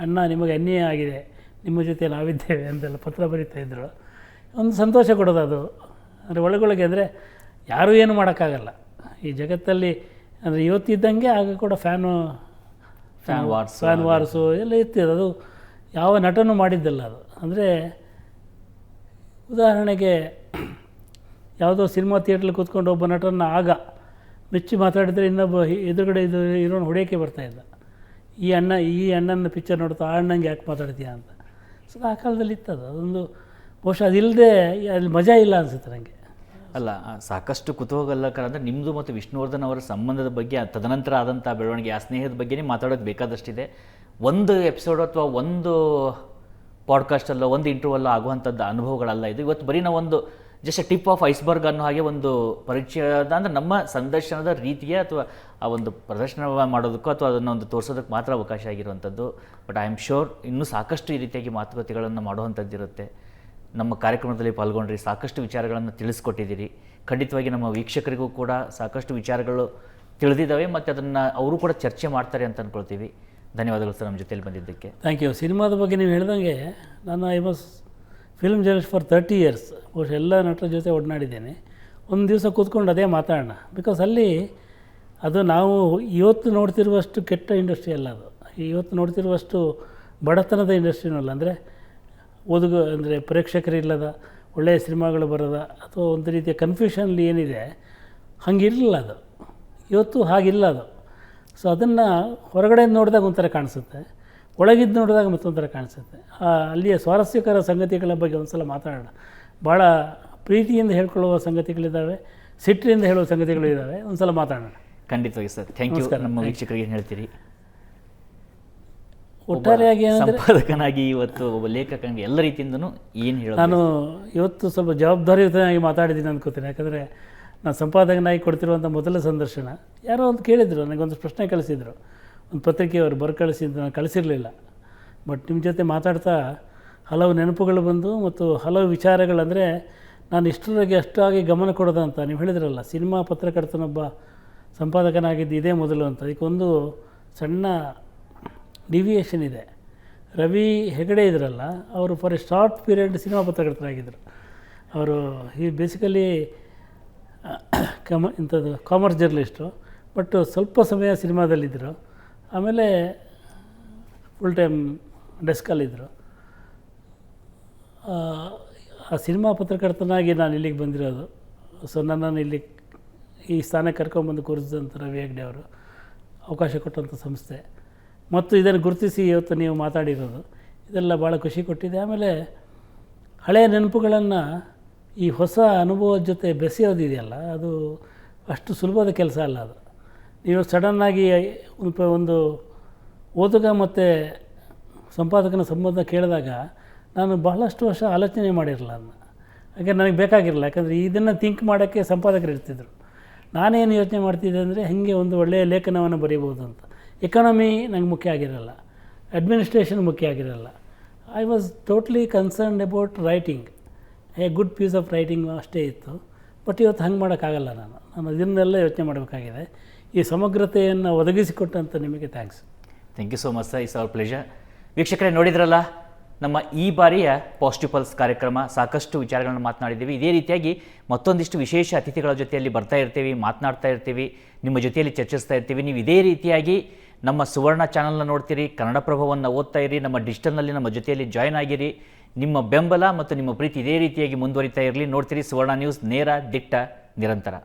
ಅಣ್ಣ ನಿಮಗೆ ಅನ್ಯಾಯ ಆಗಿದೆ, ನಿಮ್ಮ ಜೊತೆ ನಾವಿದ್ದೇವೆ ಅಂತೆಲ್ಲ ಪತ್ರ ಬರೀತಾಯಿದ್ರು. ಒಂದು ಸಂತೋಷ ಕೊಡೋದು ಅದು. ಅಂದರೆ ಒಳಗೊಳಗೆ ಅಂದರೆ ಯಾರೂ ಏನು ಮಾಡೋಕ್ಕಾಗಲ್ಲ ಈ ಜಗತ್ತಲ್ಲಿ. ಅಂದರೆ ಇವತ್ತಿದ್ದಂಗೆ ಆಗ ಕೂಡ ಫ್ಯಾನ್ ವಾರ್ಸು ಎಲ್ಲ ಇರ್ತಿದೆ. ಅದು ಯಾವ ನಟನೂ ಮಾಡಿದ್ದಲ್ಲ ಅದು. ಅಂದರೆ ಉದಾಹರಣೆಗೆ ಯಾವುದೋ ಸಿನಿಮಾ ಥಿಯೇಟ್ರಲ್ಲಿ ಕೂತ್ಕೊಂಡು ಒಬ್ಬ ನಟನ ಆಗ ಮೆಚ್ಚಿ ಮಾತಾಡಿದರೆ ಇನ್ನೊಬ್ಬ ಎದುರುಗಡೆ ಇರೋನು ಹೊಡೆಯೋಕ್ಕೆ ಬರ್ತಾಯಿದ್ದ, ಈ ಅಣ್ಣನ ಪಿಕ್ಚರ್ ನೋಡ್ತಾ ಆ ಅಣ್ಣಂಗೆ ಯಾಕೆ ಮಾತಾಡ್ತೀಯ ಅಂತ. ಸೊ ಆ ಕಾಲದಲ್ಲಿ ಇತ್ತದು. ಅದೊಂದು ಬಹುಶಃ ಅದಿಲ್ಲದೆ ಅಲ್ಲಿ ಮಜಾ ಇಲ್ಲ ಅನಿಸುತ್ತೆ ನನಗೆ. ಅಲ್ಲ, ಸಾಕಷ್ಟು ಕುತೂಹಲಕರ ಅಂದರೆ ನಿಮ್ಮದು ಮತ್ತು ವಿಷ್ಣುವರ್ಧನ್ ಅವರ ಸಂಬಂಧದ ಬಗ್ಗೆ, ತದನಂತರ ಆದಂಥ ಬೆಳವಣಿಗೆ, ಆ ಸ್ನೇಹದ ಬಗ್ಗೆನೇ ಮಾತಾಡೋದು ಬೇಕಾದಷ್ಟಿದೆ. ಒಂದು ಎಪಿಸೋಡ್ ಅಥವಾ ಒಂದು ಪಾಡ್ಕಾಸ್ಟಲ್ಲೋ ಒಂದು ಇಂಟರ್ವಲ್ಲೋ ಆಗುವಂಥದ್ದು ಅನುಭವಗಳಲ್ಲ ಇದು. ಇವತ್ತು ಬರೀ ನಾವು ಒಂದು ಜಸ್ಟ್ ಟಿಪ್ ಆಫ್ ಐಸ್ಬರ್ಗ್ ಅನ್ನೋ ಹಾಗೆ ಒಂದು ಪರಿಚಯದ, ಅಂದರೆ ನಮ್ಮ ಸಂದರ್ಶನದ ರೀತಿಗೆ ಅಥವಾ ಆ ಒಂದು ಪ್ರದರ್ಶನ ಮಾಡೋದಕ್ಕೋ ಅಥವಾ ಅದನ್ನು ಒಂದು ತೋರಿಸೋದಕ್ಕೆ ಮಾತ್ರ ಅವಕಾಶ ಆಗಿರುವಂಥದ್ದು. ಬಟ್ ಐ ಆಮ್ ಶ್ಯೂರ್ ಇನ್ನೂ ಸಾಕಷ್ಟು ಈ ರೀತಿಯಾಗಿ ಮಾತುಕತೆಗಳನ್ನು ಮಾಡುವಂಥದ್ದಿರುತ್ತೆ. ನಮ್ಮ ಕಾರ್ಯಕ್ರಮದಲ್ಲಿ ಪಾಲ್ಗೊಂಡ್ರಿ, ಸಾಕಷ್ಟು ವಿಚಾರಗಳನ್ನು ತಿಳಿಸ್ಕೊಟ್ಟಿದ್ದೀರಿ. ಖಂಡಿತವಾಗಿ ನಮ್ಮ ವೀಕ್ಷಕರಿಗೂ ಕೂಡ ಸಾಕಷ್ಟು ವಿಚಾರಗಳು ತಿಳಿದಿದ್ದಾವೆ ಮತ್ತು ಅದನ್ನು ಅವರು ಕೂಡ ಚರ್ಚೆ ಮಾಡ್ತಾರೆ ಅಂತ ಅಂದ್ಕೊಳ್ತೀವಿ. ಧನ್ಯವಾದಗಳು ಸರ್ ನಮ್ಮ ಜೊತೆಯಲ್ಲಿ ಬಂದಿದ್ದಕ್ಕೆ. Thank you. ಸಿನಿಮಾದ ಬಗ್ಗೆ ನೀವು ಹೇಳ್ದಂಗೆ ನಾನು I was film journalist for 30 years. ಬಹುಶಃ ಎಲ್ಲ ನಟರ ಜೊತೆ ಒಡನಾಡಿದ್ದೇನೆ. ಒಂದು ದಿವಸ ಕೂತ್ಕೊಂಡು ಅದೇ ಮಾತಾಡೋಣ. ಬಿಕಾಸ್ ಅಲ್ಲಿ ಅದು ನಾವು ಇವತ್ತು ನೋಡ್ತಿರುವಷ್ಟು ಕೆಟ್ಟ ಇಂಡಸ್ಟ್ರಿ ಅಲ್ಲ ಅದು. ಇವತ್ತು ನೋಡ್ತಿರುವಷ್ಟು ಬಡತನದ ಇಂಡಸ್ಟ್ರಿನೂ ಅಲ್ಲ. ಅಂದರೆ ಅಂದರೆ ಪ್ರೇಕ್ಷಕರಿಲ್ಲದ ಒಳ್ಳೆಯ ಸಿನಿಮಾಗಳು ಬರೋದ ಅಥವಾ ಒಂದು ರೀತಿಯ ಕನ್ಫ್ಯೂಷನ್ಲಿ ಏನಿದೆ ಹಾಗಿರಲಿಲ್ಲ ಅದು. ಇವತ್ತು ಹಾಗಿಲ್ಲ ಅದು. ಸೊ ಅದನ್ನು ಹೊರಗಡೆ ನೋಡಿದಾಗ ಒಂಥರ ಕಾಣಿಸುತ್ತೆ, ಒಳಗಿದ್ದು ನೋಡಿದಾಗ ಮತ್ತೊಂಥರ ಕಾಣಿಸುತ್ತೆ. ಅಲ್ಲಿಯ ಸ್ವಾರಸ್ಯಕರ ಸಂಗತಿಗಳ ಬಗ್ಗೆ ಒಂದು ಸಲ ಮಾತಾಡೋಣ. ಭಾಳ ಪ್ರೀತಿಯಿಂದ ಹೇಳ್ಕೊಳ್ಳುವ ಸಂಗತಿಗಳಿದ್ದಾವೆ, ಸಿಟ್ಟಿನಿಂದ ಹೇಳುವ ಸಂಗತಿಗಳು ಇದ್ದಾವೆ. ಒಂದು ಸಲ ಮಾತಾಡೋಣ. ಖಂಡಿತವಾಗಿ ಸರ್. Thank you. ನಮ್ಮ ವೀಕ್ಷಕರಿಗೆ ಏನು ಹೇಳ್ತೀರಿ? ಒಟ್ಟಾರೆಯಾಗಿ ಏನಂದರೆ ಸಂಪಾದಕನಾಗಿ ಇವತ್ತು ಒಬ್ಬ ಲೇಖಕನಿಗೆ ಎಲ್ಲ ರೀತಿಯಿಂದನೂ ಏನು ಹೇಳೋದು? ನಾನು ಇವತ್ತು ಸ್ವಲ್ಪ ಜವಾಬ್ದಾರಿಯುತವಾಗಿ ಮಾತಾಡಿದ್ದೀನಿ ಅಂದ್ಕೋತೀನಿ. ಯಾಕಂದರೆ ನಾನು ಸಂಪಾದಕನಾಗಿ ಕೊಡ್ತಿರುವಂಥ ಮೊದಲ ಸಂದರ್ಶನ ಯಾರೋ ಒಂದು ಕೇಳಿದರು, ನನಗೊಂದು ಪ್ರಶ್ನೆ ಕಳಿಸಿದರು, ಒಂದು ಪತ್ರಿಕೆಯವರು ಕಳಿಸಿದ್ದು, ನಾನು ಕಳಿಸಿರಲಿಲ್ಲ. ಬಟ್ ನಿಮ್ಮ ಜೊತೆ ಮಾತಾಡ್ತಾ ಹಲವು ನೆನಪುಗಳು ಬಂದು ಮತ್ತು ಹಲವು ವಿಚಾರಗಳಂದರೆ ನಾನು ಇಷ್ಟರವರೆಗೆ ಅಷ್ಟಾಗಿ ಗಮನ ಕೊಡೋದಂತ ನೀವು ಹೇಳಿದ್ರಲ್ಲ, ಸಿನಿಮಾ ಪತ್ರಕರ್ತನೊಬ್ಬ ಸಂಪಾದಕನಾಗಿದ್ದು ಇದೇ ಮೊದಲು ಅಂತ. ಅದಕ್ಕೊಂದು ಸಣ್ಣ ಡಿವಿಯೇಷನ್ ಇದೆ. ರವಿ ಹೆಗಡೆ ಇದ್ರಲ್ಲ, ಅವರು for a short period cinema ಪತ್ರಕರ್ತರಾಗಿದ್ದರು. ಅವರು ಈ ಬೇಸಿಕಲಿ ಇಂಥದ್ದು ಕಾಮರ್ಸ್ ಜರ್ನಲಿಸ್ಟು, ಬಟ್ ಸ್ವಲ್ಪ ಸಮಯ ಸಿನಿಮಾದಲ್ಲಿದ್ದರು. ಆಮೇಲೆ ಫುಲ್ ಟೈಮ್ ಡೆಸ್ಕಲ್ಲಿದ್ದರು. ಆ ಸಿನಿಮಾ ಪತ್ರಕರ್ತನಾಗಿ ನಾನು ಇಲ್ಲಿಗೆ ಬಂದಿರೋದು. ಸೊ ನನ್ನನ್ನು ಇಲ್ಲಿ ಈ ಸ್ಥಾನಕ್ಕೆ ಕರ್ಕೊಂಬಂದು ಕೂರಿಸಿದಂಥ ರವಿ ಹೆಗ್ಡೆ ಅವರು, ಅವಕಾಶ ಕೊಟ್ಟಂಥ ಸಂಸ್ಥೆ ಮತ್ತು ಇದನ್ನು ಗುರುತಿಸಿ ಇವತ್ತು ನೀವು ಮಾತಾಡಿರೋದು, ಇದೆಲ್ಲ ಭಾಳ ಖುಷಿ ಕೊಟ್ಟಿದೆ. ಆಮೇಲೆ ಹಳೆಯ ನೆನಪುಗಳನ್ನು ಈ ಹೊಸ ಅನುಭವದ ಜೊತೆ ಬೆಸೆಯೋದಿದೆಯಲ್ಲ, ಅದು ಅಷ್ಟು ಸುಲಭದ ಕೆಲಸ ಅಲ್ಲ. ಅದು ನೀವು ಸಡನ್ನಾಗಿ ಒಂದು ಓದುಗ ಮತ್ತು ಸಂಪಾದಕನ ಸಂಬಂಧ ಕೇಳಿದಾಗ ನಾನು ಬಹಳಷ್ಟು ವರ್ಷ ಆಲೋಚನೆ ಮಾಡಿರಲಿಲ್ಲ ಅದನ್ನ. ಹಾಗೆ ನನಗೆ ಬೇಕಾಗಿರಲಿಲ್ಲ. ಯಾಕಂದರೆ ಇದನ್ನು ಥಿಂಕ್ ಮಾಡೋಕ್ಕೆ ಸಂಪಾದಕರು ಇರ್ತಿದ್ರು. ನಾನೇನು ಯೋಚನೆ ಮಾಡ್ತಿದ್ದೆ ಅಂದರೆ ಹೇಗೆ ಒಂದು ಒಳ್ಳೆಯ ಲೇಖನವನ್ನು ಬರೀಬೋದು ಅಂತ. ಎಕಾನಮಿ ನಂಗೆ ಮುಖ್ಯ ಆಗಿರಲ್ಲ, ಅಡ್ಮಿನಿಸ್ಟ್ರೇಷನ್ ಮುಖ್ಯ ಆಗಿರಲ್ಲ. I was totally concerned about writing, a good piece of writing ಅಷ್ಟೇ ಇತ್ತು. ಬಟ್ ಇವತ್ತು ಹಂಗೆ ಮಾಡೋಕ್ಕಾಗಲ್ಲ. ನಾನು ಇದನ್ನೆಲ್ಲ ಯೋಚನೆ ಮಾಡಬೇಕಾಗಿದೆ. ಈ ಸಮಗ್ರತೆಯನ್ನು ಒದಗಿಸಿಕೊಟ್ಟಂಥ ನಿಮಗೆ thanks. Thank you so much sir. It's our pleasure. ವೀಕ್ಷಕರೇ, ನೋಡಿದ್ರಲ್ಲ ನಮ್ಮ ಈ ಬಾರಿಯ ಪಾಸಿಟಿವ್ ಪಲ್ಸ್ ಕಾರ್ಯಕ್ರಮ. ಸಾಕಷ್ಟು ವಿಚಾರಗಳನ್ನು ಮಾತನಾಡಿದ್ದೀವಿ. ಇದೇ ರೀತಿಯಾಗಿ ಮತ್ತೊಂದಿಷ್ಟು ವಿಶೇಷ ಅತಿಥಿಗಳ ಜೊತೆಯಲ್ಲಿ ಬರ್ತಾ ಇರ್ತೀವಿ, ಮಾತನಾಡ್ತಾ ಇರ್ತೀವಿ, ನಿಮ್ಮ ಜೊತೆಯಲ್ಲಿ ಚರ್ಚಿಸ್ತಾ ಇರ್ತೀವಿ. ನೀವು ಇದೇ ರೀತಿಯಾಗಿ ನಮ್ಮ ಸುವರ್ಣ ಚಾನಲ್ನ ನೋಡ್ತೀರಿ, ಕನ್ನಡಪ್ರಭವನ್ನು ಓದ್ತಾ ಇರಿ, ನಮ್ಮ ಡಿಜಿಟಲ್ನಲ್ಲಿ ನಮ್ಮ ಜೊತೆಯಲ್ಲಿ ಜಾಯ್ನ್ ಆಗಿರಿ. ನಿಮ್ಮ ಬೆಂಬಲ ಮತ್ತು ನಿಮ್ಮ ಪ್ರೀತಿ ಇದೇ ರೀತಿಯಾಗಿ ಮುಂದುವರಿತಾ ಇರಲಿ. ನೋಡ್ತೀರಿ ಸುವರ್ಣ ನ್ಯೂಸ್, ನೇರ, ದಿಟ್ಟ, ನಿರಂತರ.